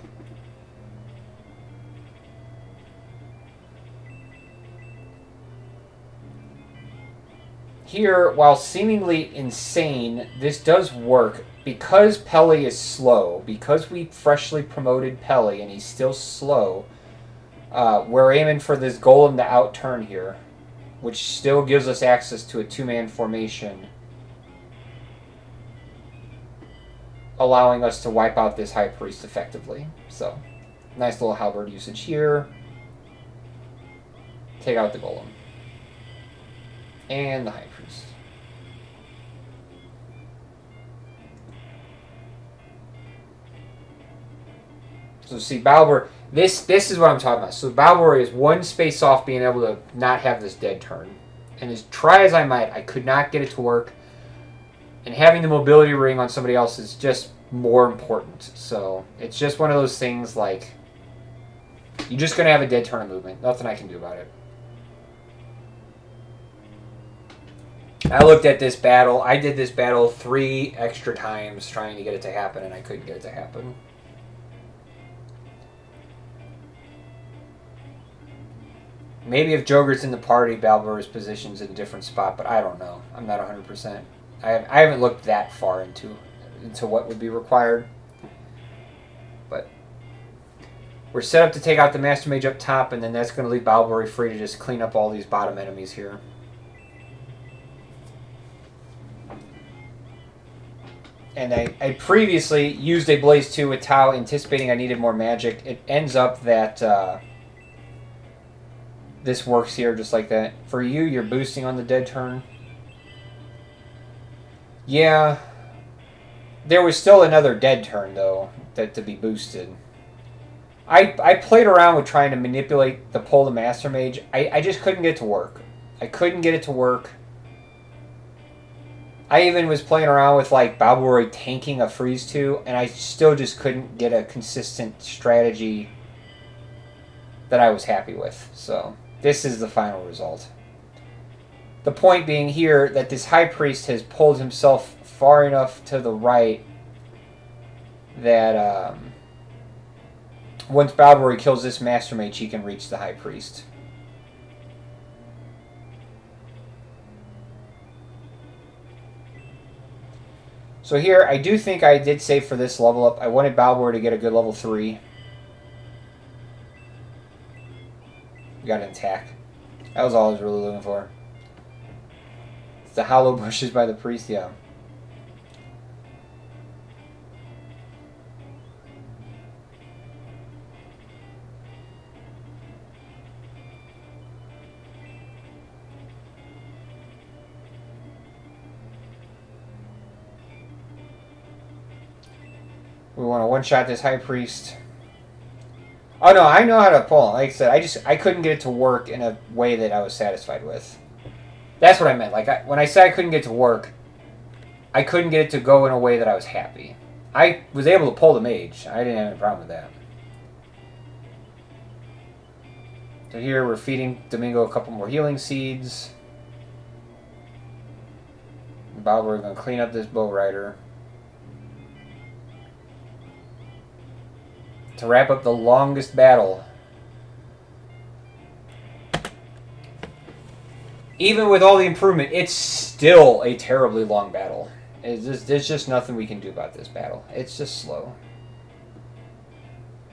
Speaker 1: Here, while seemingly insane, this does work because Pele is slow. Because we freshly promoted Pele and he's still slow, we're aiming for this Golem to outturn here, which still gives us access to a two-man formation, allowing us to wipe out this High Priest effectively. So, nice little halberd usage here. Take out the Golem. And the High Priest. So see, Balbor, this is what I'm talking about. So Balbor is one space off being able to not have this dead turn. And as try as I might, I could not get it to work. And having the mobility ring on somebody else is just more important. So it's just one of those things like, you're just going to have a dead turn of movement. Nothing I can do about it. I looked at this battle. I did this battle 3 extra times trying to get it to happen, and I couldn't get it to happen. Maybe if Joger's in the party, Balbor's position's in a different spot, but I don't know. I'm not 100%. I haven't looked that far into what would be required. But we're set up to take out the Master Mage up top, and then that's going to leave Balbor free to just clean up all these bottom enemies here. And I previously used a Blaze 2 with Tau, anticipating I needed more magic. It ends up that this works here just like that. For you, you're boosting on the dead turn. Yeah. There was still another dead turn, though, to be boosted. I played around with trying to manipulate the pull the Master Mage. I just couldn't get it to work. I couldn't get it to work. I even was playing around with like Balbor tanking a freeze 2, and I still just couldn't get a consistent strategy that I was happy with. So this is the final result. The point being here that this High Priest has pulled himself far enough to the right that once Balbor kills this Master Mage, he can reach the High Priest. So here, I do think I did save for this level up. I wanted Balbor to get a good level 3. We got an attack. That was all I was really looking for. It's the hollow bushes by the priest, yeah. We want to one-shot this High Priest. Oh no, I know how to pull him. Like I said, I couldn't get it to work in a way that I was satisfied with. That's what I meant. Like when I said I couldn't get it to work, I couldn't get it to go in a way that I was happy. I was able to pull the mage. I didn't have any problem with that. So here we're feeding Domingo a couple more healing seeds. Balbor is going to clean up this Bow Rider. To wrap up the longest battle. Even with all the improvement, it's still a terribly long battle. There's just nothing we can do about this battle. It's just slow.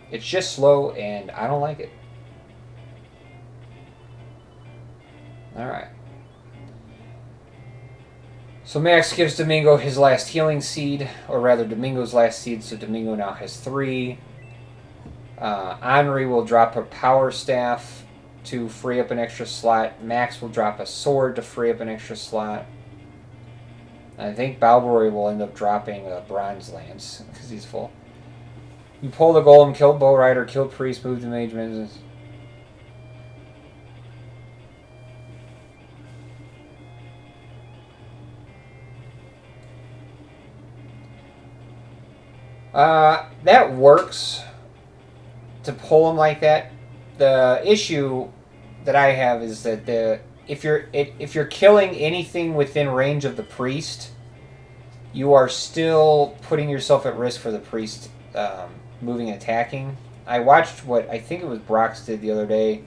Speaker 1: It's just slow, and I don't like it. Alright. So Max gives Domingo his last healing seed, or rather Domingo's last seed, so Domingo now has 3. Henri will drop her power staff to free up an extra slot. Max will drop a sword to free up an extra slot. I think Balbori will end up dropping a bronze lance because he's full. You pull the golem, kill bow rider, kill priest, move the mage business. That works to pull him like that. The issue that I have is that if you're killing anything within range of the priest, you are still putting yourself at risk for the priest moving and attacking. I watched what I think it was Brox did the other day,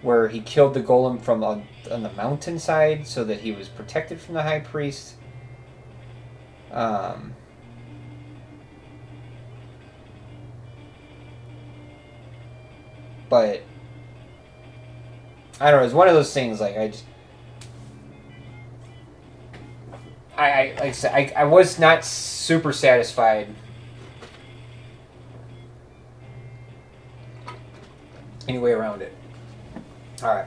Speaker 1: where he killed the golem from on the mountainside so that he was protected from the high priest. But I don't know. It's one of those things. Like like I said, I was not super satisfied. Any way around it. All right.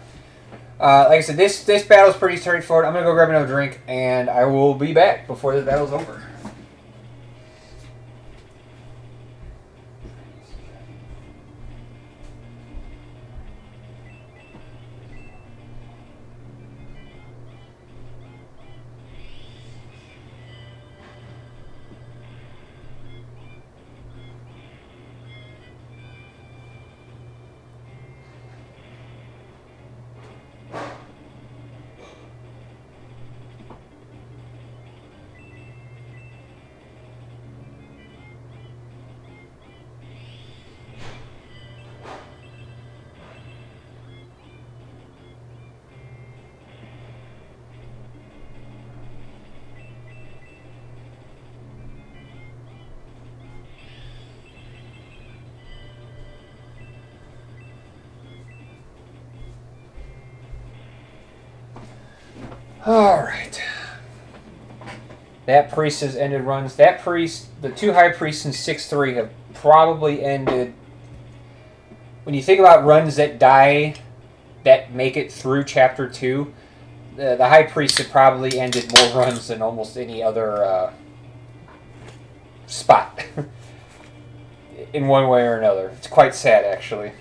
Speaker 1: Like I said, this battle's pretty straightforward. I'm gonna go grab another drink, and I will be back before the battle's over. Alright. That priest has ended runs. That priest, the two high priests in 6-3 have probably ended. When you think about runs that die, that make it through Chapter 2, the high priest have probably ended more runs than almost any other spot. In one way or another. It's quite sad, actually.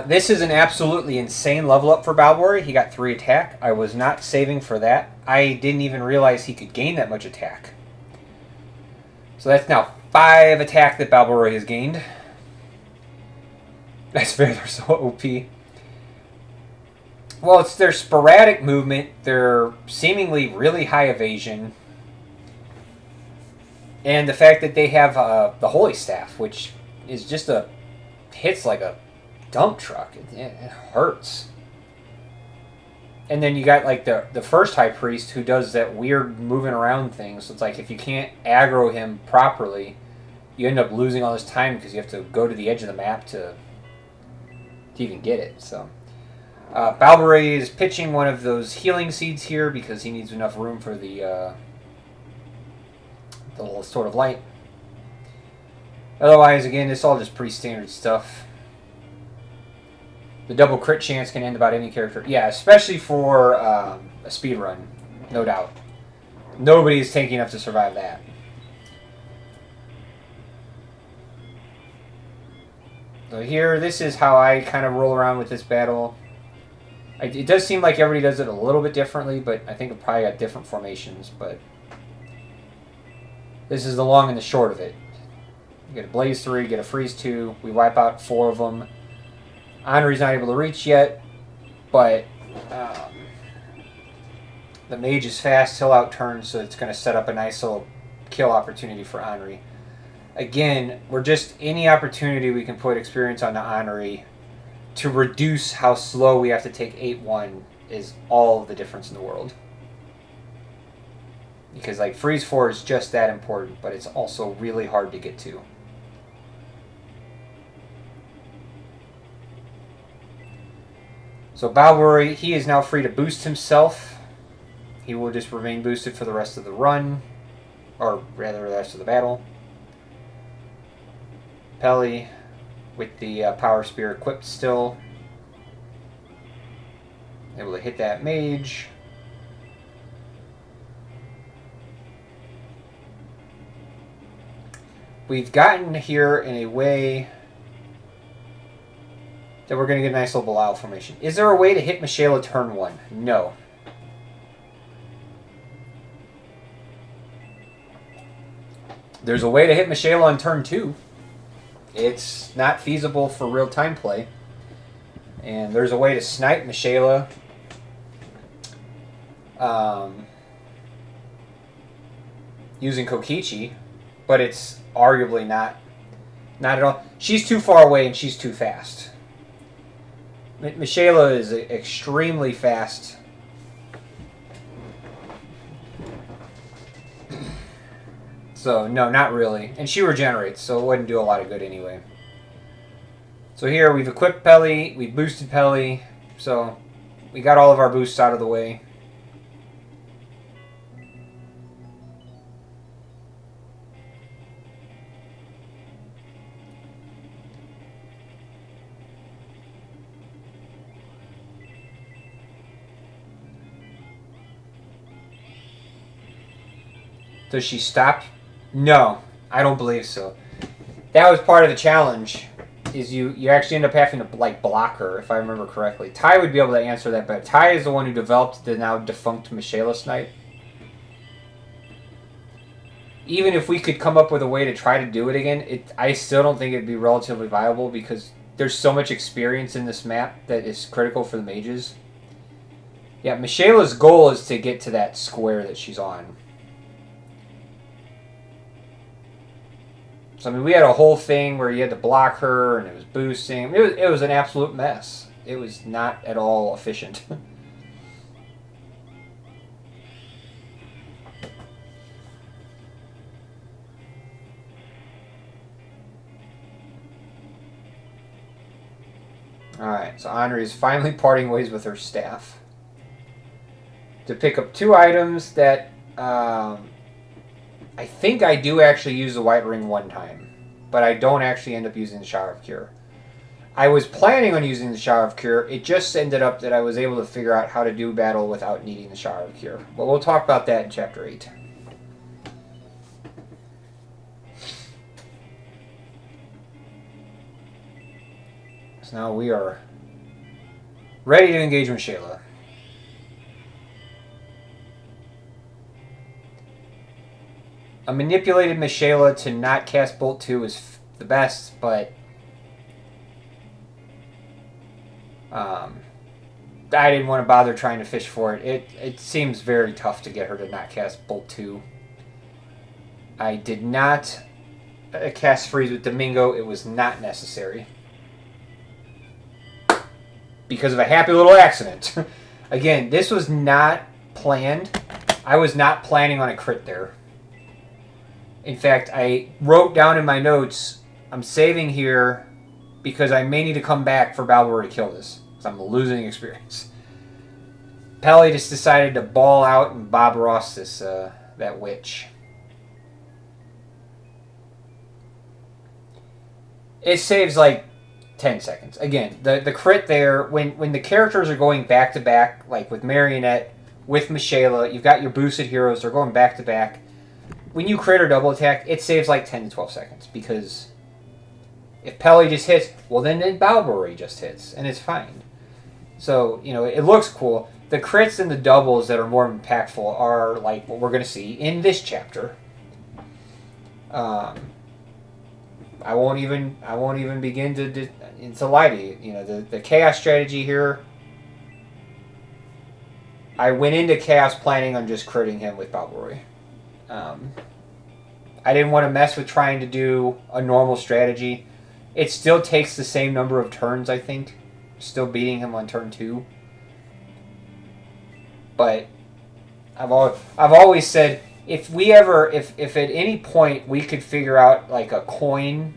Speaker 1: This is an absolutely insane level up for Balbori. He got 3 attack. I was not saving for that. I didn't even realize he could gain that much attack. So that's now 5 attack that Balbori has gained. That's very so OP. Well, it's their sporadic movement, their seemingly really high evasion, and the fact that they have the Holy Staff, which is just hits like a dump truck. It hurts. And then you got like the first high priest who does that weird moving around thing. So it's like if you can't aggro him properly, you end up losing all this time because you have to go to the edge of the map to even get it. So Balbori is pitching one of those healing seeds here because he needs enough room for the little Sword of Light. Otherwise, again, it's all just pretty standard stuff. The double crit chance can end about any character. Yeah, especially for a speed run, no doubt. Nobody is tanky enough to survive that. So here, this is how I kind of roll around with this battle. It does seem like everybody does it a little bit differently, but I think it probably got different formations. But this is the long and the short of it. You get a Blaze 3, get a Freeze 2. We wipe out 4 of them. Henri's not able to reach yet, but the mage is fast. He'll outturn, so it's going to set up a nice little kill opportunity for Henri. Again, we're just any opportunity we can put experience on the Henri to reduce how slow we have to take 8-1 is all the difference in the world. Because like Freeze 4 is just that important, but it's also really hard to get to. So Balbori, he is now free to boost himself. He will just remain boosted for the rest of the run, or rather the rest of the battle. Peli with the Power Spear equipped still. Able to hit that mage. We've gotten here in a way that we're going to get a nice little Belial formation. Is there a way to hit Mishaela turn 1? No. There's a way to hit Mishaela on turn 2. It's not feasible for real-time play. And there's a way to snipe Mishaela using Kokichi, but it's arguably not at all. She's too far away and she's too fast. Mishaela is extremely fast. So, no, not really. And she regenerates, so it wouldn't do a lot of good anyway. So here, we've equipped Peli, we've boosted Peli, so we got all of our boosts out of the way. Does she stop? No, I don't believe so. That was part of the challenge, is you actually end up having to like block her, if I remember correctly. Ty would be able to answer that, but Ty is the one who developed the now defunct Mishaela Snipe. Even if we could come up with a way to try to do it again, I still don't think it'd be relatively viable because there's so much experience in this map that is critical for the mages. Yeah, Mishaela's goal is to get to that square that she's on. So, I mean, we had a whole thing where you had to block her, and it was boosting. It was an absolute mess. It was not at all efficient. Alright, so Anri is finally parting ways with her staff. To pick up 2 items that... I think I do actually use the White Ring 1 time, but I don't actually end up using the Shower of Cure. I was planning on using the Shower of Cure. It just ended up that I was able to figure out how to do battle without needing the Shower of Cure. But we'll talk about that in Chapter 8. So now we are ready to engage Mishaela. A manipulated Mishaela to not cast Bolt 2 is the best, but I didn't want to bother trying to fish for it. It seems very tough to get her to not cast Bolt 2. I did not cast Freeze with Domingo. It was not necessary. Because of a happy little accident. Again, this was not planned. I was not planning on a crit there. In fact, I wrote down in my notes, I'm saving here because I may need to come back for Balboa to kill this. Because I'm losing experience. Peli just decided to ball out and Bob Ross this, that witch. It saves like 10 seconds. Again, the crit there, when the characters are going back to back, like with Marionette, with Mishaela, you've got your boosted heroes, they're going back to back. When you crit or double attack, it saves like 10 to 12 seconds. Because if Peli just hits, well then Balboa just hits. And it's fine. So, you know, it looks cool. The crits and the doubles that are more impactful are like what we're going to see in this chapter. I won't even begin to lie to you. You know, the chaos strategy here. I went into chaos planning on just critting him with Balboa. I didn't want to mess with trying to do a normal strategy. It still takes the same number of turns, I think. Still beating him on turn 2. But I've always said, if at any point we could figure out like a coin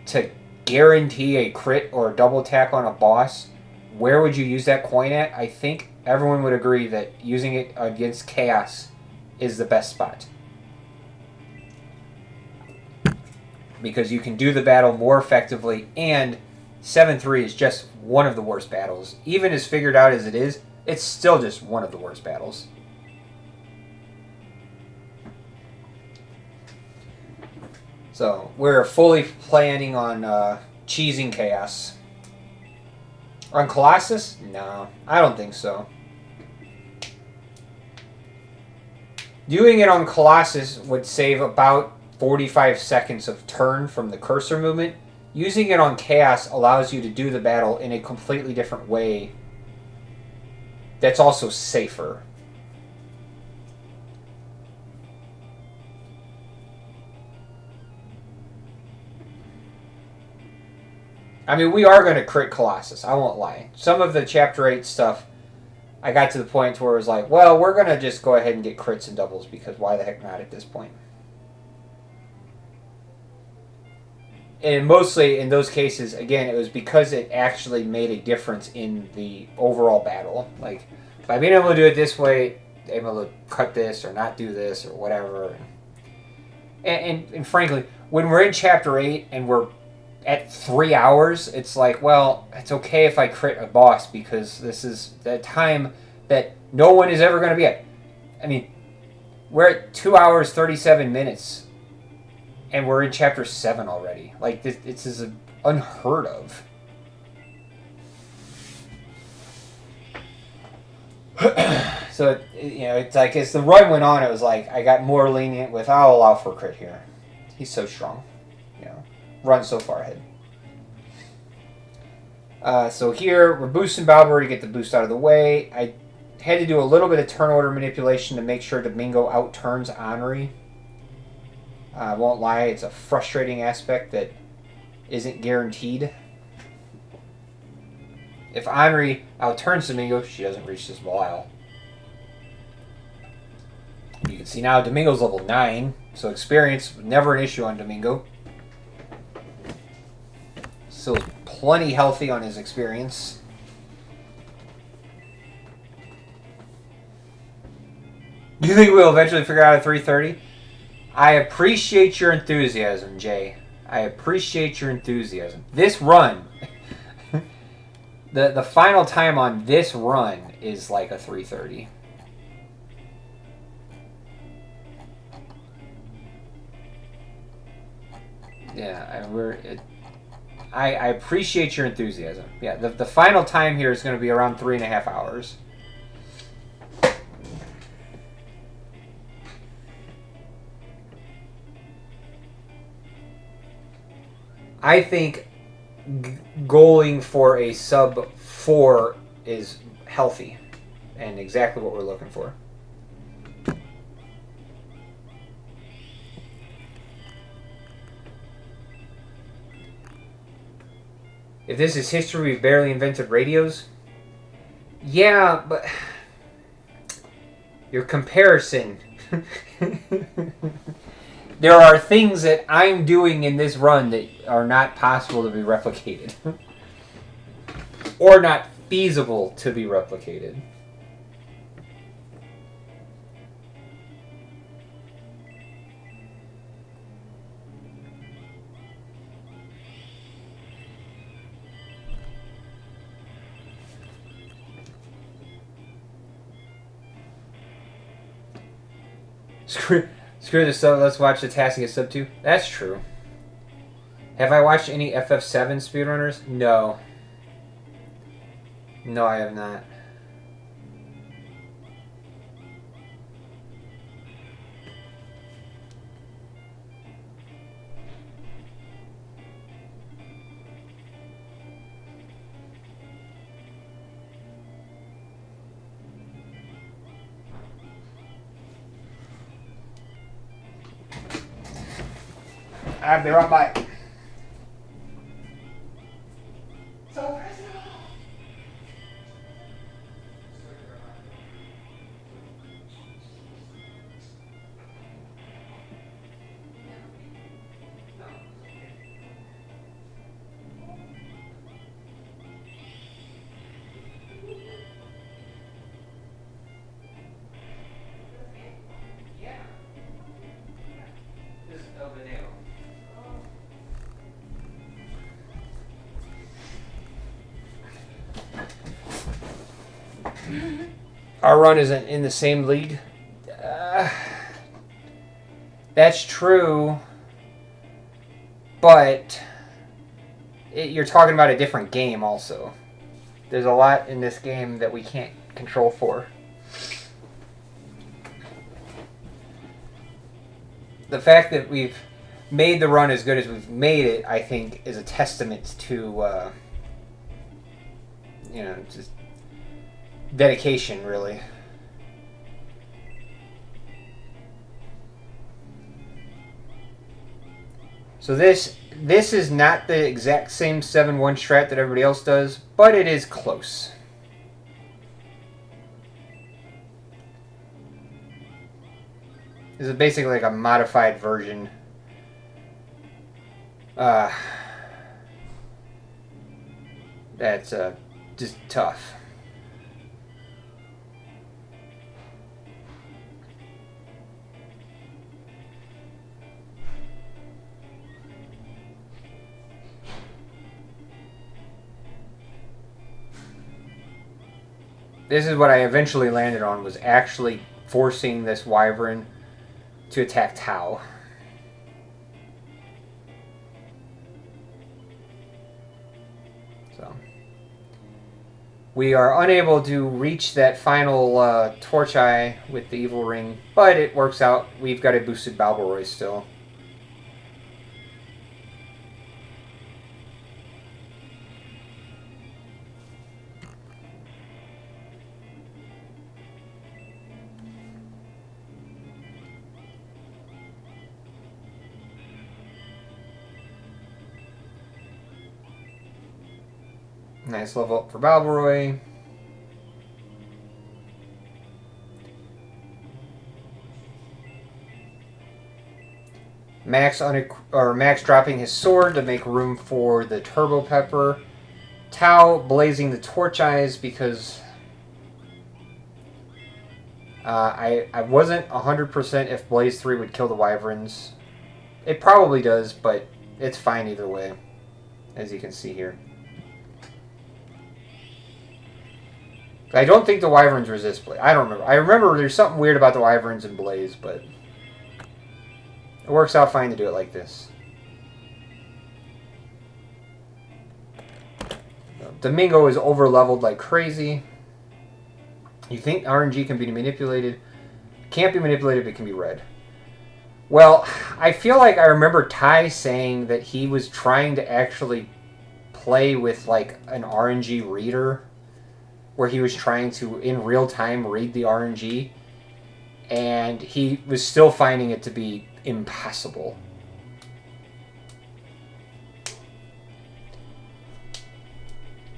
Speaker 1: to guarantee a crit or a double attack on a boss, where would you use that coin at? I think everyone would agree that using it against chaos is the best spot. because you can do the battle more effectively, and 7-3 is just one of the worst battles. Even as figured out as it is, it's still just one of the worst battles. So, we're fully planning on cheesing Chaos. On Colossus? No, I don't think so. Doing it on Colossus would save about 45 seconds of turn from the cursor movement. Using it on Chaos allows you to do the battle in a completely different way that's also safer. I mean, we are going to crit Colossus, I won't lie. Some of the Chapter 8 stuff, I got to the point where it was like, well, we're going to just go ahead and get crits and doubles, because why the heck not at this point? And mostly in those cases, again, it was because it actually made a difference in the overall battle. Like, by being able to do it this way, able to cut this or not do this or whatever. And frankly, when we're in Chapter 8 and we're at 3 hours, it's like, well, it's okay if I crit a boss, because this is the time that no one is ever going to be at. I mean, we're at 2 hours, 37 minutes, and we're in Chapter 7 already. Like, this is unheard of. So, you know, it's like, as the run went on, it was like, I got more lenient with, I'll allow for a crit here. He's so strong. You know, run so far ahead. So here, we're boosting Balber to get the boost out of the way. I had to do a little bit of turn order manipulation to make sure Domingo out-turns Henri. I won't lie, it's a frustrating aspect that isn't guaranteed. If Henri out-turns Domingo, she doesn't reach this Belial. You can see now Domingo's level 9, so experience never an issue on Domingo. Still plenty healthy on his experience. Do you think we'll eventually figure out a 330? I appreciate your enthusiasm, Jay. I appreciate your enthusiasm. This run, the final time on this run is like a 330. Yeah, I appreciate your enthusiasm. Yeah, the final time here is going to be around 3.5 hours. I think goaling for a sub 4 is healthy and exactly what we're looking for. If this is history, we've barely invented radios. Yeah, but your comparison. There are things that I'm doing in this run that are not possible to be replicated. Or not feasible to be replicated. Screw the sub, let's watch the Tassia sub 2. That's true. Have I watched any FF7 speedrunners? No. No, I have not. I'll be right back. our run isn't in the same league. That's true, but you're talking about a different game also. There's a lot in this game that we can't control for. The fact that we've made the run as good as we've made it, I think, is a testament to, just dedication, really. So this is not the exact same 7-1 strat that everybody else does, but it is close. This is basically like a modified version. That's just tough. This is what I eventually landed on, was actually forcing this wyvern to attack Tau. So we are unable to reach that final torch eye with the evil ring, but it works out. We've got a boosted Balboroy still. Nice level up for Balboroy. Max dropping his sword to make room for the Turbo Pepper. Tau blazing the torch eyes because I wasn't 100% if Blaze 3 would kill the wyverns. It probably does, but it's fine either way, as you can see here. I don't think the wyverns resist Blaze. I don't remember. I remember there's something weird about the wyverns and Blaze, but it works out fine to do it like this. Domingo is over-leveled like crazy. You think RNG can be manipulated? Can't be manipulated, but it can be read. Well, I feel like I remember Ty saying that he was trying to actually play with like an RNG reader, where he was trying to, in real time, read the RNG, and he was still finding it to be impossible.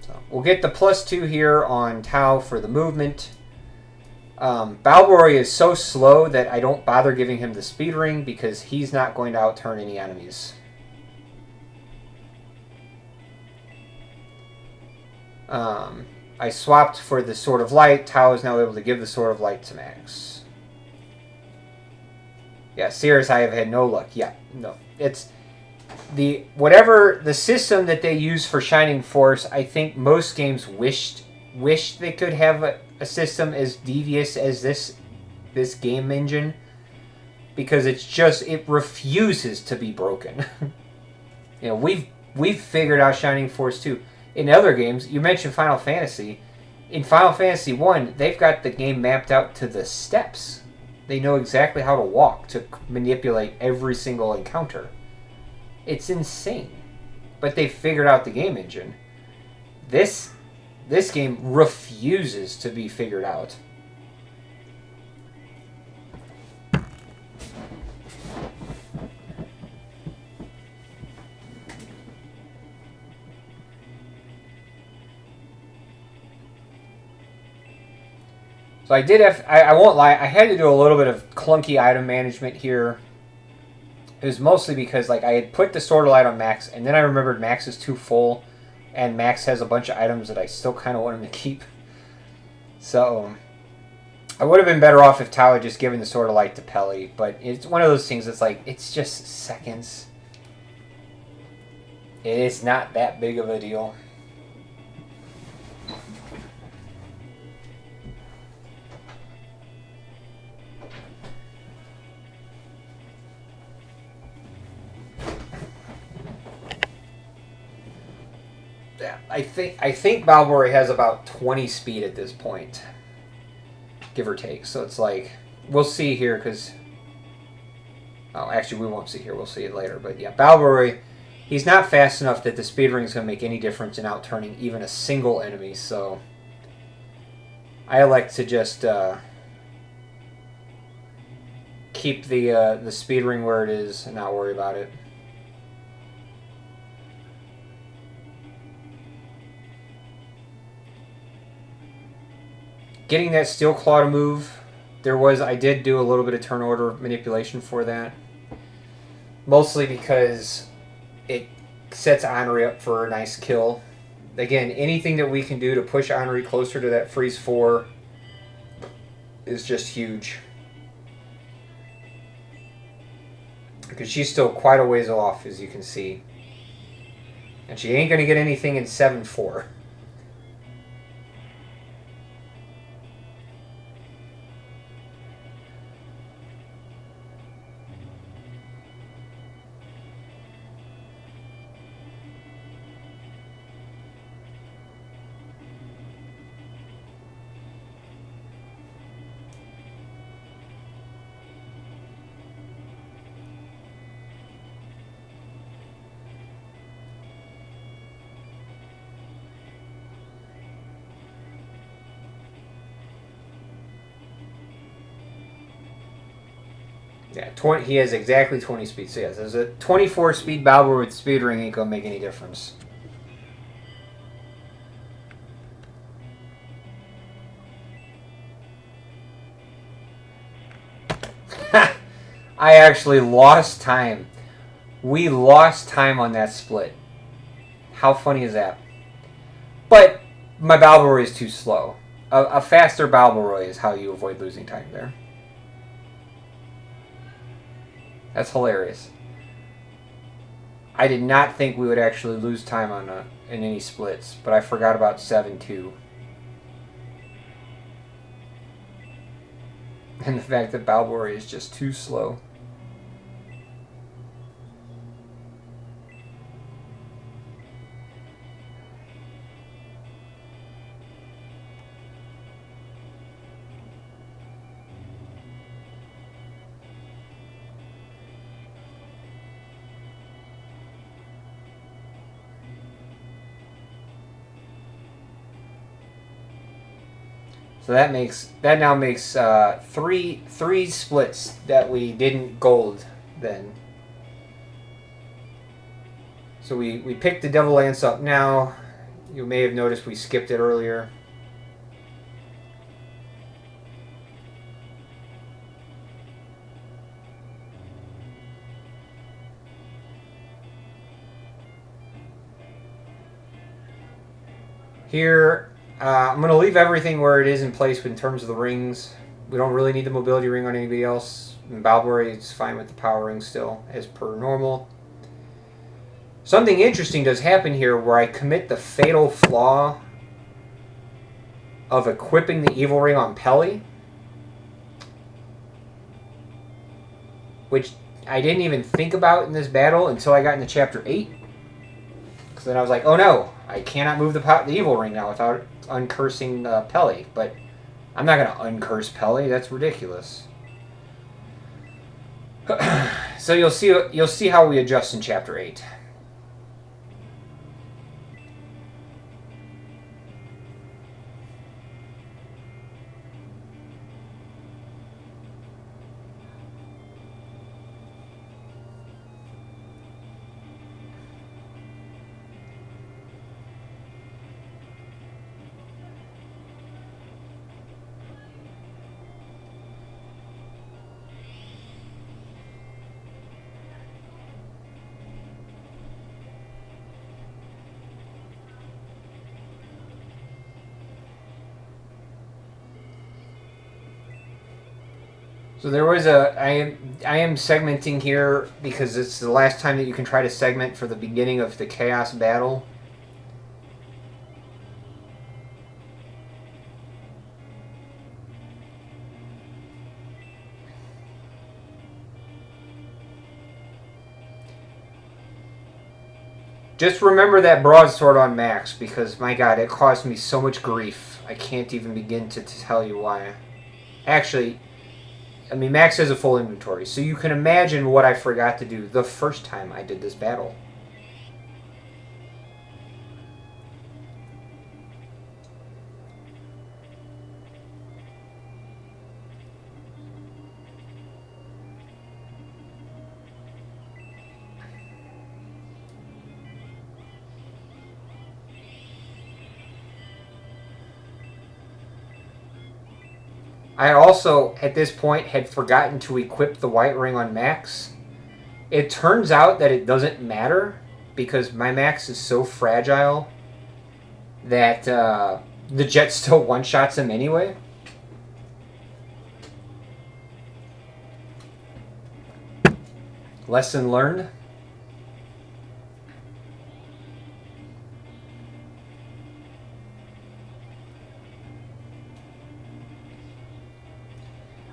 Speaker 1: So we'll get the +2 here on Tau for the movement. Balboroy is so slow that I don't bother giving him the speed ring because he's not going to outturn any enemies. I swapped for the Sword of Light. Tau is now able to give the Sword of Light to Max. Yeah, Sirius, I have had no luck. Yeah, no. It's the whatever the system that they use for Shining Force. I think most games wished they could have a system as devious as this game engine, because it refuses to be broken. You know, we've figured out Shining Force 2. In other games, you mentioned Final Fantasy. In Final Fantasy 1, they've got the game mapped out to the steps. They know exactly how to walk to manipulate every single encounter. It's insane. But they figured out the game engine. This game refuses to be figured out. So I did have, I won't lie, I had to do a little bit of clunky item management here. It was mostly because like I had put the Sword of Light on Max, and then I remembered Max is too full, and Max has a bunch of items that I still kind of want him to keep. So I would have been better off if Tau had just given the Sword of Light to Peli, but it's one of those things that's like, it's just seconds. It's not that big of a deal. I think Balbori has about 20 speed at this point, give or take. So it's like we'll see here because actually we won't see here. We'll see it later. But yeah, Balbori, he's not fast enough that the speed ring is going to make any difference in outturning even a single enemy. So I elect to just keep the speed ring where it is and not worry about it. Getting that Steel Claw to move, I did do a little bit of turn order manipulation for that. Mostly because it sets Henri up for a nice kill. Again, anything that we can do to push Henri closer to that freeze 4 is just huge. Because she's still quite a ways off, as you can see. And she ain't going to get anything in 7-4. Yeah, he has exactly 20 speed. So yes, there's a 24 speed Balbor with speed ring ain't gonna make any difference. I actually lost time. We lost time on that split. How funny is that? But my Balboroy is too slow. A faster Balboroy is how you avoid losing time there. That's hilarious. I did not think we would actually lose time on in any splits, but I forgot about 7-2. And the fact that Balboroy is just too slow. So that now makes three splits that we didn't gold then. So we picked the Devil Lance up now. You may have noticed we skipped it earlier. Here, I'm going to leave everything where it is in place in terms of the rings. We don't really need the mobility ring on anybody else. And Balboroy is fine with the power ring still, as per normal. Something interesting does happen here where I commit the fatal flaw of equipping the evil ring on Peli, which I didn't even think about in this battle until I got into Chapter 8. Because then I was like, oh no, I cannot move the evil ring now without uncursing Peli. But I'm not going to uncurse Peli. That's ridiculous. So you'll see how we adjust in Chapter 8. So there was I am segmenting here because it's the last time that you can try to segment for the beginning of the Chaos battle. Just remember that broadsword on max, because my god, it caused me so much grief. I can't even begin to tell you why. Actually, I mean, max has a full inventory, so you can imagine what I forgot to do the first time I did this battle. I also, at this point, had forgotten to equip the white ring on max. It turns out that it doesn't matter because my max is so fragile that the jet still one-shots him anyway. Lesson learned.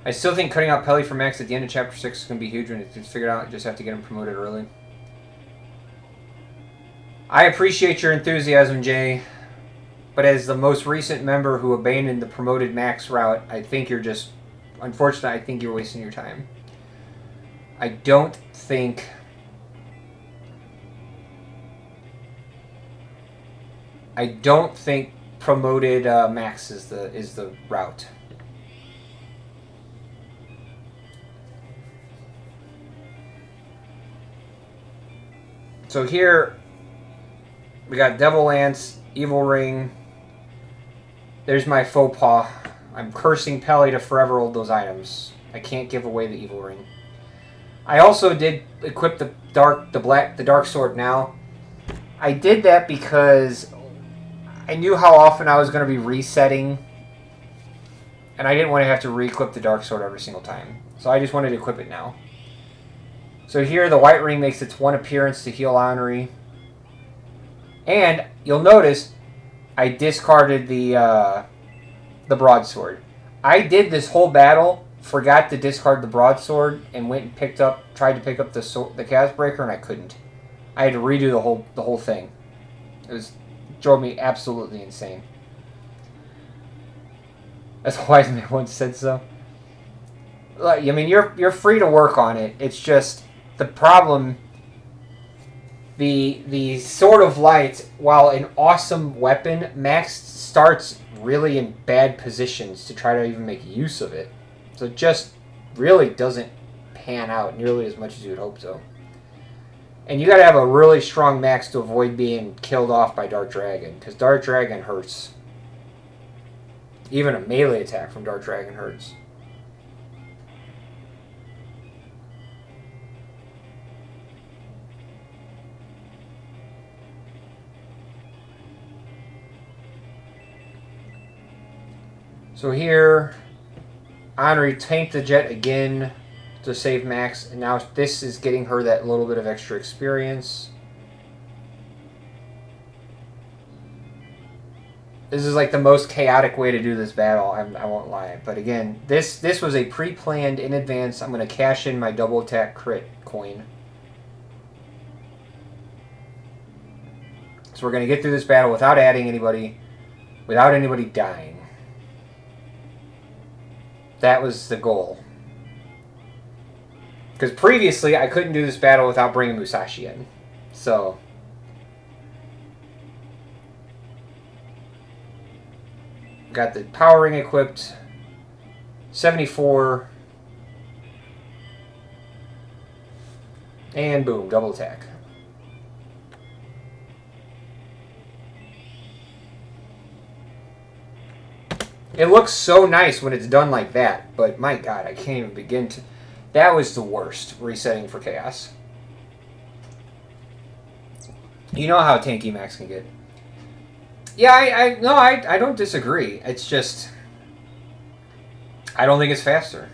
Speaker 1: I still think cutting out Peli for max at the end of Chapter 6 is going to be huge when it's figured out. You just have to get him promoted early. I appreciate your enthusiasm, Jay. But as the most recent member who abandoned the promoted max route, I think you're just... Unfortunately, I think you're wasting your time. I don't think... promoted max is the route. So here, we got Devil Lance, Evil Ring. There's my faux pas. I'm cursing Peli to forever hold those items. I can't give away the Evil Ring. I also did equip the dark sword now. I did that because I knew how often I was going to be resetting, and I didn't want to have to re-equip the dark sword every single time. So I just wanted to equip it now. So here, the white ring makes its one appearance to heal Henri. And you'll notice I discarded the broadsword. I did this whole battle, forgot to discard the broadsword, and went and tried to pick up the Chaos Breaker, and I couldn't. I had to redo the whole thing. It drove me absolutely insane. As Wise Man once said so. I mean, you're free to work on it. It's just the problem. The Sword of Light, while an awesome weapon, max starts really in bad positions to try to even make use of it. So it just really doesn't pan out nearly as much as you would hope so. And you gotta have a really strong max to avoid being killed off by Dark Dragon, because Dark Dragon hurts. Even a melee attack from Dark Dragon hurts. So here, Henri tanked the jet again to save max, and now this is getting her that little bit of extra experience. This is like the most chaotic way to do this battle, I won't lie. But again, this was a pre-planned in advance. I'm going to cash in my double attack crit coin. So we're going to get through this battle without adding anybody, without anybody dying. That was the goal. Because previously, I couldn't do this battle without bringing Musashi in. So... got the power ring equipped. 74. And boom, double attack. It looks so nice when it's done like that, but my god, I can't even begin to... That was the worst, resetting for Chaos. You know how tanky Max can get. Yeah, I don't disagree. It's just... I don't think it's faster.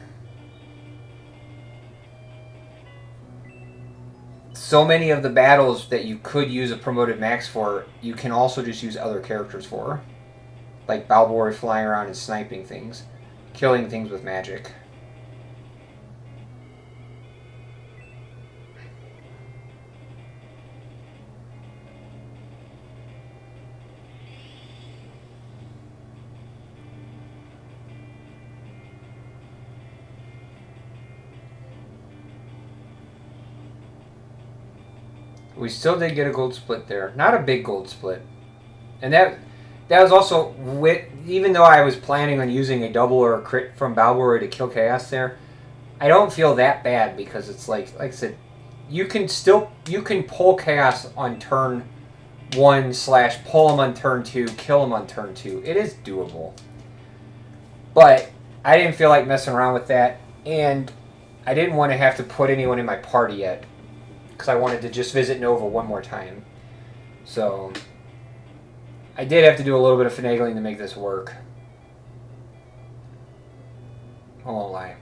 Speaker 1: So many of the battles that you could use a promoted Max for, you can also just use other characters for. Like Balbori flying around and sniping things. Killing things with magic. We still did get a gold split there. Not a big gold split. And that was also with, even though I was planning on using a double or a crit from Balboa to kill Chaos there, I don't feel that bad because it's like I said, you can pull Chaos on turn 1 / pull him on turn 2, kill him on turn 2. It is doable. But I didn't feel like messing around with that, and I didn't want to have to put anyone in my party yet because I wanted to just visit Nova one more time. So I did have to do a little bit of finagling to make this work. I won't lie.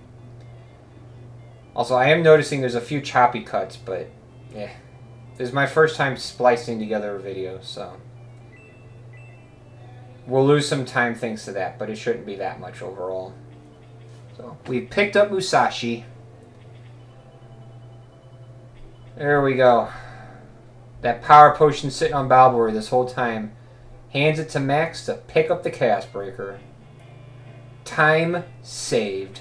Speaker 1: Also, I am noticing there's a few choppy cuts, but yeah. This is my first time splicing together a video, so we'll lose some time thanks to that, but it shouldn't be that much overall. So we picked up Musashi. There we go. That power potion sitting on Balboa this whole time. Hands it to Max to pick up the Chaos Breaker. Time saved.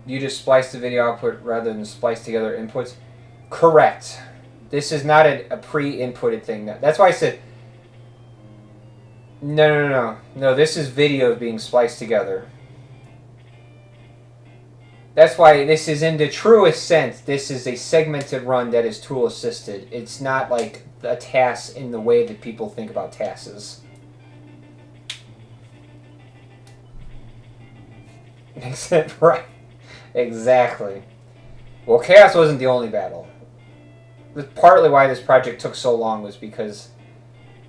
Speaker 1: You just splice the video output rather than splice together inputs? Correct. This is not a pre-inputted thing. That's why I said... No, this is video being spliced together. That's why this is, in the truest sense, this is a segmented run that is tool assisted. It's not like a task in the way that people think about tasks. Except, right. Exactly. Well, Chaos wasn't the only battle. Partly why this project took so long was because,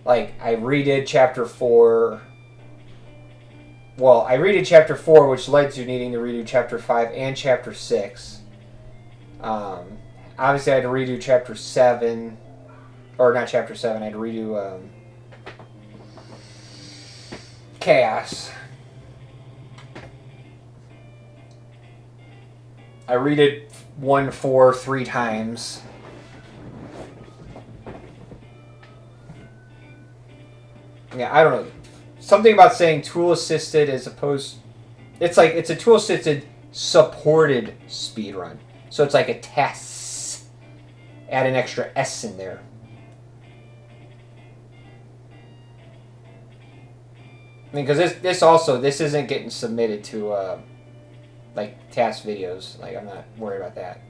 Speaker 1: like, I redid Chapter 4. Well, I redid Chapter 4, which led to needing to redo Chapter 5 and Chapter 6. Obviously, I had to redo Chapter 7. Or, not Chapter 7. I had to redo Chaos. I redid 1-4 3 times. Yeah, I don't know. Something about saying tool assisted as opposed... It's like, it's a tool assisted supported speedrun. So it's like a test. Add an extra S in there. I mean, because this isn't getting submitted to, like, task videos. Like, I'm not worried about that.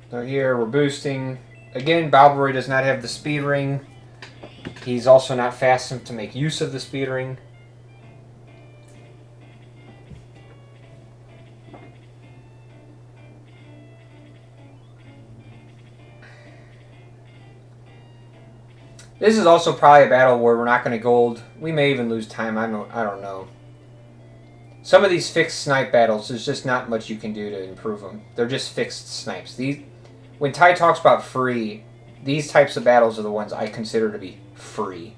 Speaker 1: So here we're boosting. Again, Balboa does not have the speed ring. He's also not fast enough to make use of the speed ring. This is also probably a battle where we're not going to gold. We may even lose time. I don't know. Some of these fixed snipe battles, there's just not much you can do to improve them. They're just fixed snipes. When Ty talks about free, these types of battles are the ones I consider to be free.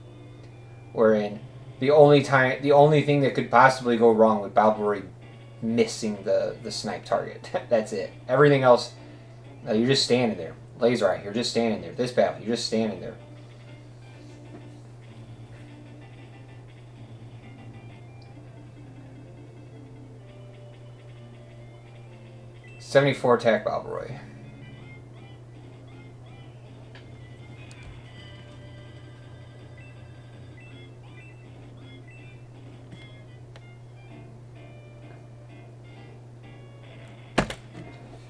Speaker 1: Wherein the only thing that could possibly go wrong with Balboa missing the snipe target. That's it. Everything else, you're just standing there. Laser eye, you're just standing there. This battle, you're just standing there. .74 attack Balboa.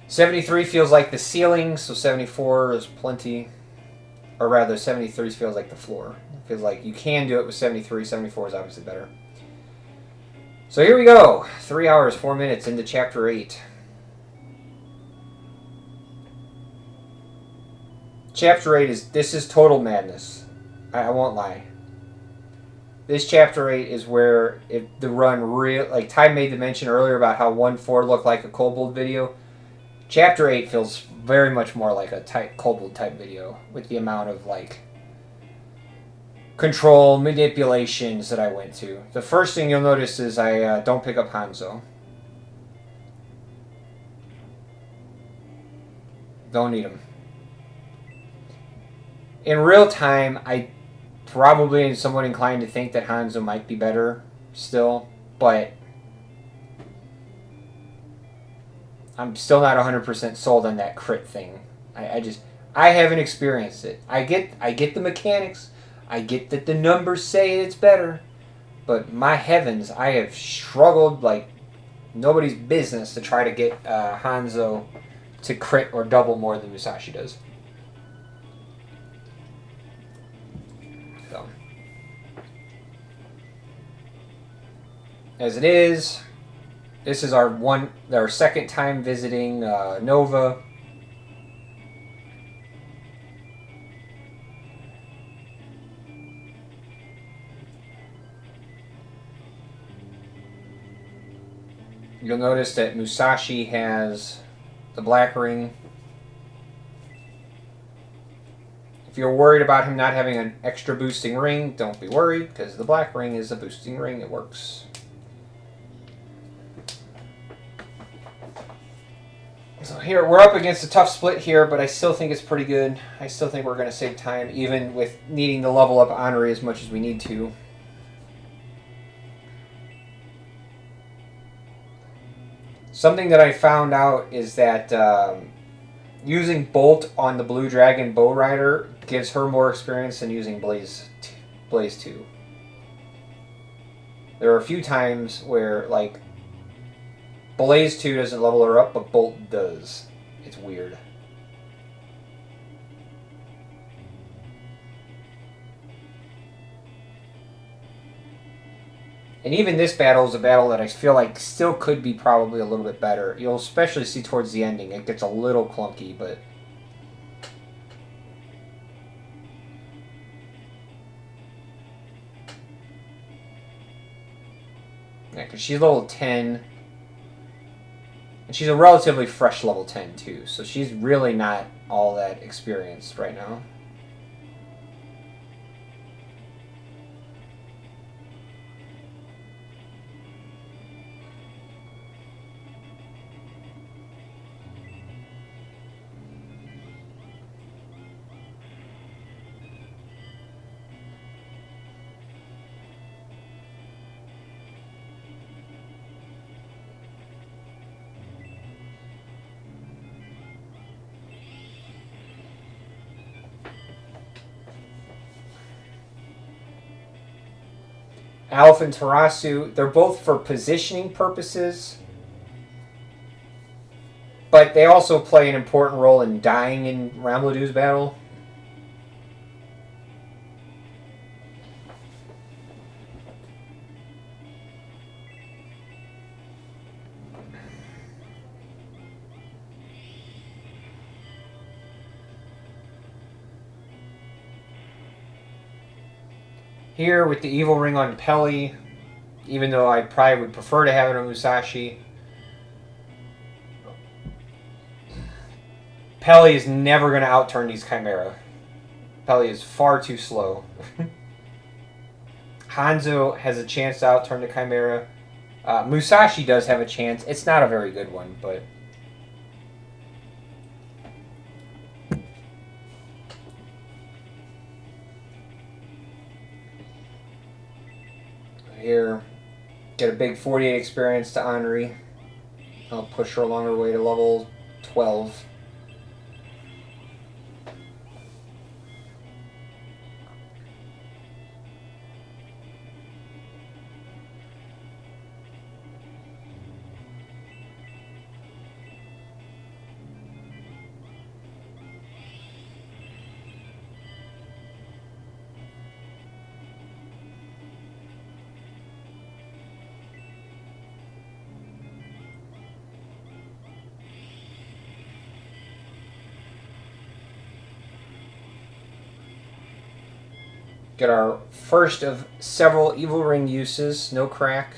Speaker 1: .73 feels like the ceiling, so 74 is plenty. Or rather, 73 feels like the floor. It feels like you can do it with 73. 74 is obviously better. So here we go. 3 hours, 4 minutes into Chapter 8. Chapter 8 is total madness. I won't lie. This Chapter 8 is where the run like Ty made the mention earlier about how 1-4 looked like a Kobold video. Chapter 8 feels very much more like a Kobold type video with the amount of like control manipulations that I went to. The first thing you'll notice is I don't pick up Hanzo. Don't need him. In real time, I probably am somewhat inclined to think that Hanzo might be better still, but I'm still not 100% sold on that crit thing. I haven't experienced it. I get the mechanics. I get that the numbers say it's better, but my heavens, I have struggled like nobody's business to try to get Hanzo to crit or double more than Musashi does. So, as it is, this is our second time visiting Nova. You'll notice that Musashi has the black ring. If you're worried about him not having an extra boosting ring, don't be worried, because the black ring is a boosting ring. It works. So here, we're up against a tough split here, but I still think it's pretty good. I still think we're going to save time, even with needing to level up Henri as much as we need to. Something that I found out is that using Bolt on the Blue Dragon Bow Rider gives her more experience than using Blaze 2. There are a few times where, like, Blaze 2 doesn't level her up, but Bolt does. It's weird. And even this battle is a battle that I feel like still could be probably a little bit better. You'll especially see towards the ending. It gets a little clunky, but... yeah, because she's level 10. And she's a relatively fresh level 10, too. So she's really not all that experienced right now. Alf and Tarasu, they're both for positioning purposes, but they also play an important role in dying in Ramladu's battle. Here, with the Evil Ring on Peli, even though I probably would prefer to have it on Musashi, Peli is never going to outturn these Chimera. Peli is far too slow. Hanzo has a chance to outturn the Chimera. Musashi does have a chance. It's not a very good one, but... here, get a big 48 experience to Henri. I'll push her along her way to level 12. Get our first of several Evil Ring uses. No crack.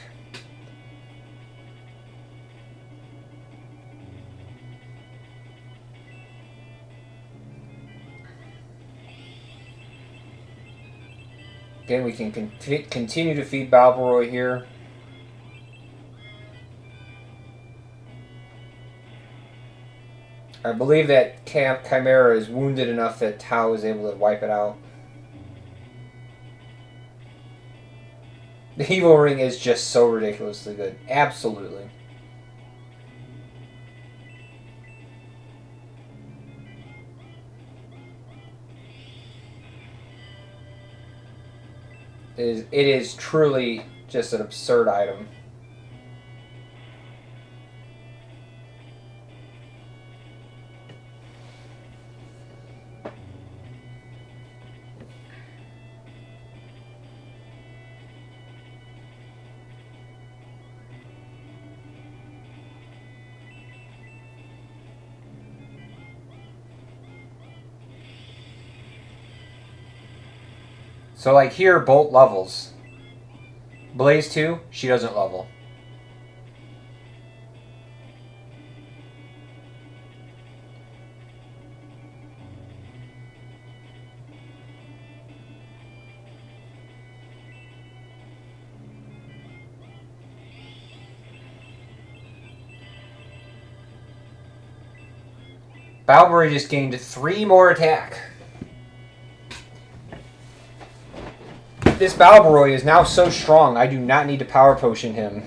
Speaker 1: Again, we can continue to feed Balboroy here. I believe that Chimera is wounded enough that Tau is able to wipe it out. The Evil Ring is just so ridiculously good. Absolutely. It is truly just an absurd item. So like here, Bolt levels. Blaze 2, she doesn't level. Balborough just gained 3 more attack. This Balborough is now so strong, I do not need to power potion him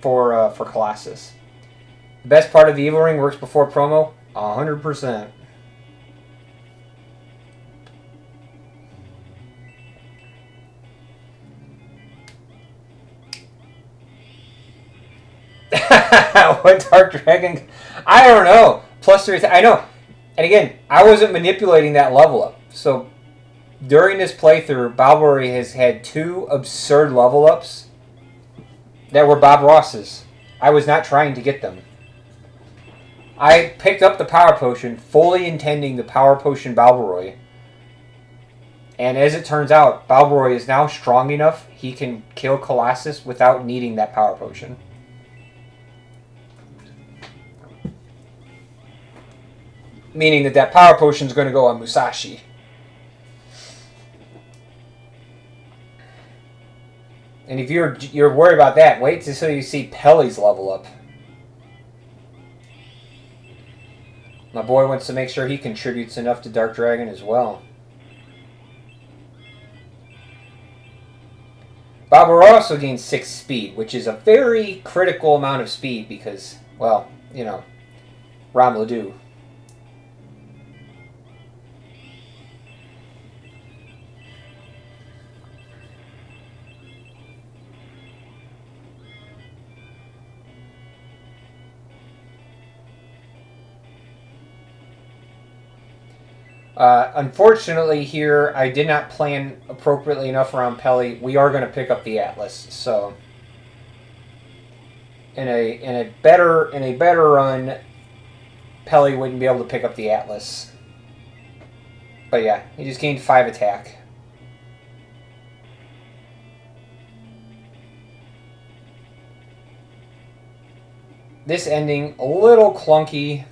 Speaker 1: for Colossus. The best part of the Evil Ring works before promo, 100%. What Dark Dragon? I don't know. Plus 3, I know. And again, I wasn't manipulating that level up. So during this playthrough, Balborough has had 2 absurd level ups that were Bob Ross's. I was not trying to get them. I picked up the Power Potion, fully intending the Power Potion Balborough. And as it turns out, Balborough is now strong enough, he can kill Colossus without needing that Power Potion. Meaning that Power Potion is going to go on Musashi. And if you're worried about that, wait until you see Pele's level up. My boy wants to make sure he contributes enough to Dark Dragon as well. Balborough also gains 6 speed, which is a very critical amount of speed because, well, you know, Ram Ledoux. Unfortunately here, I did not plan appropriately enough around Pele. We are going to pick up the Atlas, so in a better run, Pele wouldn't be able to pick up the Atlas. But yeah, he just gained 5 attack. This ending, a little clunky.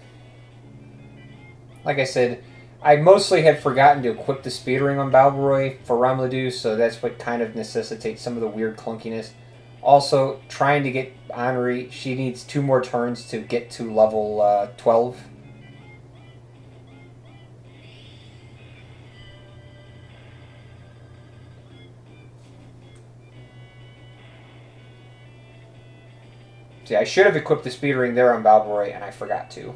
Speaker 1: Like I said, I mostly had forgotten to equip the speed ring on Balborough for Ram Ledoux, so that's what kind of necessitates some of the weird clunkiness. Also, trying to get Henri, she needs 2 more turns to get to level 12. See, I should have equipped the speed ring there on Balborough, and I forgot to.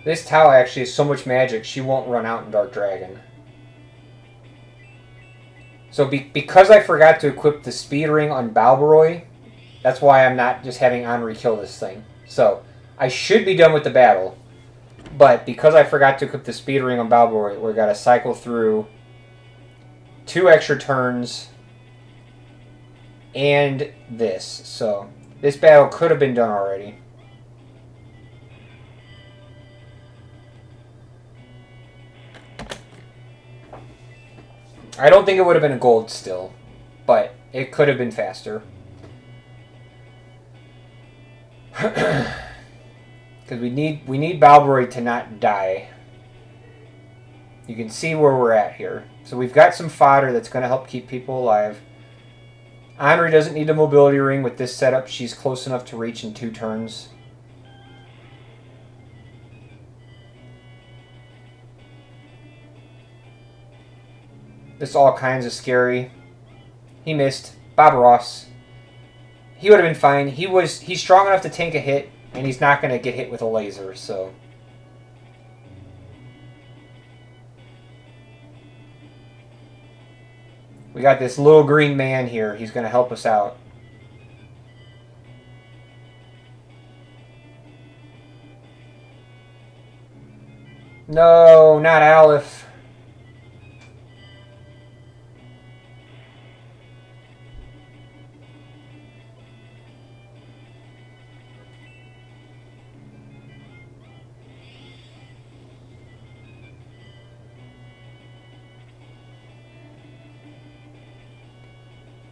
Speaker 1: This Tau actually has so much magic, she won't run out in Dark Dragon. So because I forgot to equip the speed ring on Balboroy, that's why I'm not just having Henri kill this thing. So I should be done with the battle, but because I forgot to equip the speed ring on Balboroy, we're got to cycle through 2 extra turns and this. So this battle could have been done already. I don't think it would have been a gold still, but it could have been faster. Because we need Balboroy to not die. You can see where we're at here. So we've got some fodder that's going to help keep people alive. Henri doesn't need a mobility ring with this setup. She's close enough to reach in 2 turns. This is all kinds of scary. He missed. Barbaros. He would have been fine. He's strong enough to tank a hit, and he's not going to get hit with a laser, so. We got this little green man here. He's going to help us out. No, not Aleph.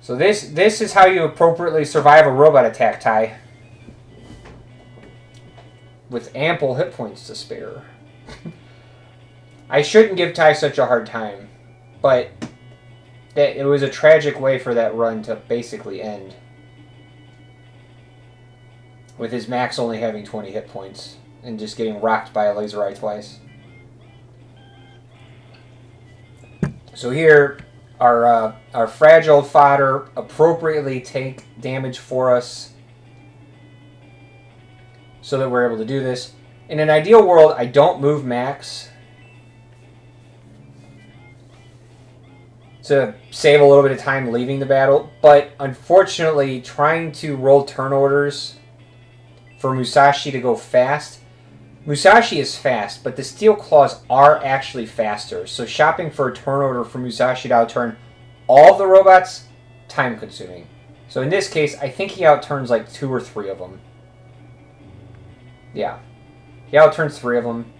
Speaker 1: So this is how you appropriately survive a robot attack, Ty. With ample hit points to spare. I shouldn't give Ty such a hard time, but it was a tragic way for that run to basically end. With his max only having 20 hit points and just getting rocked by a laser eye twice. So here, our fragile fodder appropriately take damage for us so that we're able to do this. In an ideal world, I don't move Max to save a little bit of time leaving the battle, but unfortunately, trying to roll turn orders for Musashi to go fast. Musashi is fast, but the Steel Claws are actually faster, so shopping for a turn order for Musashi to outturn all the robots, time-consuming. So in this case, I think he outturns like 2 or 3 of them. Yeah. He outturns 3 of them.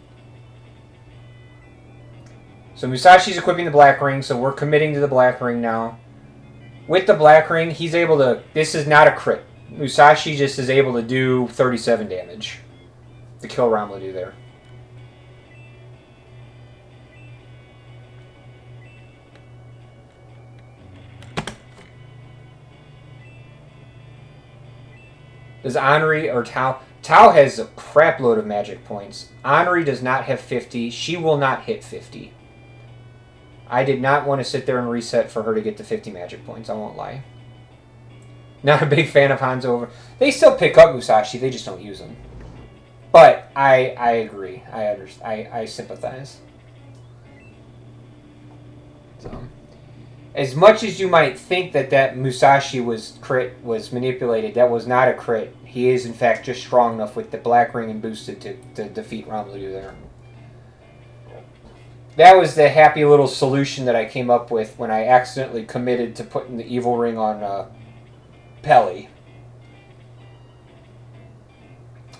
Speaker 1: So Musashi's equipping the Black Ring, so we're committing to the Black Ring now. With the Black Ring, he's able to... This is not a crit. Musashi just is able to do 37 damage. To kill Romelu there. Does Henri or Tao... Tao has a crap load of magic points. Henri does not have 50. She will not hit 50. I did not want to sit there and reset for her to get to 50 magic points, I won't lie. Not a big fan of Hanzo. They still pick up Musashi, they just don't use them. But I agree. I sympathize. So, as much as you might think that Musashi was manipulated, that was not a crit. He is in fact just strong enough with the Black Ring and boosted to defeat Romelu there. That was the happy little solution that I came up with when I accidentally committed to putting the evil ring on Peli.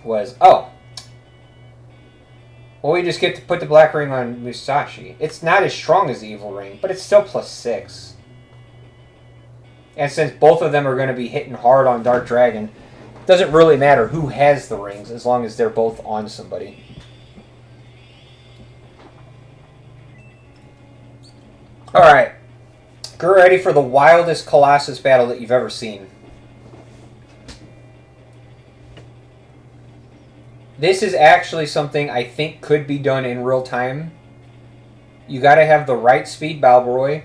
Speaker 1: Was, oh, well, we just get to put the Black Ring on Musashi. It's not as strong as the evil ring, but it's still +6. And since both of them are going to be hitting hard on Dark Dragon, it doesn't really matter who has the rings as long as they're both on somebody. Alright, get ready for the wildest Colossus battle that you've ever seen. This is actually something I think could be done in real time. You gotta have the right speed Balboroy,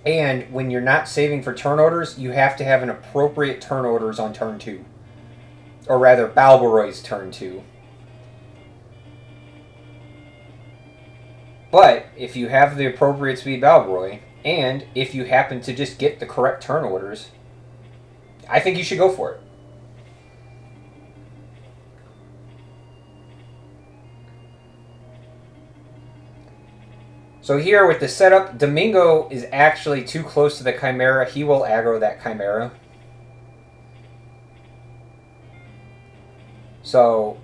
Speaker 1: and when you're not saving for turn orders, you have to have an appropriate turn orders on turn 2. Or rather, Balboroy's turn 2. But if you have the appropriate speed Balboroy, And if you happen to just get the correct turn orders, I think you should go for it. So here with the setup, Domingo is actually too close to the Chimera. He will aggro that Chimera. So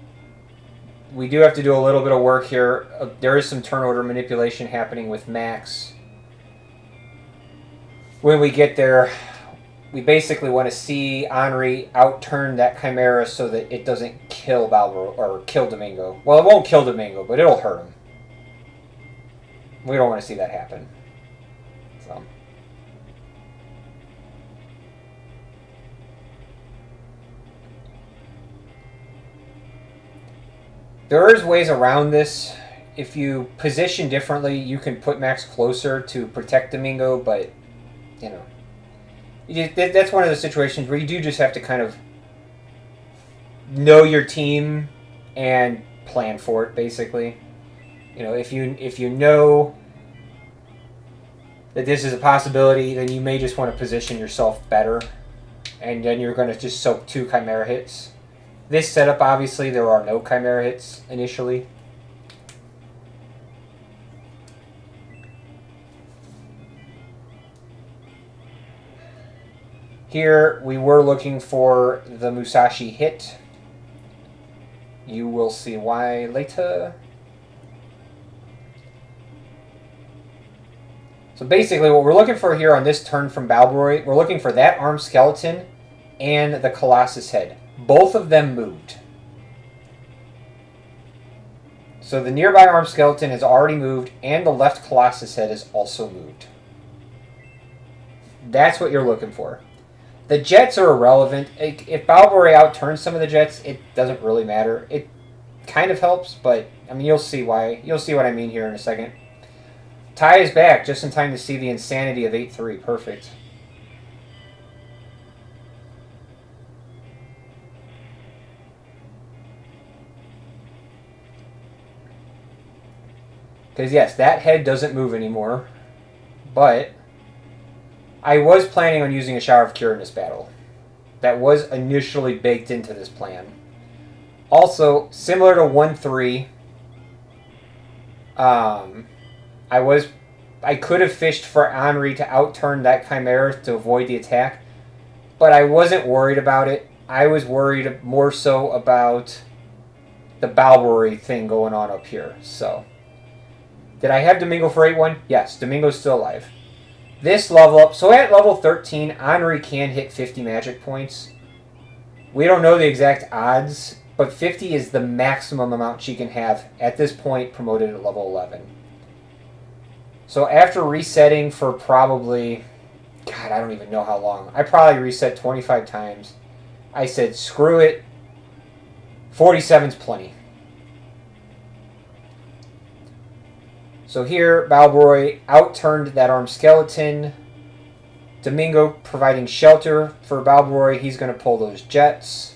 Speaker 1: we do have to do a little bit of work here. There is some turn order manipulation happening with Max. When we get there, we basically want to see Henry outturn that Chimera so that it doesn't kill Balborough or kill Domingo. Well, it won't kill Domingo, but it'll hurt him. We don't want to see that happen. So. There is ways around this. If you position differently, you can put Max closer to protect Domingo, but, you know. That's one of those situations where you do just have to kind of know your team and plan for it, basically. You know, if you know that this is a possibility, then you may just want to position yourself better, and then you're going to just soak 2 Chimera hits. This setup, obviously, there are no Chimera hits initially. Here, we were looking for the Musashi hit. You will see why later. So basically, what we're looking for here on this turn from Balborough, we're looking for that armed skeleton and the Colossus head. Both of them moved. So the nearby armed skeleton has already moved, and the left Colossus head has also moved. That's what you're looking for. The jets are irrelevant. If Balborough outturns some of the jets, it doesn't really matter. It kind of helps, but I mean, you'll see why. You'll see what I mean here in a second. Ty is back just in time to see the insanity of 8-3. Perfect. Because yes, that head doesn't move anymore, but I was planning on using a Shower of Cure in this battle. That was initially baked into this plan. Also, similar to 1-3, I could have fished for Henry to outturn that Chimera to avoid the attack, but I wasn't worried about it. I was worried more so about the Balborough thing going on up here. So, did I have Domingo for 8-1? Yes, Domingo's still alive. This level up, so at level 13, Henry can hit 50 magic points. We don't know the exact odds, but 50 is the maximum amount she can have at this point, promoted at level 11. So after resetting for probably, God, I don't even know how long. I probably reset 25 times. I said, screw it. 47's plenty. So here, Balborough outturned that armed skeleton. Domingo providing shelter for Balborough. He's going to pull those jets.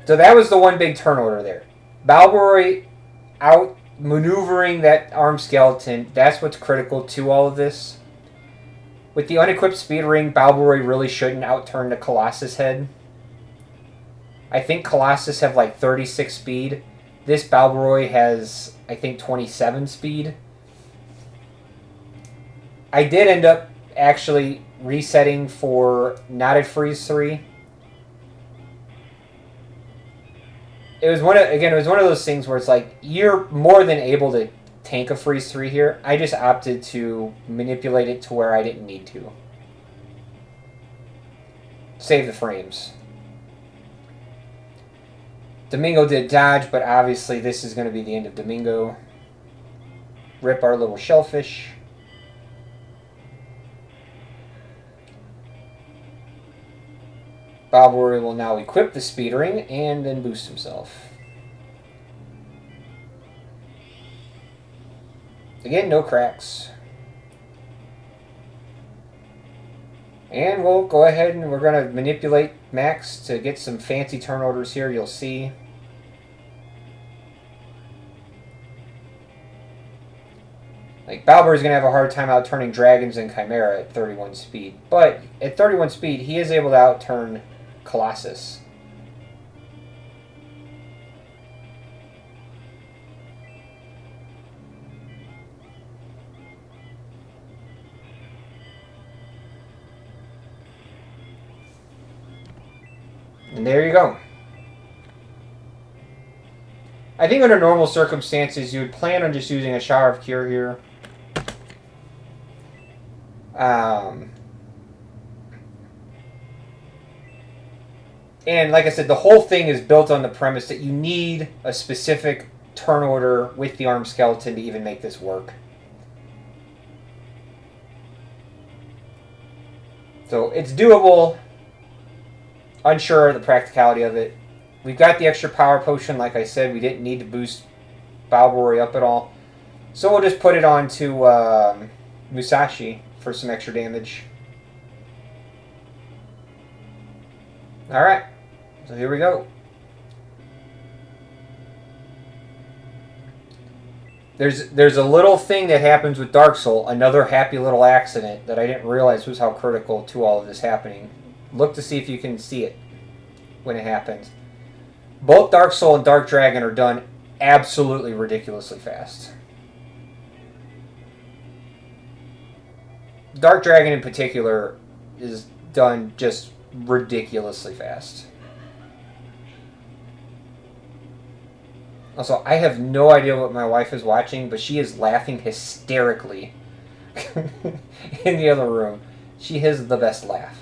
Speaker 1: So that was the one big turn order there. Balborough out maneuvering that armed skeleton. That's what's critical to all of this. With the unequipped speed ring, Balborough really shouldn't outturn the Colossus head. I think Colossus have like 36 speed. This Balborough has, I think, 27 speed. I did end up actually resetting for not a freeze 3. It was one of those things where it's like you're more than able to tank a freeze 3 here. I just opted to manipulate it to where I didn't need to. Save the frames. Domingo did dodge, but obviously this is going to be the end of Domingo. Rip our little shellfish. Balborough will now equip the speed ring and then boost himself. Again, no cracks. And we'll go ahead and we're going to manipulate Max to get some fancy turn orders here, you'll see. Like, Balbor's going to have a hard time outturning Dragons and Chimera at 31 speed. But at 31 speed, he is able to outturn Colossus. And there you go. I think under normal circumstances, you would plan on just using a Shower of Cure here. And like I said, the whole thing is built on the premise that you need a specific turn order with the Armed Skeleton to even make this work. So it's doable. Unsure of the practicality of it. We've got the extra power potion, like I said. We didn't need to boost Balbori up at all. So we'll just put it on to Musashi for some extra damage. Alright, so here we go. There's a little thing that happens with Dark Soul, another happy little accident that I didn't realize was how critical to all of this happening. Look to see if you can see it when it happens. Both Dark Soul and Dark Dragon are done absolutely ridiculously fast. Dark Dragon in particular is done just ridiculously fast. Also, I have no idea what my wife is watching, but she is laughing hysterically in the other room. She has the best laugh.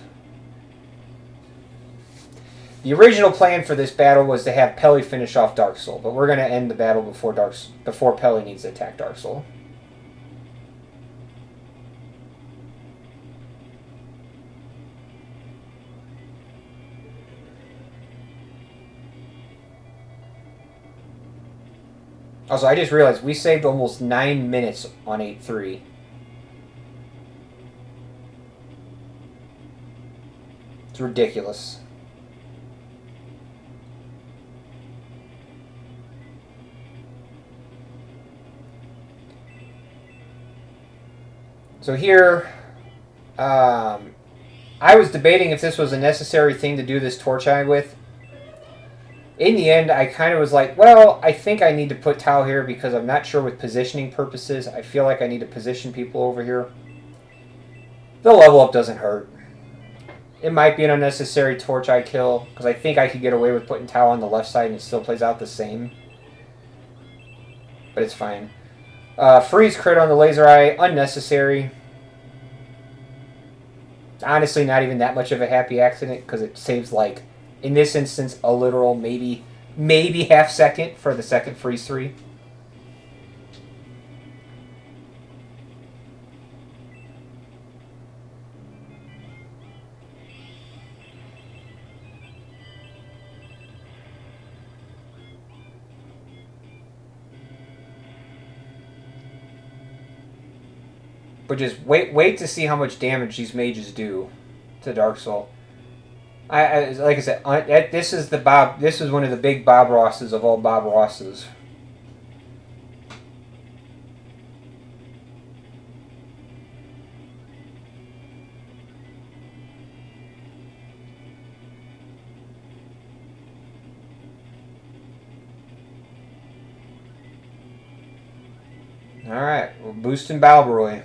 Speaker 1: The original plan for this battle was to have Peli finish off Dark Soul, but we're going to end the battle before Peli needs to attack Dark Soul. Also, I just realized we saved almost 9 minutes on 8-3. It's ridiculous. So here, I was debating if this was a necessary thing to do this Torch Eye with. In the end, I kind of was like, well, I think I need to put Tau here because I'm not sure with positioning purposes. I feel like I need to position people over here. The level up doesn't hurt. It might be an unnecessary Torch Eye kill because I think I could get away with putting Tau on the left side and it still plays out the same. But it's fine. Freeze crit on the Laser Eye, unnecessary. Honestly, not even that much of a happy accident because it saves, like, in this instance, a literal maybe half second for the second freeze 3. But just wait to see how much damage these mages do to Dark Soul. I like I said, this is one of the big Bob Rosses of all Bob Rosses. All right, we're boosting Balboroy.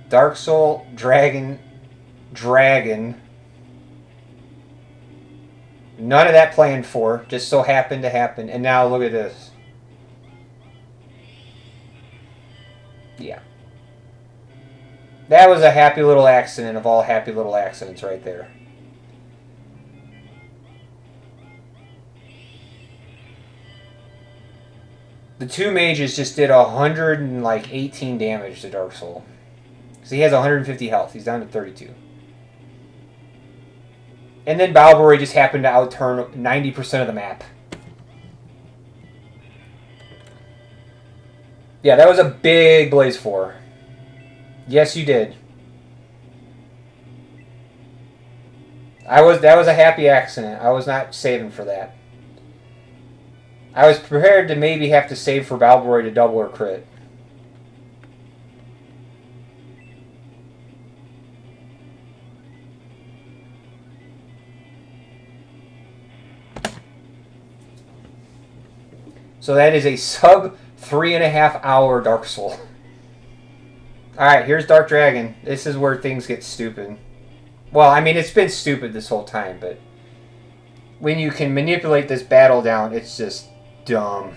Speaker 1: Dark Soul, Dragon. None of that planned for. Just so happened to happen. And now look at this. Yeah. That was a happy little accident of all happy little accidents right there. The two mages just did 118 damage to Dark Soul. So he has 150 health. He's down to 32. And then Balbori just happened to outturn 90% of the map. Yeah, that was a big Blaze 4. Yes, you did. That was a happy accident. I was not saving for that. I was prepared to maybe have to save for Balboroy to double or crit. So that is a sub 3.5 hour Dark Soul. Alright, here's Dark Dragon. This is where things get stupid. Well, I mean, it's been stupid this whole time, but when you can manipulate this battle down, it's just dumb.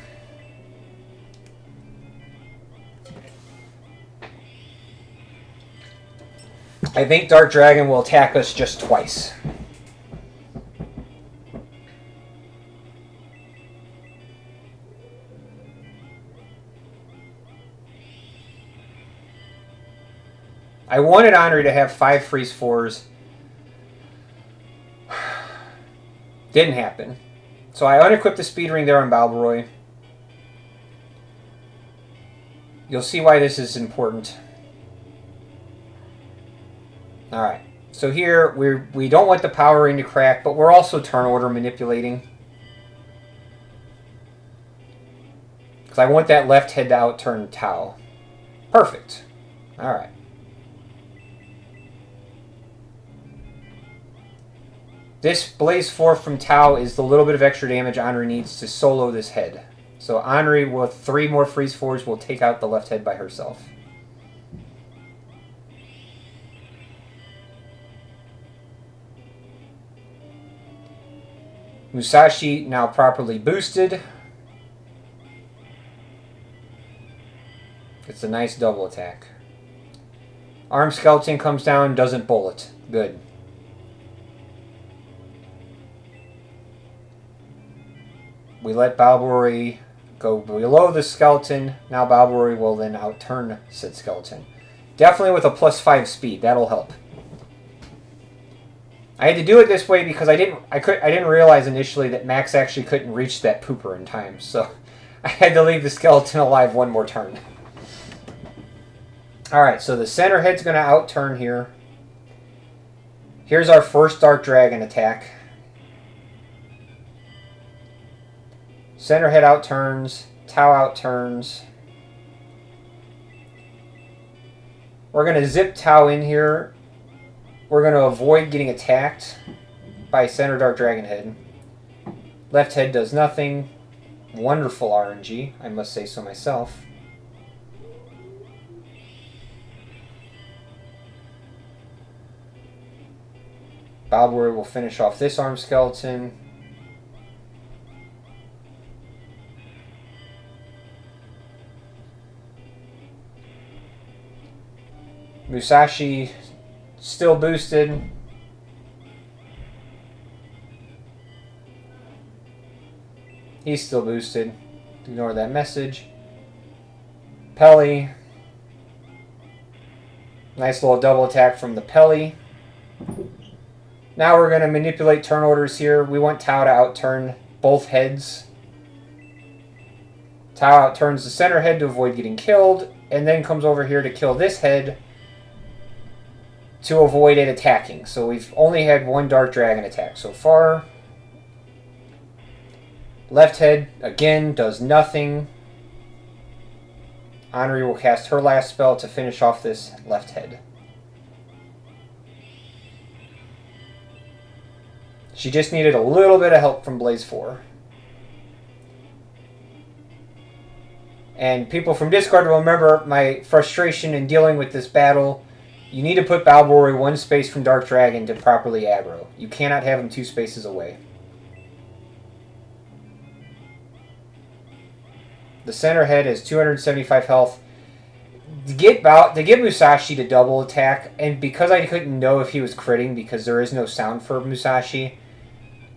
Speaker 1: I think Dark Dragon will attack us just twice. I wanted Henri to have 5 freeze 4s. Didn't happen. So I unequipped the speed ring there on Balboroy. You'll see why this is important. Alright. So here, we don't want the power ring to crack, but we're also turn order manipulating. Because I want that left head to outturn Tau. Perfect. Alright. This Blaze 4 from Tau is the little bit of extra damage Henri needs to solo this head. So Henri with 3 more freeze 4s will take out the left head by herself. Musashi now properly boosted. It's a nice double attack. Arm Skeleton comes down, doesn't bullet. Good. We let Balboroy go below the skeleton. Now Balboroy will then outturn said skeleton. Definitely with a +5 speed. That'll help. I had to do it this way because I didn't realize initially that Max actually couldn't reach that pooper in time. So I had to leave the skeleton alive one more turn. Alright, so the center head's going to outturn here. Here's our first Dark Dragon attack. Center head outturns. Tau outturns. We're going to zip Tau in here. We're going to avoid getting attacked by center Dark Dragon head. Left head does nothing. Wonderful RNG, I must say so myself. Balboroy will finish off this arm skeleton. Musashi still boosted. He's still boosted. Ignore that message. Peli. Nice little double attack from the Peli. Now we're going to manipulate turn orders here. We want Tau to outturn both heads. Tau outturns the center head to avoid getting killed, and then comes over here to kill this head to avoid it attacking. So we've only had one Dark Dragon attack so far. Left head, again, does nothing. Henri will cast her last spell to finish off this left head. She just needed a little bit of help from Blaze 4. And people from Discord will remember my frustration in dealing with this battle. You need to put Balboroy 1 space from Dark Dragon to properly aggro. You cannot have him 2 spaces away. The center head has 275 health. To get Musashi to double attack, and because I couldn't know if he was critting because there is no sound for Musashi,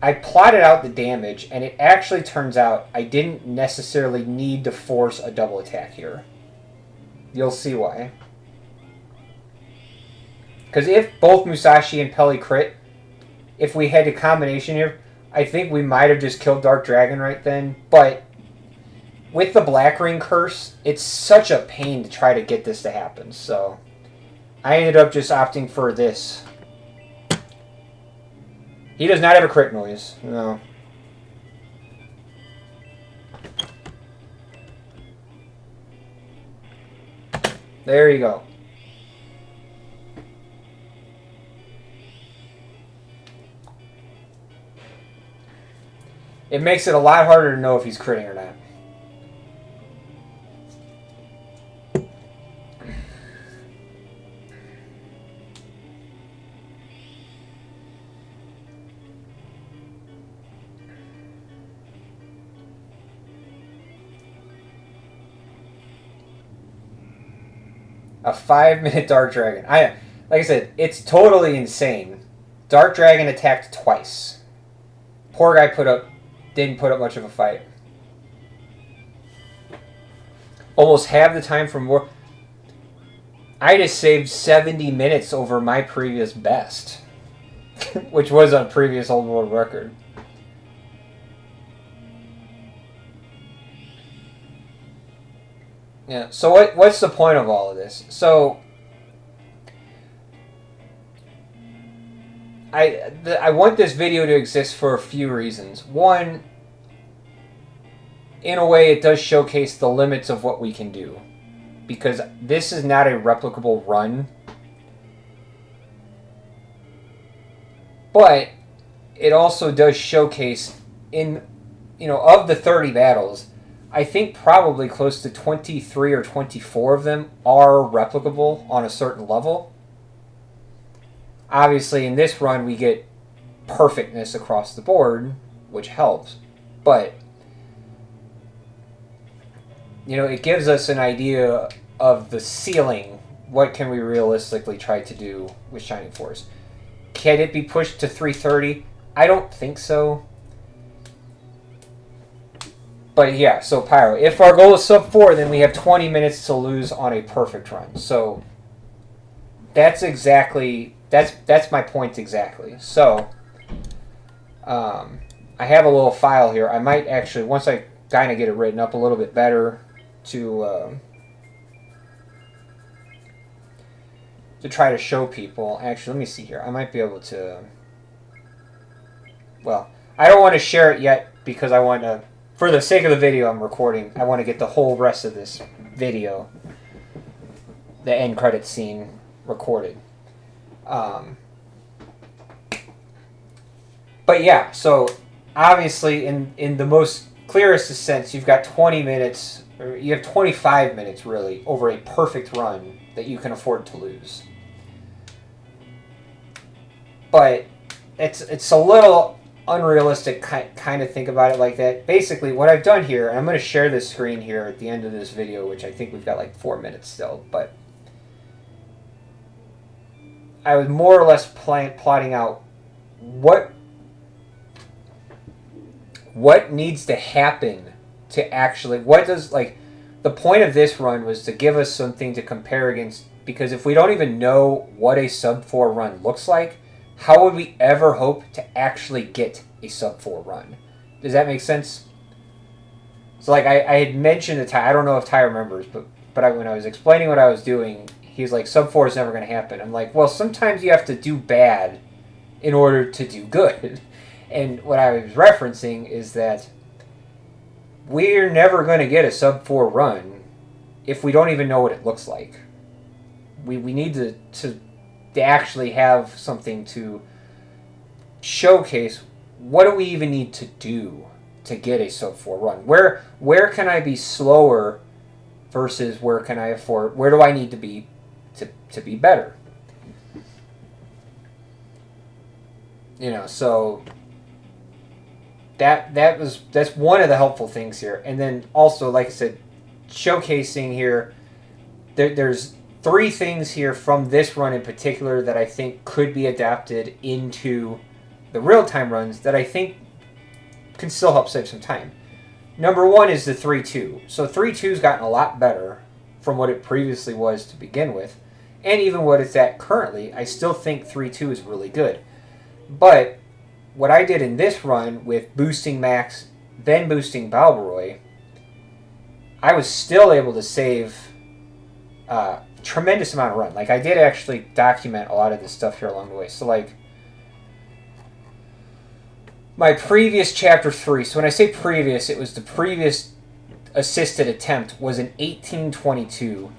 Speaker 1: I plotted out the damage, and it actually turns out I didn't necessarily need to force a double attack here. You'll see why. Because if both Musashi and Peli crit, if we had a combination here, I think we might have just killed Dark Dragon right then. But with the Black Ring curse, it's such a pain to try to get this to happen. So I ended up just opting for this. He does not have a crit noise. No. There you go. It makes it a lot harder to know if he's critting or not. A 5-minute Dark Dragon. Like I said, it's totally insane. Dark Dragon attacked twice. Poor guy didn't put up much of a fight. Almost half the time from war. I just saved 70 minutes over my previous best, which was a previous old world record. Yeah. So what's the point of all of this? So I want this video to exist for a few reasons. One, in a way, it does showcase the limits of what we can do, because this is not a replicable run, but it also does showcase of the 30 battles, I think probably close to 23 or 24 of them are replicable on a certain level. Obviously, in this run, we get perfectness across the board, which helps. But, it gives us an idea of the ceiling. What can we realistically try to do with Shining Force? Can it be pushed to 330? I don't think so. But yeah, so Pyro, if our goal is sub 4, then we have 20 minutes to lose on a perfect run. So that's my point exactly. So I have a little file here. I might actually, once I kind of get it written up a little bit better, to try to show people. Actually, let me see here. I might be able to. Well, I don't want to share it yet because I want to. For the sake of the video I'm recording, I want to get the whole rest of this video, the end credit scene, recorded. But yeah, so obviously in the most clearest sense, you've got 20 minutes, or you have 25 minutes really, over a perfect run that you can afford to lose. But it's a little unrealistic kind of think about it like that. Basically, what I've done here, and I'm going to share this screen here at the end of this video, which I think we've got like 4 minutes still, but I was more or less plotting out what needs to happen to actually, the point of this run was to give us something to compare against, because if we don't even know what a sub 4 run looks like, how would we ever hope to actually get a sub 4 run? Does that make sense? So like I had mentioned to Ty, I don't know if Ty remembers, but when I was explaining what I was doing, he's like, sub 4 is never going to happen. I'm like, well, sometimes you have to do bad in order to do good. And what I was referencing is that we're never going to get a sub 4 run if we don't even know what it looks like. We need to actually have something to showcase what do we even need to do to get a sub 4 run. Where can I be slower versus where can I afford, where do I need to be to be better? So that's one of the helpful things here. And then also, like I said, showcasing here, there's 3 things here from this run in particular that I think could be adapted into the real-time runs that I think can still help save some time. Number 1 is the 3-2. So 3-2's gotten a lot better from what it previously was to begin with, and even what it's at currently. I still think 3-2 is really good. But what I did in this run with boosting Max, then boosting Balbaroy, I was still able to save tremendous amount of run. Like, I did actually document a lot of this stuff here along the way. So, like, my previous chapter 3, so when I say previous, it was the previous assisted attempt, was an 1822.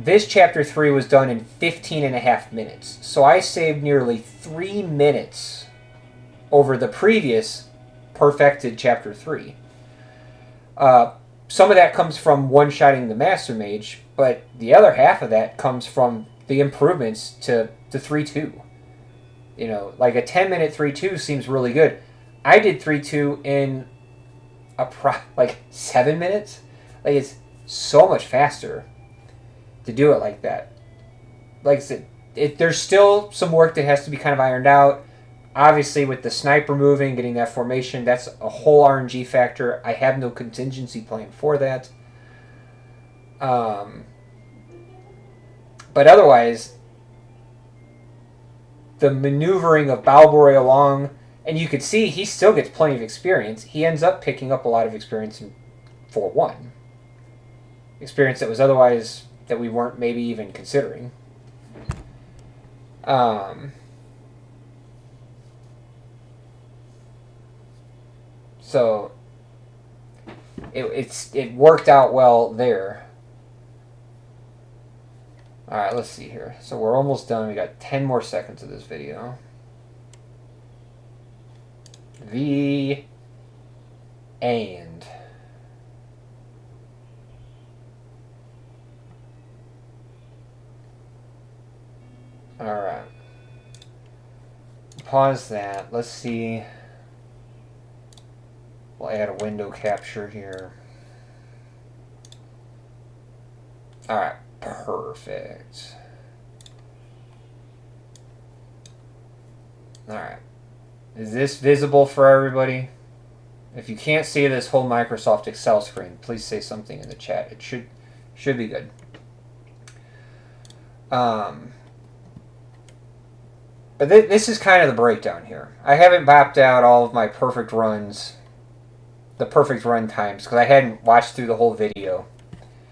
Speaker 1: This chapter 3 was done in 15 and a half minutes. So I saved nearly 3 minutes over the previous perfected chapter 3. Some of that comes from one-shotting the Master Mage, but the other half of that comes from the improvements to 3-2. You know, like a 10-minute 3-2 seems really good. I did 3-2 in like 7 minutes. Like, it's so much faster to do it like that. Like I said, there's still some work that has to be kind of ironed out. Obviously, with the sniper moving, getting that formation, that's a whole RNG factor. I have no contingency plan for that. But otherwise, the maneuvering of Balbori along, and you could see he still gets plenty of experience. He ends up picking up a lot of experience in 4-1. Experience that was otherwise, that we weren't maybe even considering. So it worked out well there. Alright, let's see here. So we're almost done. We got 10 more seconds of this video. The end. Alright. Pause that. Let's see. We'll add a window capture here. Alright, perfect. Alright. Is this visible for everybody? If you can't see this whole Microsoft Excel screen, please say something in the chat. It should be good. But this is kind of the breakdown here. I haven't mapped out all of my perfect runs, the perfect run times, because I hadn't watched through the whole video.